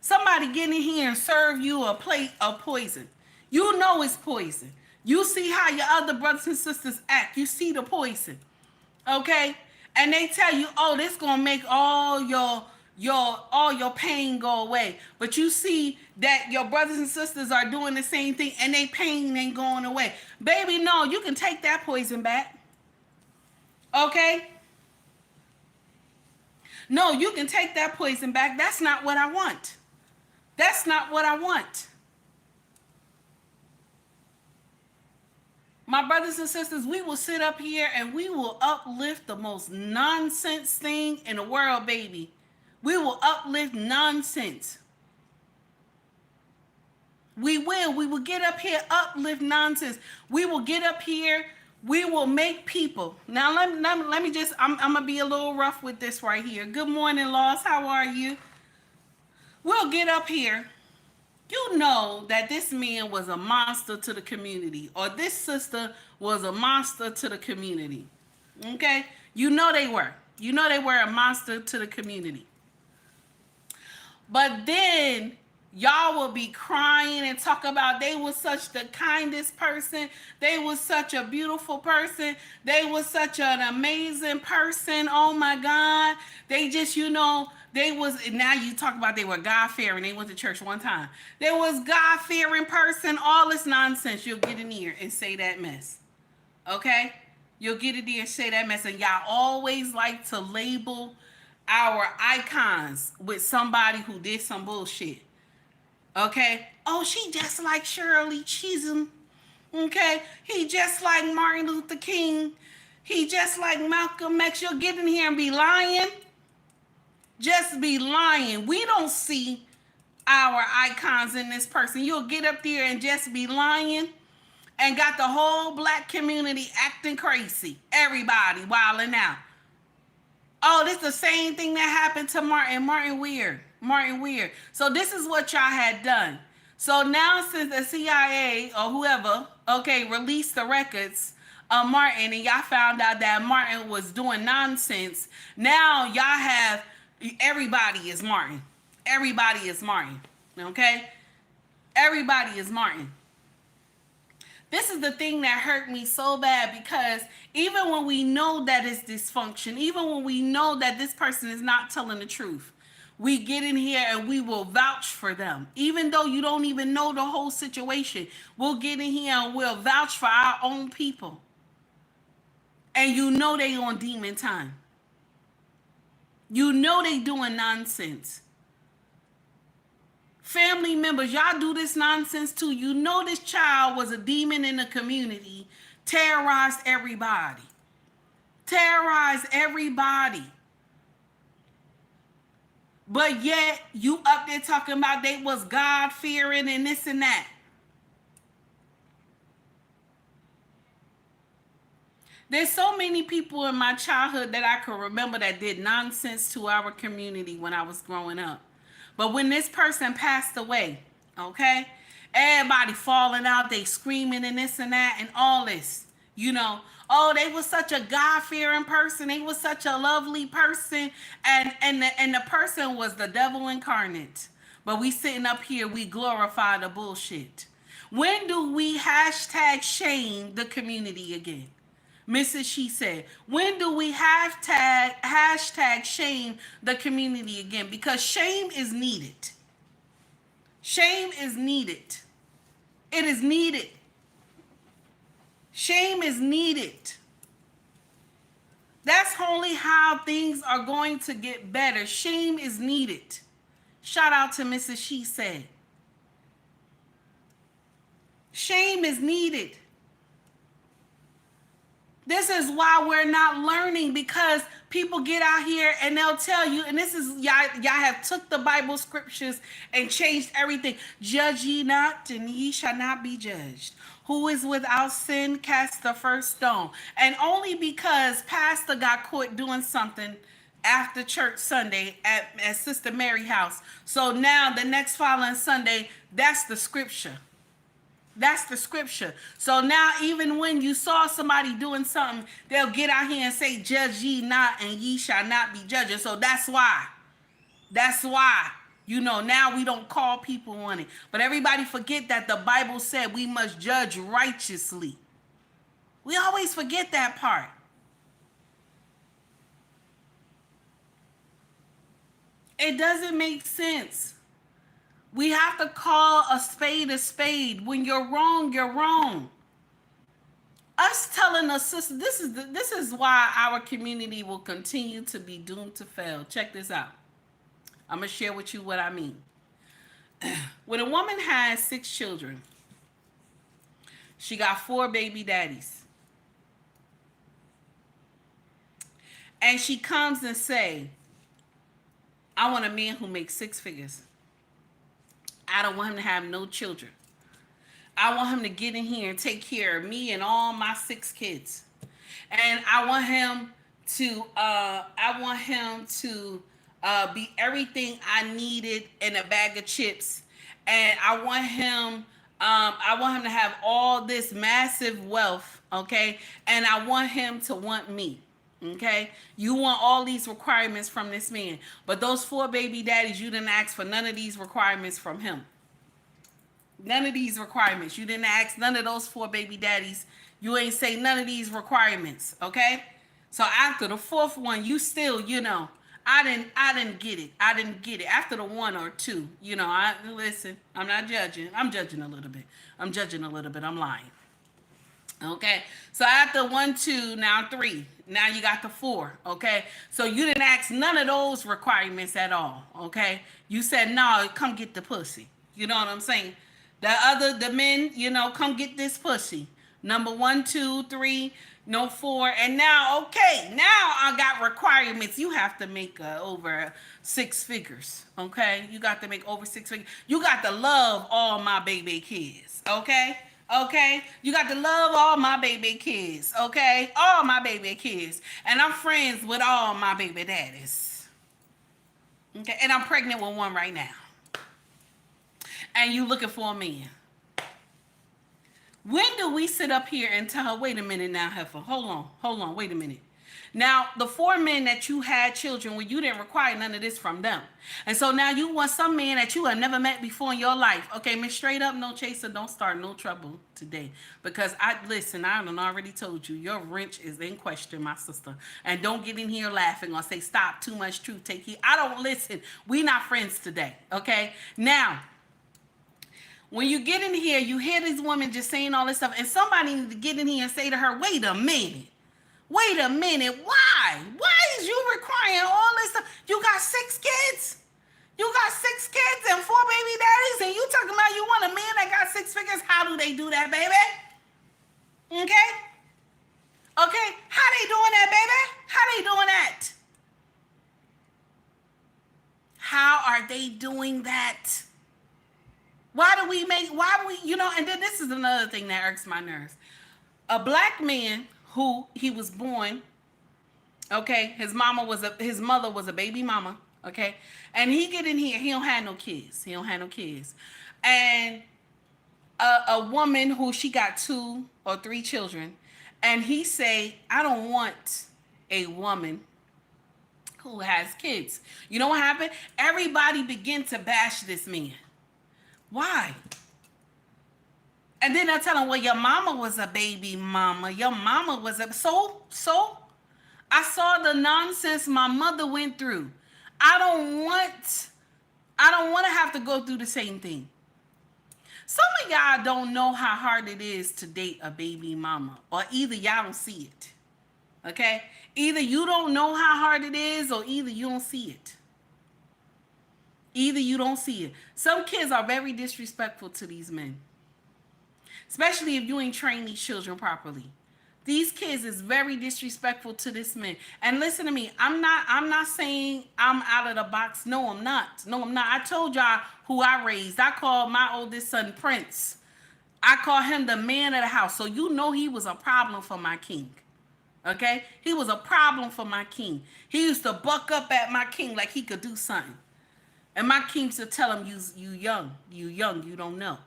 Somebody get in here and serve you a plate of poison. You know it's poison. You see how your other brothers and sisters act. You see the poison. Okay? And they tell you, oh, this gonna make all your pain go away. But you see that your brothers and sisters are doing the same thing and their pain ain't going away. Baby, no, you can take that poison back. Okay? No, you can take that poison back. That's not what I want. That's not what I want. My brothers and sisters, we will sit up here and we will uplift the most nonsense thing in the world, baby. We will uplift nonsense. We will. We will get up here, uplift nonsense. We will get up here. We will make people. Now, let me just, I'm going to be a little rough with this right here. Good morning, Lost. How are you? We'll get up here. You know that this man was a monster to the community, or this sister was a monster to the community. Okay? You know they were. You know they were a monster to the community. But then y'all will be crying and talk about they was such the kindest person. They was such a beautiful person. They was such an amazing person. Oh my God. They just, you know, they was, now you talk about they were God-fearing. They went to church one time. There was God-fearing person. All this nonsense. You'll get in here and say that mess. Okay? You'll get in there and say that mess. And y'all always like to label our icons with somebody who did some bullshit. Okay? Oh, she just like Shirley Chisholm. Okay? He just like Martin Luther King. He just like Malcolm X. You'll get in here and be lying. Just be lying. We don't see our icons in this person. You'll get up there and just be lying and got the whole black community acting crazy. Everybody wilding out. Oh, this is the same thing that happened to Martin Weir. So this is what y'all had done. So now since the CIA or whoever, okay, released the records of Martin and y'all found out that Martin was doing nonsense, now y'all have, everybody is Martin. Everybody is Martin, okay? Everybody is Martin. This is the thing that hurt me so bad, because even when we know that it's dysfunction, even when we know that this person is not telling the truth, we get in here and we will vouch for them. Even though you don't even know the whole situation, we'll get in here and we'll vouch for our own people. And you know they on demon time. You know they doing nonsense. Family members, y'all do this nonsense too. You know this child was a demon in the community, terrorized everybody. Terrorized everybody. But yet, you up there talking about they was God-fearing and this and that. There's so many people in my childhood that I can remember that did nonsense to our community when I was growing up. But when this person passed away, okay, everybody falling out, they screaming and this and that and all this, you know. Oh, they was such a God-fearing person. They was such a lovely person. And the person was the devil incarnate. But we sitting up here, we glorify the bullshit. When do we hashtag shame the community again? Mrs. She said, when do we hashtag shame the community again? Because shame is needed. Shame is needed. It is needed. Shame is needed. That's only how things are going to get better. Shame is needed. Shout out to Mrs. She said. Shame is needed. This is why we're not learning, because people get out here and they'll tell you, and this is, y'all have took the Bible scriptures and changed everything. Judge ye not, and ye shall not be judged. Who is without sin, cast the first stone. And only because Pastor got caught doing something after church Sunday at Sister Mary's house. So now the next following Sunday, that's the scripture. That's the scripture. So now even when you saw somebody doing something, they'll get out here and say, judge ye not, and ye shall not be judged. So that's why. That's why. You know, now we don't call people on it. But everybody forget that the Bible said we must judge righteously. We always forget that part. It doesn't make sense. We have to call a spade a spade. When you're wrong, you're wrong. us telling us, sister, this is why our community will continue to be doomed to fail. Check this out. I'm gonna share with you what I mean. When a woman has 6 children, she got 4 baby daddies, and she comes and say, I want a man who makes 6 figures. I don't want him to have no children. I want him to get in here and take care of me and all my 6 kids. And I want him to be everything I needed in a bag of chips. And I want him to have all this massive wealth, okay? And I want him to want me. Okay, you want all these requirements from this man, but those 4 baby daddies, you didn't ask for none of these requirements from him. None of these requirements. You didn't ask none of those 4 baby daddies. You ain't say none of these requirements. Okay, so after the 4th one, you still, I didn't get it. I didn't get it. After the 1 or 2, listen. I'm not judging. I'm judging a little bit. I'm lying. Okay, so after 1, 2, now 3, now you got the 4. Okay, so you didn't ask none of those requirements at all. Okay, you said no, come get the pussy. You know what I'm saying? The men, come get this pussy. Number 1, 2, 3, no 4, and now I got requirements. You have to make over 6 figures. Okay, you got to make over 6 figures. You got to love all my baby kids. Okay, you got to love all my baby kids, okay? All my baby kids. And I'm friends with all my baby daddies. Okay, and I'm pregnant with 1 right now. And you looking for a man. When do we sit up here and tell her, wait a minute now, heifer, hold on, wait a minute. Now, the 4 men that you had children with, you didn't require none of this from them. And so now you want some man that you have never met before in your life. Okay, Miss Straight Up, no chaser, don't start no trouble today. Because I done already told you, your wrench is in question, my sister. And don't get in here laughing or say, stop, too much truth, take heed. I don't listen. We not friends today, okay? Now, when you get in here, you hear these women just saying all this stuff, and somebody need to get in here and say to her, wait a minute, why? Why is you requiring all this stuff? You got 6 kids? You got 6 kids and 4 baby daddies, and you talking about you want a man that got 6 figures? How do they do that, baby? Okay, how they doing that, baby? How they doing that? How are they doing that? And then this is another thing that irks my nerves. A black man who he was born, okay, his mother was a baby mama, okay, and he get in here, he don't have no kids. And a woman who she got 2 or 3 children, and he say, I don't want a woman who has kids. You know what happened? Everybody began to bash this man. Why? And then I tell him, well, your mama was a baby mama. Your mama was a... So? I saw the nonsense my mother went through. I don't want to have to go through the same thing. Some of y'all don't know how hard it is to date a baby mama. Or either y'all don't see it. Okay? Either you don't know how hard it is, or either you don't see it. Some kids are very disrespectful to these men. Especially if you ain't trained these children properly. These kids is very disrespectful to this man. And listen to me, I'm not saying I'm out of the box. No, I'm not. I told y'all who I raised. I called my oldest son Prince. I call him the man of the house. So you know he was a problem for my king. Okay? He was a problem for my king. He used to buck up at my king like he could do something. And my king used to tell him, you young, you don't know.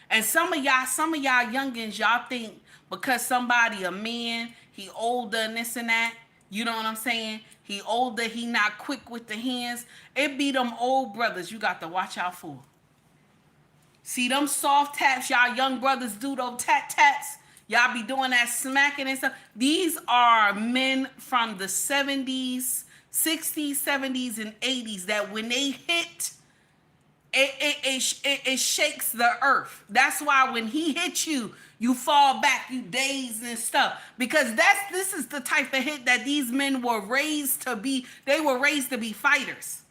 And some of y'all youngins, y'all think because somebody, a man, he older and this and that, you know what I'm saying? He older, he not quick with the hands. It be them old brothers you got to watch out for. See them soft taps y'all young brothers do, those tat-tats. Y'all be doing that smacking and stuff. These are men from the 70s, 60s, 70s, and 80s that when they hit, it shakes the earth. That's why when he hits you, you fall back, you dazed and stuff. Because this is the type of hit that these men were raised to be. They were raised to be fighters.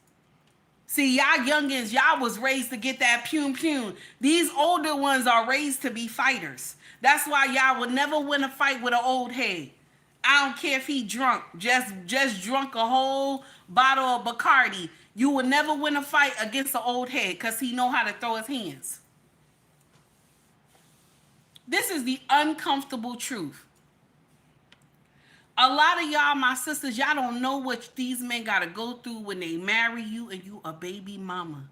See, y'all youngins, y'all was raised to get that pum pum. These older ones are raised to be fighters. That's why y'all would never win a fight with an old head. I don't care if he drunk, just drunk a whole bottle of Bacardi. You will never win a fight against an old head because he know how to throw his hands. This is the uncomfortable truth. A lot of y'all, my sisters, y'all don't know what these men got to go through when they marry you and you a baby mama.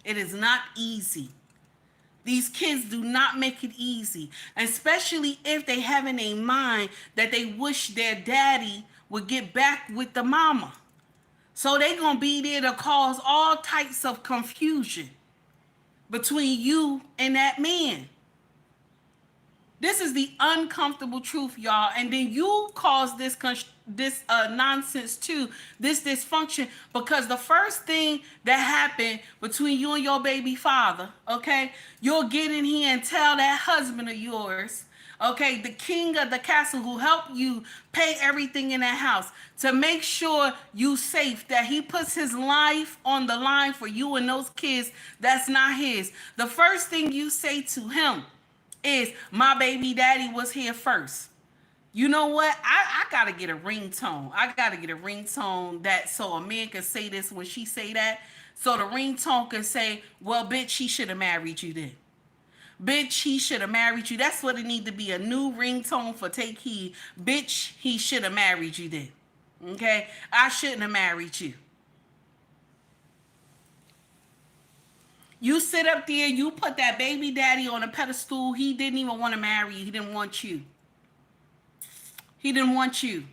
It is not easy. These kids do not make it easy, especially if they have in their mind that they wish their daddy would get back with the mama. So they gonna be there to cause all types of confusion between you and that man. This is the uncomfortable truth, y'all. And then you cause this nonsense too, this dysfunction, because the first thing that happened between you and your baby father, okay, you'll get in here and tell that husband of yours, okay, the king of the castle who helped you pay everything in that house to make sure you safe, that he puts his life on the line for you and those kids that's not his. The first thing you say to him is, my baby daddy was here first. You know what? I gotta get a ringtone. I gotta get a ringtone that so a man can say this when she say that. So the ringtone can say, well, bitch, he should have married you then. Bitch, he should have married you. That's what it need to be, a new ringtone for Take Heed. Bitch, he should have married you then. Okay? I shouldn't have married you. You sit up there, you put that baby daddy on a pedestal. He didn't even want to marry you. He didn't want you. He didn't want you.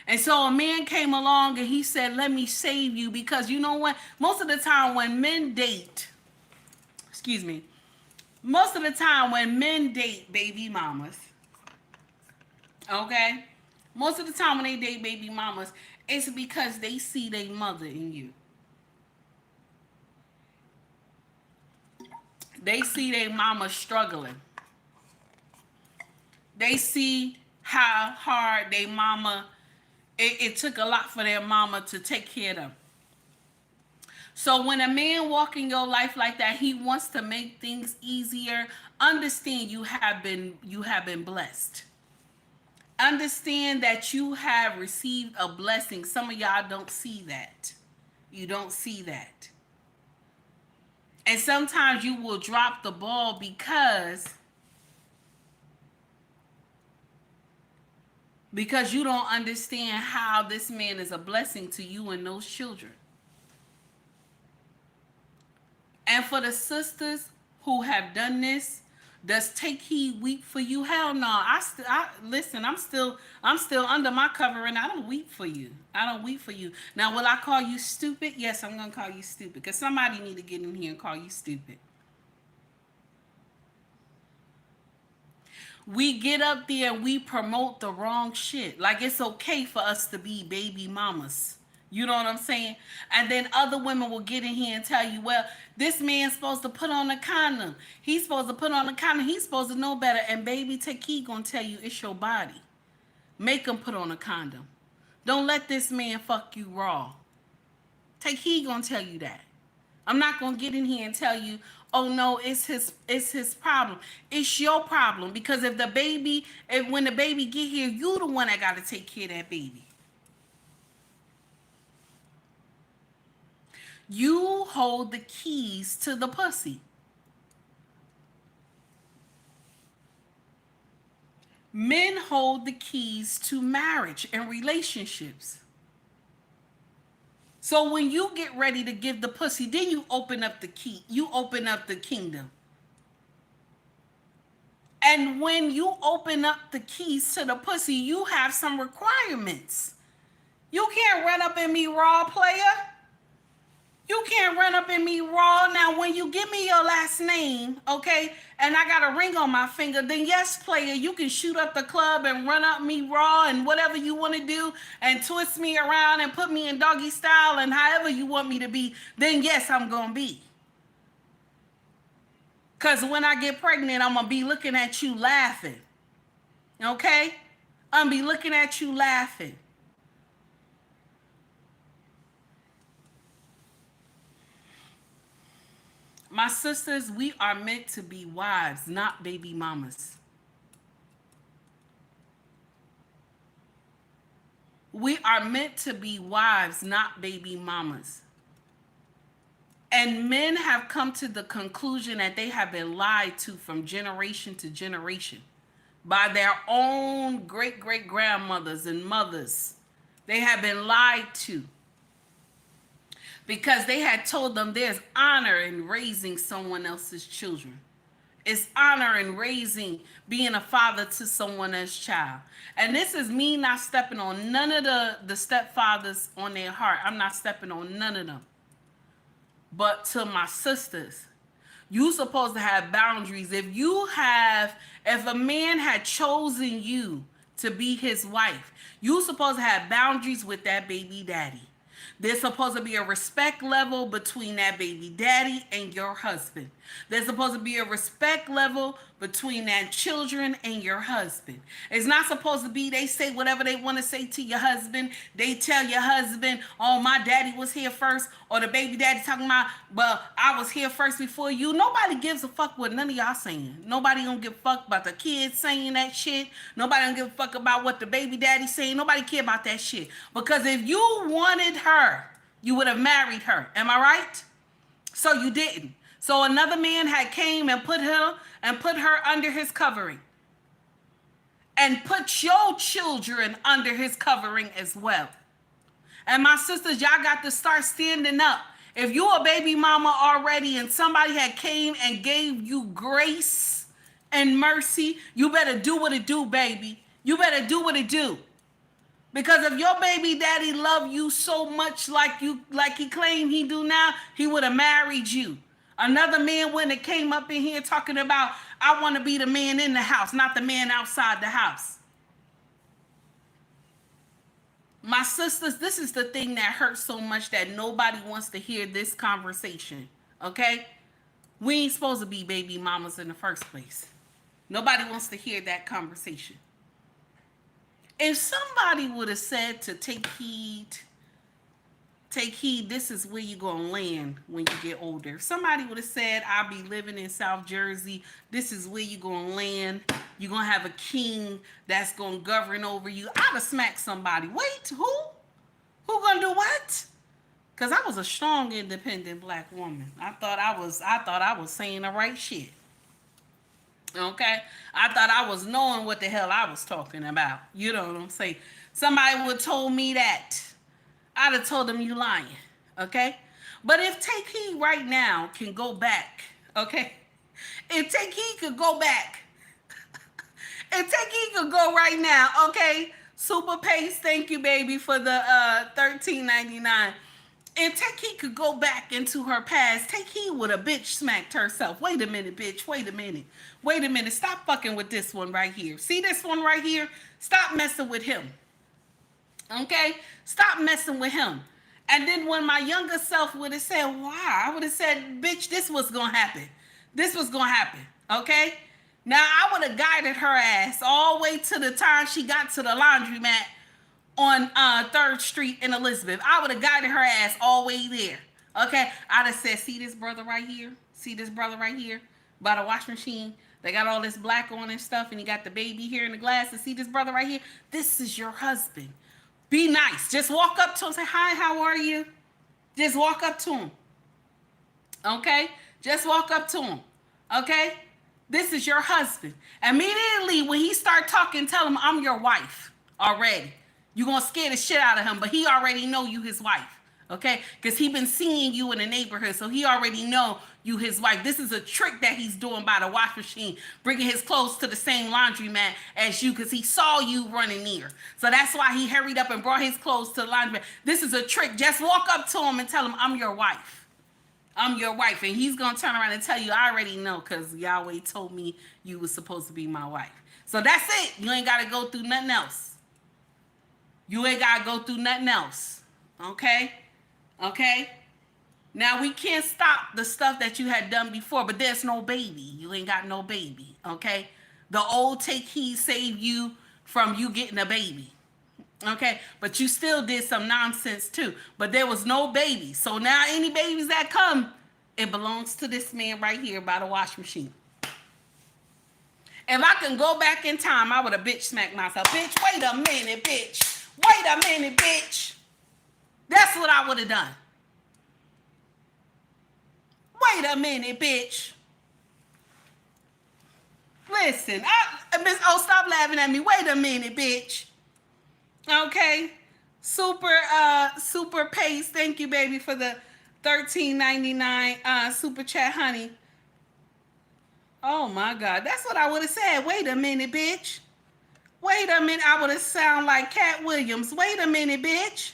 And so a man came along and he said, let me save you, because you know what? Most of the time when men date, most of the time when men date baby mamas, okay? Most of the time when they date baby mamas, it's because they see their mother in you. They see their mama struggling. They see how hard their mama, it took a lot for their mama to take care of them. So when a man walk in your life like that, he wants to make things easier. Understand you have been blessed. Understand that you have received a blessing. Some of y'all don't see that. You don't see that. And sometimes you will drop the ball because you don't understand how this man is a blessing to you and those children. And for the sisters who have done this, does Take Heed weep for you? Hell no. Listen, I'm still under my covering. I don't weep for you. I don't weep for you. Now, will I call you stupid? Yes, I'm going to call you stupid, because somebody need to get in here and call you stupid. We get up there and we promote the wrong shit. Like it's okay for us to be baby mamas. You know what I'm saying? And then other women will get in here and tell you, well, this man's supposed to put on a condom. He's supposed to put on a condom. He's supposed to know better. And baby, Take Heed gonna tell you it's your body. Make him put on a condom. Don't let this man fuck you raw. Take Heed gonna tell you that. I'm not gonna get in here and tell you, oh no, it's his problem. It's your problem, because when the baby get here, you the one that gotta take care of that baby. You hold the keys to the pussy. Men hold the keys to marriage and relationships. So when you get ready to give the pussy, then you open up the key. You open up the kingdom. And when you open up the keys to the pussy, you have some requirements. You can't run up in me raw, player. You can't run up in me raw. Now, when you give me your last name, okay, and I got a ring on my finger, then yes, player, you can shoot up the club and run up me raw and whatever you want to do and twist me around and put me in doggy style and however you want me to be, then yes, I'm going to be. Because when I get pregnant, I'm going to be looking at you laughing. Okay? I'm going to be looking at you laughing. My sisters, we are meant to be wives, not baby mamas. We are meant to be wives, not baby mamas. And men have come to the conclusion that they have been lied to from generation to generation by their own great-great-grandmothers and mothers. They have been lied to because they had told them there's honor in raising someone else's children. It's honor in raising, being a father to someone else's child. And this is me not stepping on none of the stepfathers on their heart. I'm not stepping on none of them. But to my sisters, you supposed to have boundaries. If a man had chosen you to be his wife, you supposed to have boundaries with that baby daddy. There's supposed to be a respect level between that baby daddy and your husband. There's supposed to be a respect level between that children and your husband. It's not supposed to be they say whatever they want to say to your husband. They tell your husband, oh, my daddy was here first, or the baby daddy talking about, but I was here first before you. Nobody gives a fuck what none of y'all saying. Nobody don't give a fuck about the kids saying that shit. Nobody don't give a fuck about what the baby daddy saying. Nobody care about that shit. Because if you wanted her, you would have married her. Am I right? So you didn't. So another man had came and put her under his covering. And put your children under his covering as well. And my sisters, y'all got to start standing up. If you a baby mama already and somebody had came and gave you grace and mercy, you better do what it do, baby. You better do what it do. Because if your baby daddy loved you so much like he claimed he do now, he would have married you. Another man wouldn't have came up in here talking about, I want to be the man in the house, not the man outside the house. My sisters, this is the thing that hurts so much that nobody wants to hear this conversation, okay? We ain't supposed to be baby mamas in the first place. Nobody wants to hear that conversation. If somebody would have said to take heed, this is where you're going to land when you get older. If somebody would have said, I'll be living in South Jersey, this is where you're going to land. You're going to have a king that's going to govern over you. I'd have smacked somebody. Wait, who? Who going to do what? Because I was a strong, independent black woman. I thought I was saying the right shit. Okay? I thought I was knowing what the hell I was talking about. You know what I'm saying? Somebody would have told me that. I'd have told them you lying. Okay? But if Take Heed right now can go back, okay? If Take Heed could go back, if Take Heed could go right now, okay? Super Pace, thank you, baby, for the $13.99. If Take Heed could go back into her past, Take Heed would have bitch smacked herself. Wait a minute, bitch. Wait a minute. Wait a minute. Stop fucking with this one right here. See this one right here? Stop messing with him. Okay? Stop messing with him. And then when my younger self would have said, why? I would have said, bitch, this was going to happen. This was going to happen. Okay? Now, I would have guided her ass all the way to the time she got to the laundromat on 3rd Street in Elizabeth. I would have guided her ass all the way there. Okay? I'd have said, see this brother right here? See this brother right here? By the washing machine. They got all this black on and stuff, and you got the baby here in the glass. And see this brother right here? This is your husband. Be nice. Just walk up to him. Say, hi, how are you? Just walk up to him. Okay? Just walk up to him. Okay? This is your husband. Immediately, when he start talking, tell him, I'm your wife already. You're going to scare the shit out of him, but he already know you his wife. Okay? Because he been seeing you in the neighborhood, so he already know you his wife. This is a trick that he's doing by the wash machine, bringing his clothes to the same laundromat as you, because he saw you running near. So that's why he hurried up and brought his clothes to the laundromat. This is a trick. Just walk up to him and tell him, I'm your wife. I'm your wife. And he's going to turn around and tell you, I already know, because Yahweh told me you was supposed to be my wife. So that's it. You ain't got to go through nothing else. You ain't got to go through nothing else. Okay? Okay? Now we can't stop the stuff that you had done before, but there's no baby. You ain't got no baby, okay? The old take heed saved you from you getting a baby, okay? But you still did some nonsense too. But there was no baby. So now any babies that come, it belongs to this man right here by the wash machine. If I can go back in time, I would have bitch smacked myself. Bitch, wait a minute, bitch. Wait a minute, bitch. That's what I would have done. Wait a minute, bitch. Listen, stop laughing at me. Wait a minute, bitch. Okay. Super Pace. Thank you, baby, for the $13.99 super chat, honey. Oh my God, that's what I would have said. Wait a minute, bitch. Wait a minute, I would have sound like Cat Williams. Wait a minute, bitch.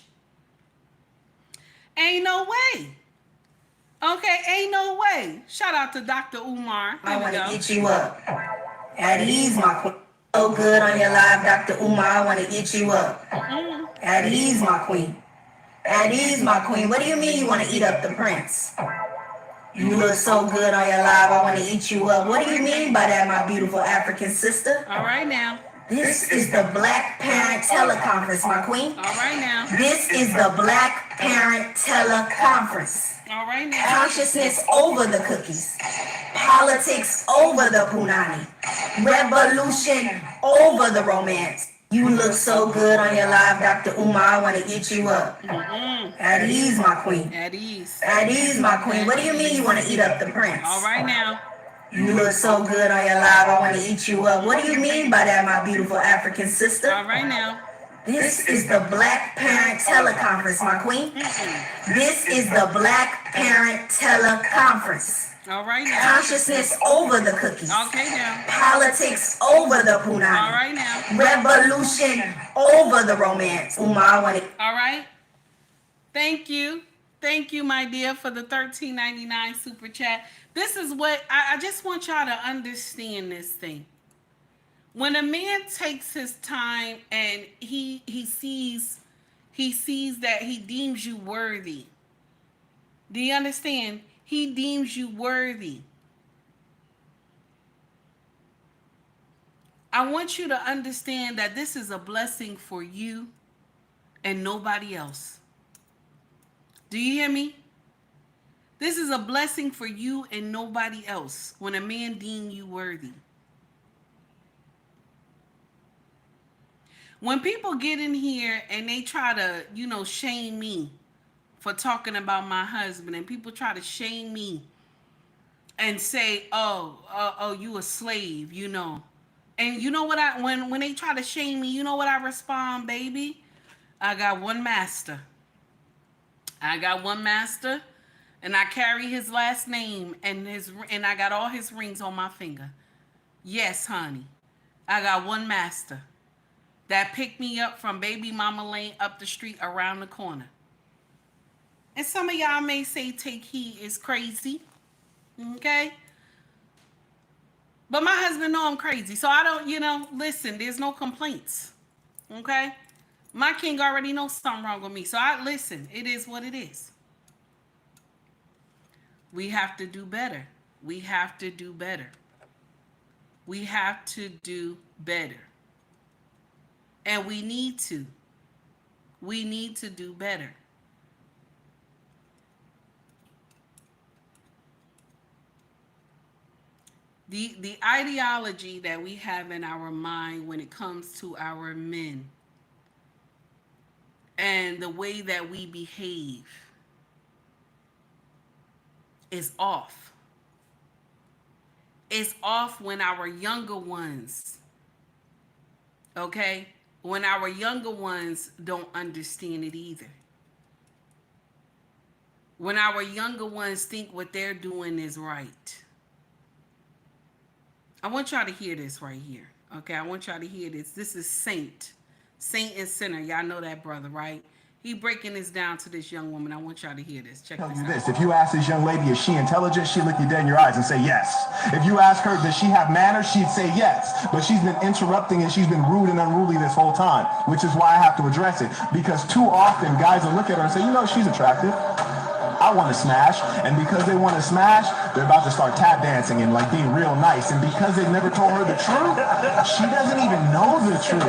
Ain't no way. Okay, ain't no way. Shout out to Dr. Umar. I want to eat you up. At ease, my queen. So good on your live, Dr. Umar. I want to eat you up. At ease, my queen. At ease, my queen. What do you mean you want to eat up the prince? You look so good on your live. I want to eat you up. What do you mean by that, my beautiful African sister? All right now. This is the Black Parent Teleconference, my queen. All right now. This is the Black Parent Teleconference. All right now. Consciousness over the cookies. Politics over the punani. Revolution over the romance. You look so good on your live, Dr. Umar. I want to eat you up. At ease, my queen. At ease. At ease, my queen. What do you mean you want to eat up the prince? All right now. You look so good on your live. I want to eat you up. What do you mean by that, my beautiful African sister? All right now. This is the Black Parent Teleconference, my queen. This is the Black Parent Teleconference. All right now. Consciousness over the cookies. Okay now. Politics over the punani. All right now. Revolution over the romance. Umar, I want to... All right. Thank you. Thank you, my dear, for the $13.99 super chat. This is what I just want y'all to understand this thing. When a man takes his time and he sees that he deems you worthy. Do you understand? He deems you worthy. I want you to understand that this is a blessing for you and nobody else. Do you hear me? This is a blessing for you and nobody else when a man deems you worthy. When people get in here and they try to, shame me for talking about my husband, and people try to shame me and say, oh, you a slave, And you know what when they try to shame me, you know what I respond, baby? I got one master. And I carry his last name and I got all his rings on my finger. Yes, honey. I got one master that picked me up from Baby Mama Lane up the street around the corner. And some of y'all may say take heed is crazy. Okay? But my husband know I'm crazy. So I don't, listen, there's no complaints. Okay? My king already knows something wrong with me. So listen, it is what it is. We have to do better. We have to do better. We have to do better. And we need to. We need to do better. The ideology that we have in our mind when it comes to our men and the way that we behave is off. It's off when our younger ones, okay? When our younger ones don't understand it either. When our younger ones think what they're doing is right. I want y'all to hear this right here. Okay, I want y'all to hear this. This is Saint and Sinner. Y'all know that brother, right? He breaking this down to this young woman. I want y'all to hear this. Check this out. If you ask this young lady, is she intelligent? She'd look you dead in your eyes and say yes. If you ask her, does she have manners? She'd say yes. But she's been interrupting and she's been rude and unruly this whole time, which is why I have to address it. Because too often guys will look at her and say, she's attractive. I want to smash. And because they want to smash, they're about to start tap dancing and like being real nice. And because they never told her the truth, she doesn't even know the truth.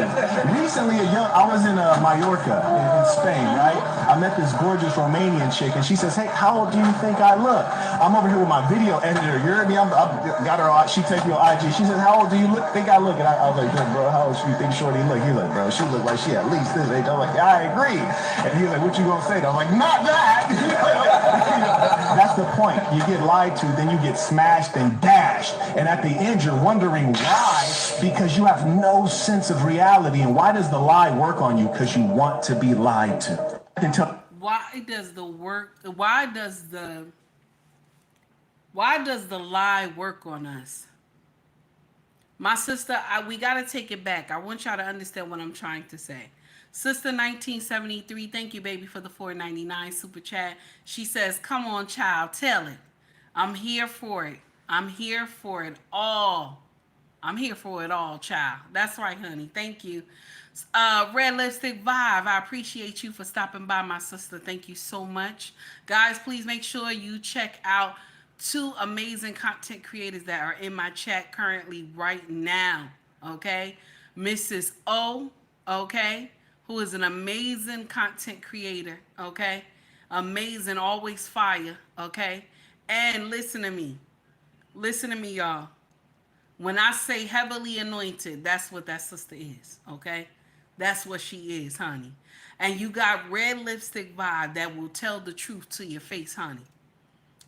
Recently, I was in Mallorca in Spain, right? I met this gorgeous Romanian chick, and she says, "Hey, how old do you think I look?" I'm over here with my video editor. You heard me? I got her. She takes me on IG. She says, "How old do you think I look?" And I was like, "Good, bro. How old do you think Shorty look?" He's like, "Bro, she look like she at least this age." I'm like, "Yeah, I agree." And he's like, "What you gonna say?" I'm like, "Not that." That's the point. You get lied to, then you get smashed and dashed, and at the end you're wondering why, because you have no sense of reality. And why does the lie work on you? Because you want to be lied to. Why does the lie work on us? My sister, we gotta take it back. I want y'all to understand what I'm trying to say. Sister 1973, thank you, baby, for the $4.99 super chat. She says, "Come on, child, tell it. I'm here for it. I'm here for it all. I'm here for it all, child." That's right, honey. Thank you. Red Lipstick Vibe, I appreciate you for stopping by, my sister. Thank you so much. Guys, please make sure you check out 2 amazing content creators that are in my chat currently right now. Okay? Mrs. O, okay, who is an amazing content creator. Okay? Amazing, always fire. Okay? And listen to me. Listen to me, y'all. When I say heavily anointed, that's what that sister is, okay? That's what she is, honey. And you got Red Lipstick Vibe that will tell the truth to your face, honey.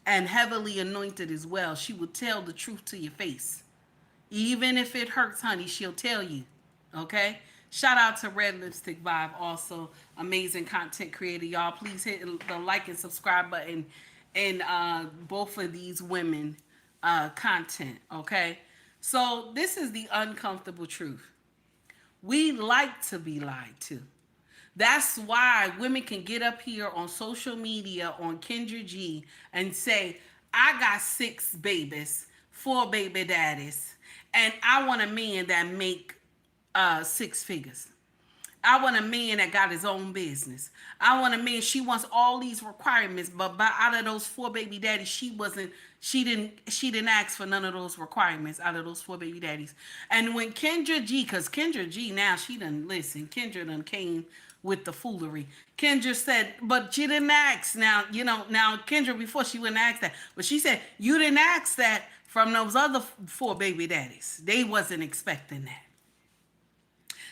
And heavily anointed as well. She will tell the truth to your face. Even if it hurts, honey, she'll tell you, okay? Shout out to Red Lipstick Vibe, also amazing content creator. Y'all, please hit the like and subscribe button in both of these women content, okay? So this is the uncomfortable truth. We like to be lied to. That's why women can get up here on social media on Kendra G and say, "I got 6 babies, 4 baby daddies, and I want a man that make 6 figures. I want a man that got his own business. I want a man." She wants all these requirements, but out of those 4 baby daddies, she didn't ask for none of those requirements out of those 4 baby daddies. And when Kendra G, because Kendra G now, she done listen. Kendra done came with the foolery. Kendra said, "But you didn't ask." Now, now Kendra before she wouldn't ask that, but she said, "You didn't ask that from those other 4 baby daddies. They wasn't expecting that."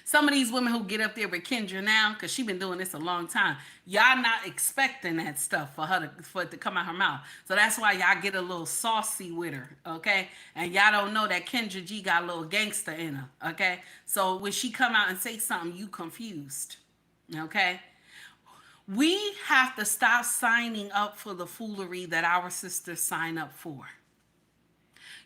Some of these women who get up there with Kendra now, because she been doing this a long time, y'all not expecting that stuff for it to come out her mouth. So that's why y'all get a little saucy with her, okay? And y'all don't know that Kendra G got a little gangster in her, okay? So when she come out and say something, you confused, okay? We have to stop signing up for the foolery that our sisters sign up for.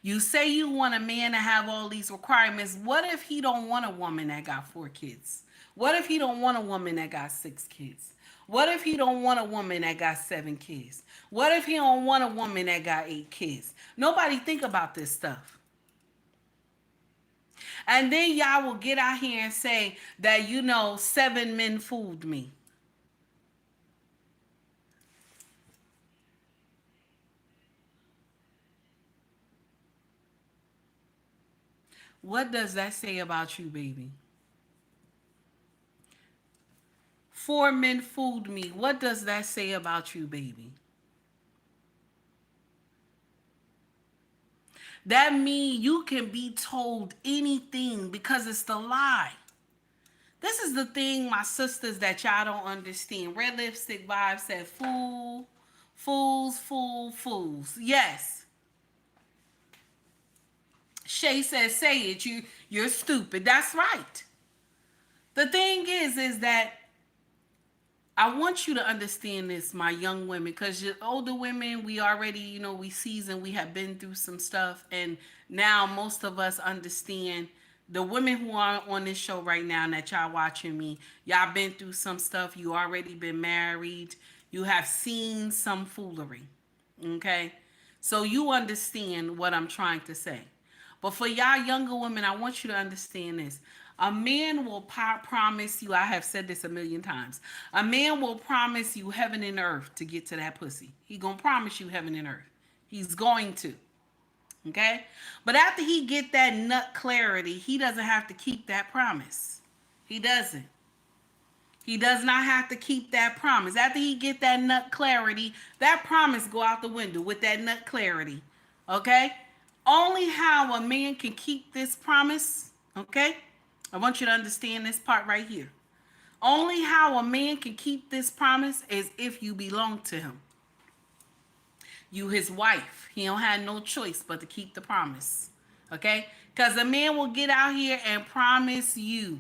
You say you want a man to have all these requirements. What if he don't want a woman that got 4 kids? What if he don't want a woman that got 6 kids? What if he don't want a woman that got 7 kids? What if he don't want a woman that got 8 kids? Nobody think about this stuff. And then y'all will get out here and say that, 7 men fooled me. What does that say about you, baby? 4 men fooled me. What does that say about you, baby? That means you can be told anything because it's the lie. This is the thing, my sisters, that y'all don't understand. Red Lipstick Vibe said, "Fool, fools, fool, fools." Yes. Shay says, "Say it. You're stupid." That's right. The thing is that I want you to understand this, my young women, because your older women, we already, we seasoned, we have been through some stuff, and now most of us understand. The women who are on this show right now that y'all watching me, y'all been through some stuff. You already been married. You have seen some foolery. Okay? So you understand what I'm trying to say. But for y'all younger women, I want you to understand this. A man will promise you, I have said this a million times, a man will promise you heaven and earth to get to that pussy. He gonna promise you heaven and earth. He's going to. Okay? But after he get that nut clarity, he doesn't have to keep that promise. He doesn't. He does not have to keep that promise. After he get that nut clarity, that promise go out the window with that nut clarity. Okay? Only how a man can keep this promise, okay? I want you to understand this part right here. Only how a man can keep this promise is if you belong to him. You his wife. He don't have no choice but to keep the promise. Okay? Because a man will get out here and promise you.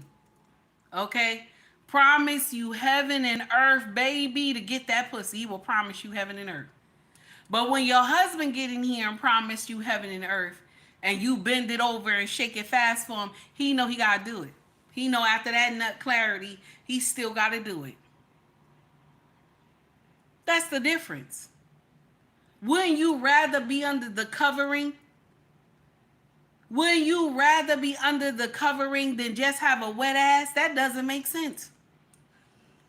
Okay? Promise you heaven and earth, baby, to get that pussy. He will promise you heaven and earth. But when your husband get in here and promise you heaven and earth, and you bend it over and shake it fast for him, he know he got to do it. He know after that nut clarity, he still got to do it. That's the difference. Wouldn't you rather be under the covering? Wouldn't you rather be under the covering than just have a wet ass? That doesn't make sense.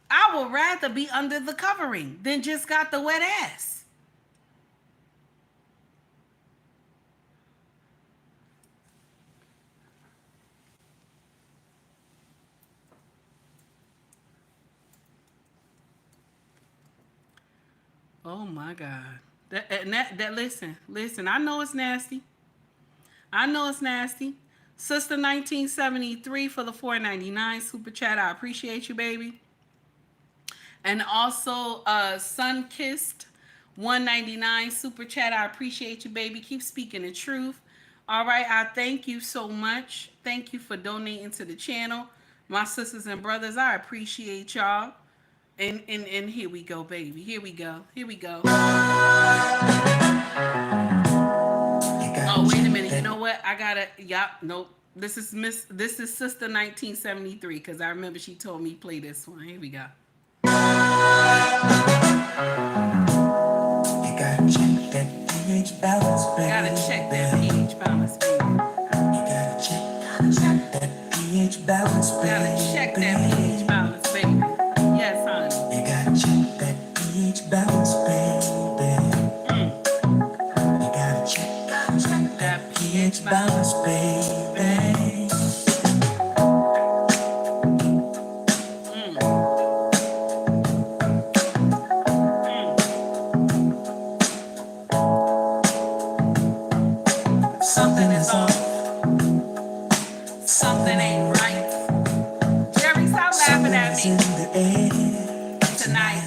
I would rather be under the covering than just got the wet ass. Oh my God. Listen, I know it's nasty. I know it's nasty. Sister 1973 for the $4.99 super chat. I appreciate you, baby. And also Sun Kissed $1.99 super chat. I appreciate you, baby. Keep speaking the truth. All right, I thank you so much. Thank you for donating to the channel. My sisters and brothers, I appreciate y'all. And here we go, baby. Here we go. Here we go. Oh, wait a minute. You know what? I gotta. Yup. Nope. This is Sister 1973 because I remember she told me play this one. Here we go. You gotta check that pH balance, baby. Gotta check that pH balance, baby. You gotta check that pH balance, baby. Gotta check that pH balance, baby. Yes, honey. You gotta check that pH balance, baby. You gotta check that pH balance, baby. Something is off. Something ain't right. Jerry, stop laughing at me tonight.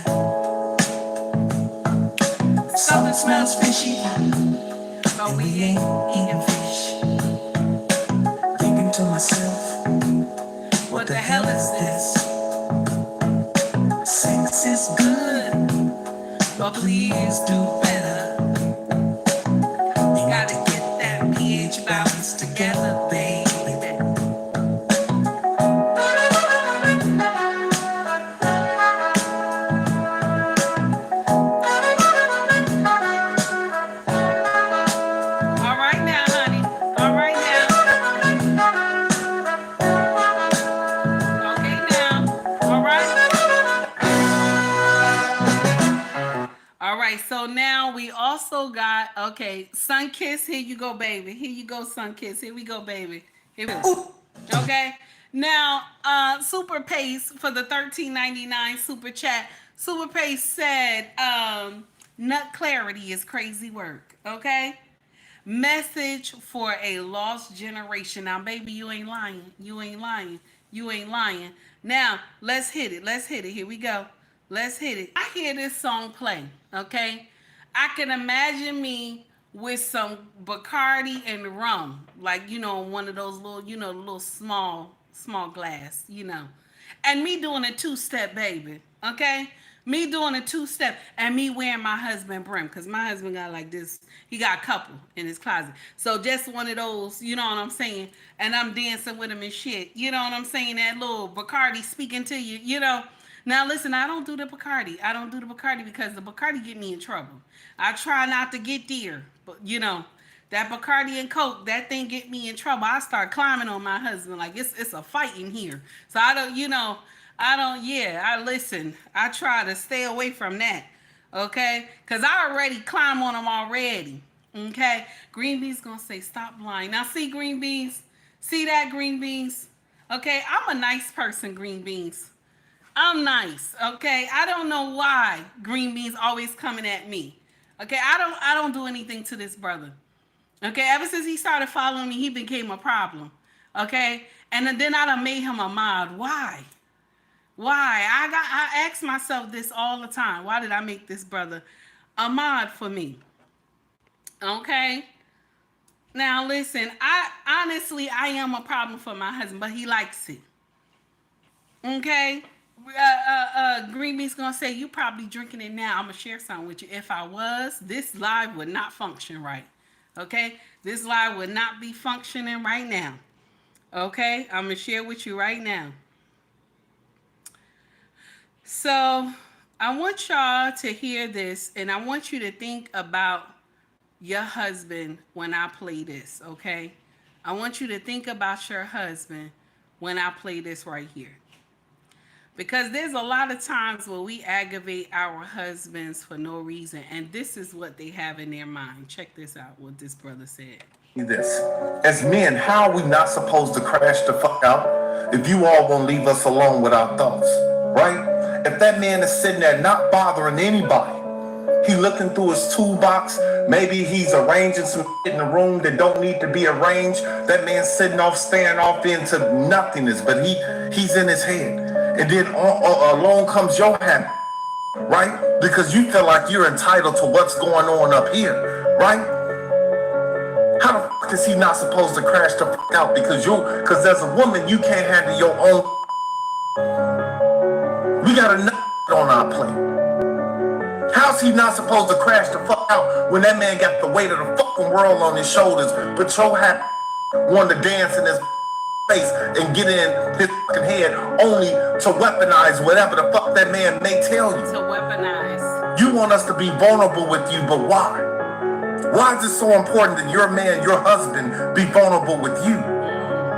Something smells fishy, but we ain't eating fish. Thinking to myself, what the hell is this? Sex is good, but please do better. You gotta get that pH balance together, baby. All right now, honey. All right now. Okay now. All right. All right, so now we also got, okay, Sun Kiss, here you go, baby. Here you go, Sun Kiss. Here we go, baby. Here we go. Okay. Now, Super Pace for the $13.99 super chat. Super Pace said, nut clarity is crazy work. Okay. Message for a lost generation. Now, baby, you ain't lying. You ain't lying. You ain't lying. Now, let's hit it. Let's hit it. Here we go. Let's hit it. I hear this song play, okay? I can imagine me with some Bacardi and rum, like, you know, one of those little, you know, little small glass, you know. And me doing a two-step, baby, okay? Me doing a two-step and me wearing my husband brim, because my husband got like this, he got a couple in his closet. So just one of those, you know what I'm saying? And I'm dancing with him and shit. You know what I'm saying? That little Bacardi speaking to you, you know? Now listen, I don't do the Bacardi. I don't do the Bacardi because the Bacardi get me in trouble. I try not to get there, but you know, That Bacardi and Coke, that thing get me in trouble. I start climbing on my husband like it's a fight in here. So I don't, I listen. I try to stay away from that. Okay? Because I already climb on them already. Okay? Green Beans gonna say, stop lying. Now see, Green Beans? See that, Green Beans? Okay? I'm a nice person, Green Beans. I'm nice, okay? I don't know why Green Beans always coming at me. Okay, I don't do anything to this brother. Okay, ever since he started following me, he became a problem. Okay? And then I done made him a mod. Why? Why? I ask myself this all the time. Why did I make this brother a mod for me? Okay? Now listen, I am a problem for my husband, but he likes it. Okay? Green Bean's gonna say you probably drinking it now. I'm gonna share something with you. If I was, this live would not function right. Okay, this live would not be functioning right now. Okay, I'm gonna share with you right now. So I want y'all to hear this, and I want you to think about your husband when I play this. Okay, I want you to think about your husband when I play this right here. Because there's a lot of times where we aggravate our husbands for no reason. And this is what they have in their mind. Check this out, what this brother said. This. As men, how are we not supposed to crash the fuck out if you all won't leave us alone with our thoughts, right? If that man is sitting there not bothering anybody, he looking through his toolbox, maybe he's arranging some shit in the room that don't need to be arranged. That man's sitting off, staring off into nothingness, but he's in his head. And then along comes your habit, right? Because you feel like you're entitled to what's going on up here, right? How the fuck is he not supposed to crash the fuck out? Because as a woman, you can't handle your own. We got enough on our plate. How's he not supposed to crash the fuck out when that man got the weight of the fucking world on his shoulders, but your happy wanted to dance in his face and get in his fucking head only to weaponize whatever the fuck that man may tell you. To weaponize. You want us to be vulnerable with you, but why? Why is it so important that your man, your husband, be vulnerable with you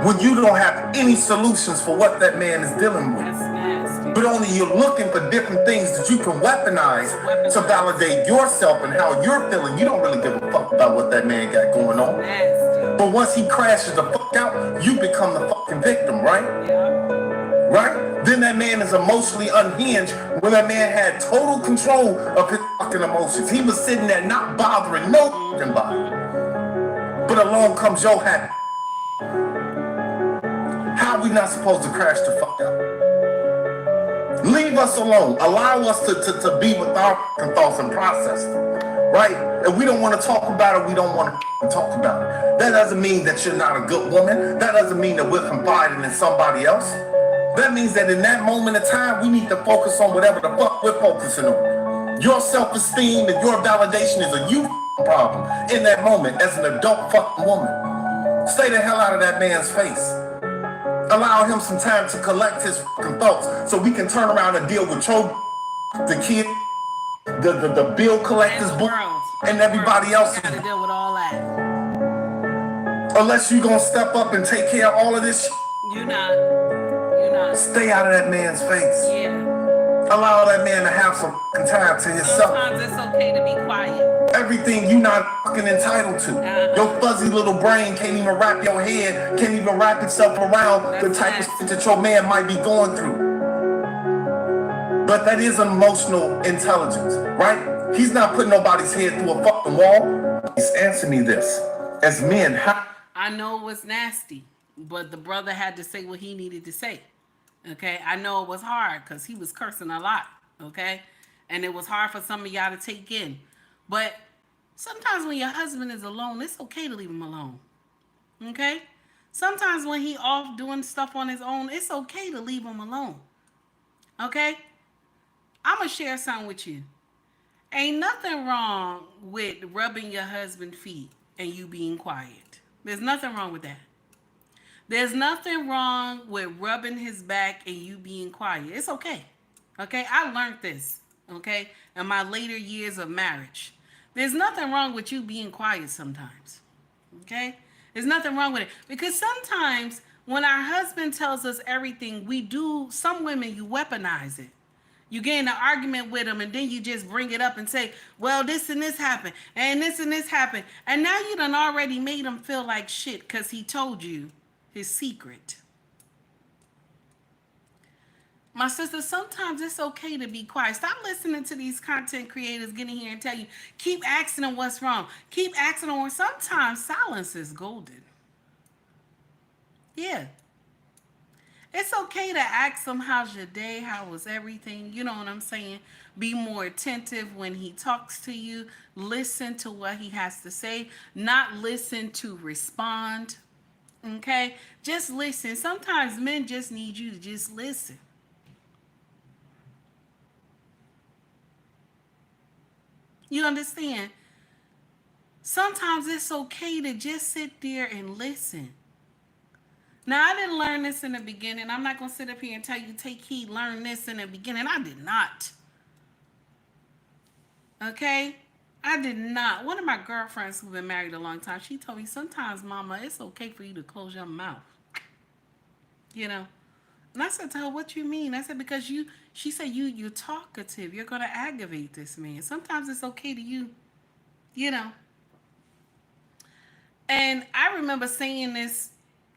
when you don't have any solutions for what that man is dealing with? But only you're looking for different things that you can weaponize to validate yourself and how you're feeling. You don't really give a fuck about what that man got going on. But once he crashes the fuck out, you become the fucking victim, right? Right? Then that man is emotionally unhinged when that man had total control of his fucking emotions. He was sitting there not bothering no fucking body. But along comes your habit. How are we not supposed to crash the fuck out? Leave us alone. Allow us to be with our fucking thoughts and process them. Right? If we don't want to talk about it, we don't want to talk about it. That doesn't mean that you're not a good woman. That doesn't mean that we're confiding in somebody else. That means that in that moment of time, we need to focus on whatever the fuck we're focusing on. Your self-esteem and your validation is a you problem in that moment as an adult fucking woman. Stay the hell out of that man's face. Allow him some time to collect his fucking thoughts so we can turn around and deal with your the kid, the bill collectors, and everybody else. You gotta deal with all that. Unless you gonna step up and take care of all of this shit. You're not. Stay out of that man's face. Yeah. Allow that man to have some fucking time to himself. Sometimes it's okay to be quiet. Everything you not fucking entitled to. Your fuzzy little brain can't even wrap your head, can't even wrap itself around the type of shit that your man might be going through. But that is emotional intelligence, right? He's not putting nobody's head through a fucking wall. He's answering me this. As men, how... I know it was nasty, but the brother had to say what he needed to say. Okay, I know it was hard because he was cursing a lot. Okay, and it was hard for some of y'all to take in. But sometimes when your husband is alone, it's okay to leave him alone. Okay, sometimes when he off doing stuff on his own, it's okay to leave him alone. Okay, I'm gonna share something with you. Ain't nothing wrong with rubbing your husband's feet and you being quiet. There's nothing wrong with that. There's nothing wrong with rubbing his back and you being quiet. It's okay. Okay? I learned this, okay, in my later years of marriage. There's nothing wrong with you being quiet sometimes. Okay? There's nothing wrong with it. Because sometimes when our husband tells us everything, we do, some women, you weaponize it. You get in an argument with them and then you just bring it up and say, well, this and this happened and this happened. And now you done already made him feel like shit because he told you his secret. My sister, sometimes it's okay to be quiet. Stop listening to these content creators getting here and tell you, keep asking them what's wrong. Keep asking them. Sometimes silence is golden. Yeah. It's okay to ask him, how's your day? How was everything? You know what I'm saying? Be more attentive when he talks to you. Listen to what he has to say. Not listen to respond. Okay? Just listen. Sometimes men just need you to just listen. You understand? Sometimes it's okay to just sit there and listen. Now, I didn't learn this in the beginning. I'm not going to sit up here and tell you, take heed, learn this in the beginning. I did not. Okay? I did not. One of my girlfriends who've been married a long time, she told me, sometimes, mama, it's okay for you to close your mouth. You know? And I said to her, what you mean? I said, because she said, you're talkative. You're going to aggravate this man. Sometimes it's okay to you know. And I remember saying this,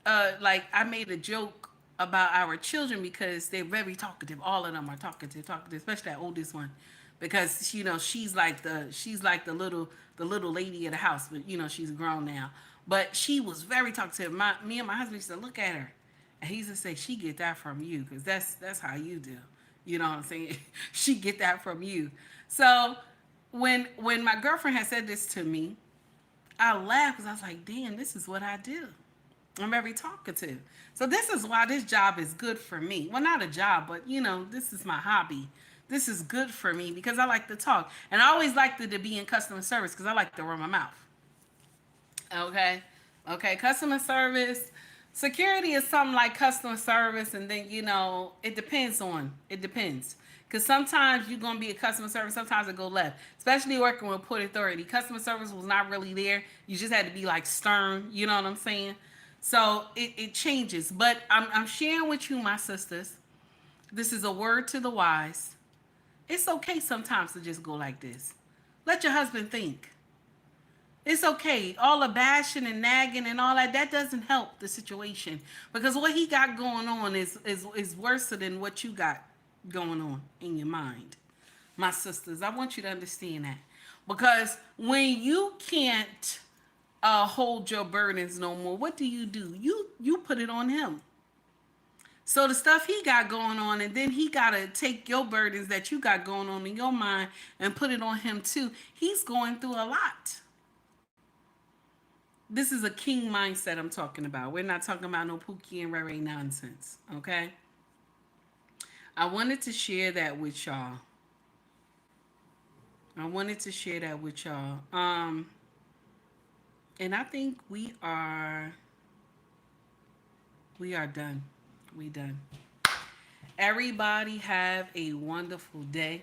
like I made a joke about our children because they're very talkative. All of them are talkative, especially that oldest one, because you know she's like the little lady of the house, but you know she's grown now. But she was very talkative. Me and my husband used to look at her, and he used to say, "She get that from you, because that's how you do." You know what I'm saying? She get that from you. So when my girlfriend had said this to me, I laughed because I was like, damn, this is what I do. I'm very talkative. So this is why this job is good for me. Well, not a job, but you know, this is my hobby. This is good for me because I like to talk. And I always liked to be in customer service because I like to run my mouth. Okay, customer service. Security is something like customer service, and then, you know, it depends. Because sometimes you're going to be a customer service, sometimes it go left. Especially working with Port Authority. Customer service was not really there. You just had to be like stern, you know what I'm saying? So it changes. But I'm sharing with you, my sisters, this is a word to the wise. It's okay sometimes to just go like this. Let your husband think. It's okay. All the bashing and nagging and all that doesn't help the situation. Because what he got going on is worse than what you got going on in your mind. My sisters, I want you to understand that. Because when you can't hold your burdens no more, what do? You put it on him. So the stuff he got going on, and then he got to take your burdens that you got going on in your mind and put it on him too. He's going through a lot. This is a king mindset I'm talking about. We're not talking about no Pooky and Ray nonsense, okay? I wanted to share that with y'all. And I think we are done. We done. Everybody have a wonderful day.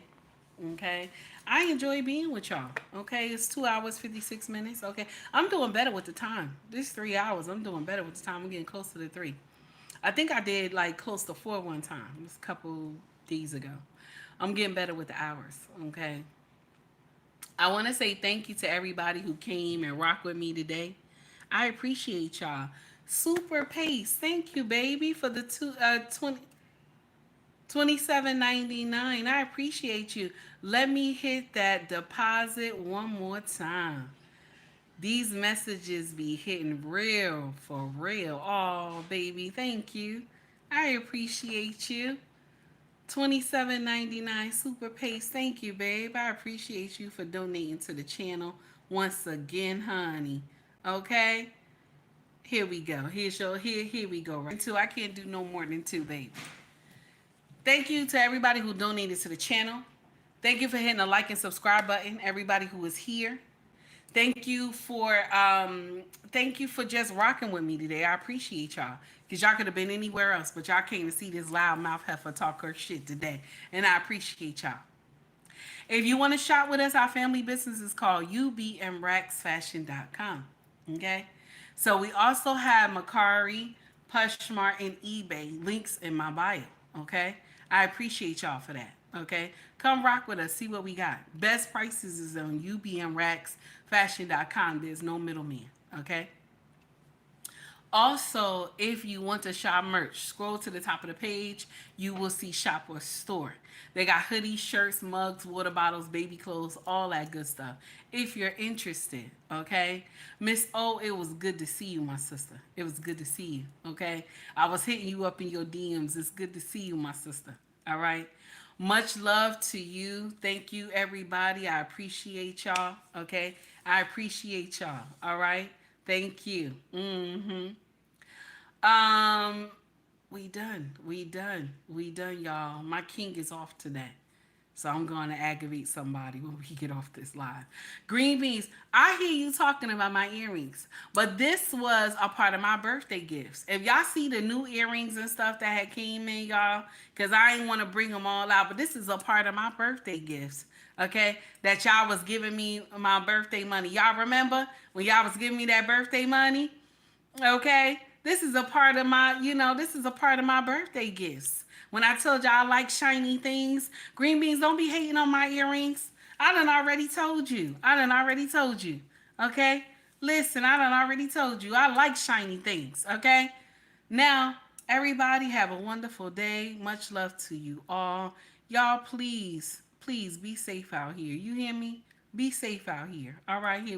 Okay, I enjoy being with y'all. Okay, it's 2 hours 56 minutes. Okay, I'm doing better with the time. This 3 hours, I'm doing better with the time. I'm getting close to the 3. I think I did like close to 4 one time. It was a couple days ago. I'm getting better with the hours. Okay, I want to say thank you to everybody who came and rocked with me today. I appreciate y'all. Super Pace, thank you, baby, for the 27.99. I appreciate you. Let me hit that deposit one more time. These messages be hitting real for real. Oh, baby, thank you. I appreciate you. 27.99 Super Pace. Thank you, babe. I appreciate you for donating to the channel once again, honey. Okay? Here we go. Here we go. Right. 2. I can't do no more than 2, baby. Thank you to everybody who donated to the channel. Thank you for hitting the like and subscribe button. Everybody who is here. Thank you for just rocking with me today. I appreciate y'all. Because y'all could have been anywhere else, but y'all came to see this loudmouth heifer talk her shit today. And I appreciate y'all. If you want to shop with us, our family business is called ubmraxfashion.com. Okay? So we also have Mercari, POSHMARK, and eBay. Links in my bio. Okay? I appreciate y'all for that. Okay? Come rock with us. See what we got. Best prices is on UBMRacksFashion.com. There's no middleman. Okay? Also, if you want to shop merch, scroll to the top of the page. You will see Shop or Store. They got hoodies, shirts, mugs, water bottles, baby clothes, all that good stuff. If you're interested, okay? Miss O, it was good to see you, my sister. It was good to see you, okay? I was hitting you up in your DMs. It's good to see you, my sister. All right? Much love to you. Thank you, everybody. I appreciate y'all, okay? I appreciate y'all, all right? Thank you. We done, y'all. My king is off today. So I'm going to aggravate somebody when we get off this live. Green beans, I hear you talking about my earrings, but this was a part of my birthday gifts. If y'all see the new earrings and stuff that had came in, y'all, because I didn't want to bring them all out, but this is a part of my birthday gifts, okay, that y'all was giving me my birthday money. Y'all remember when y'all was giving me that birthday money? Okay, this is a part of my, this is a part of my birthday gifts. When I told y'all I like shiny things, green beans, don't be hating on my earrings. I done already told you. Okay? Listen, I done already told you. I like shiny things. Okay? Now, everybody have a wonderful day. Much love to you all. Y'all, please be safe out here. You hear me? Be safe out here. All right, here.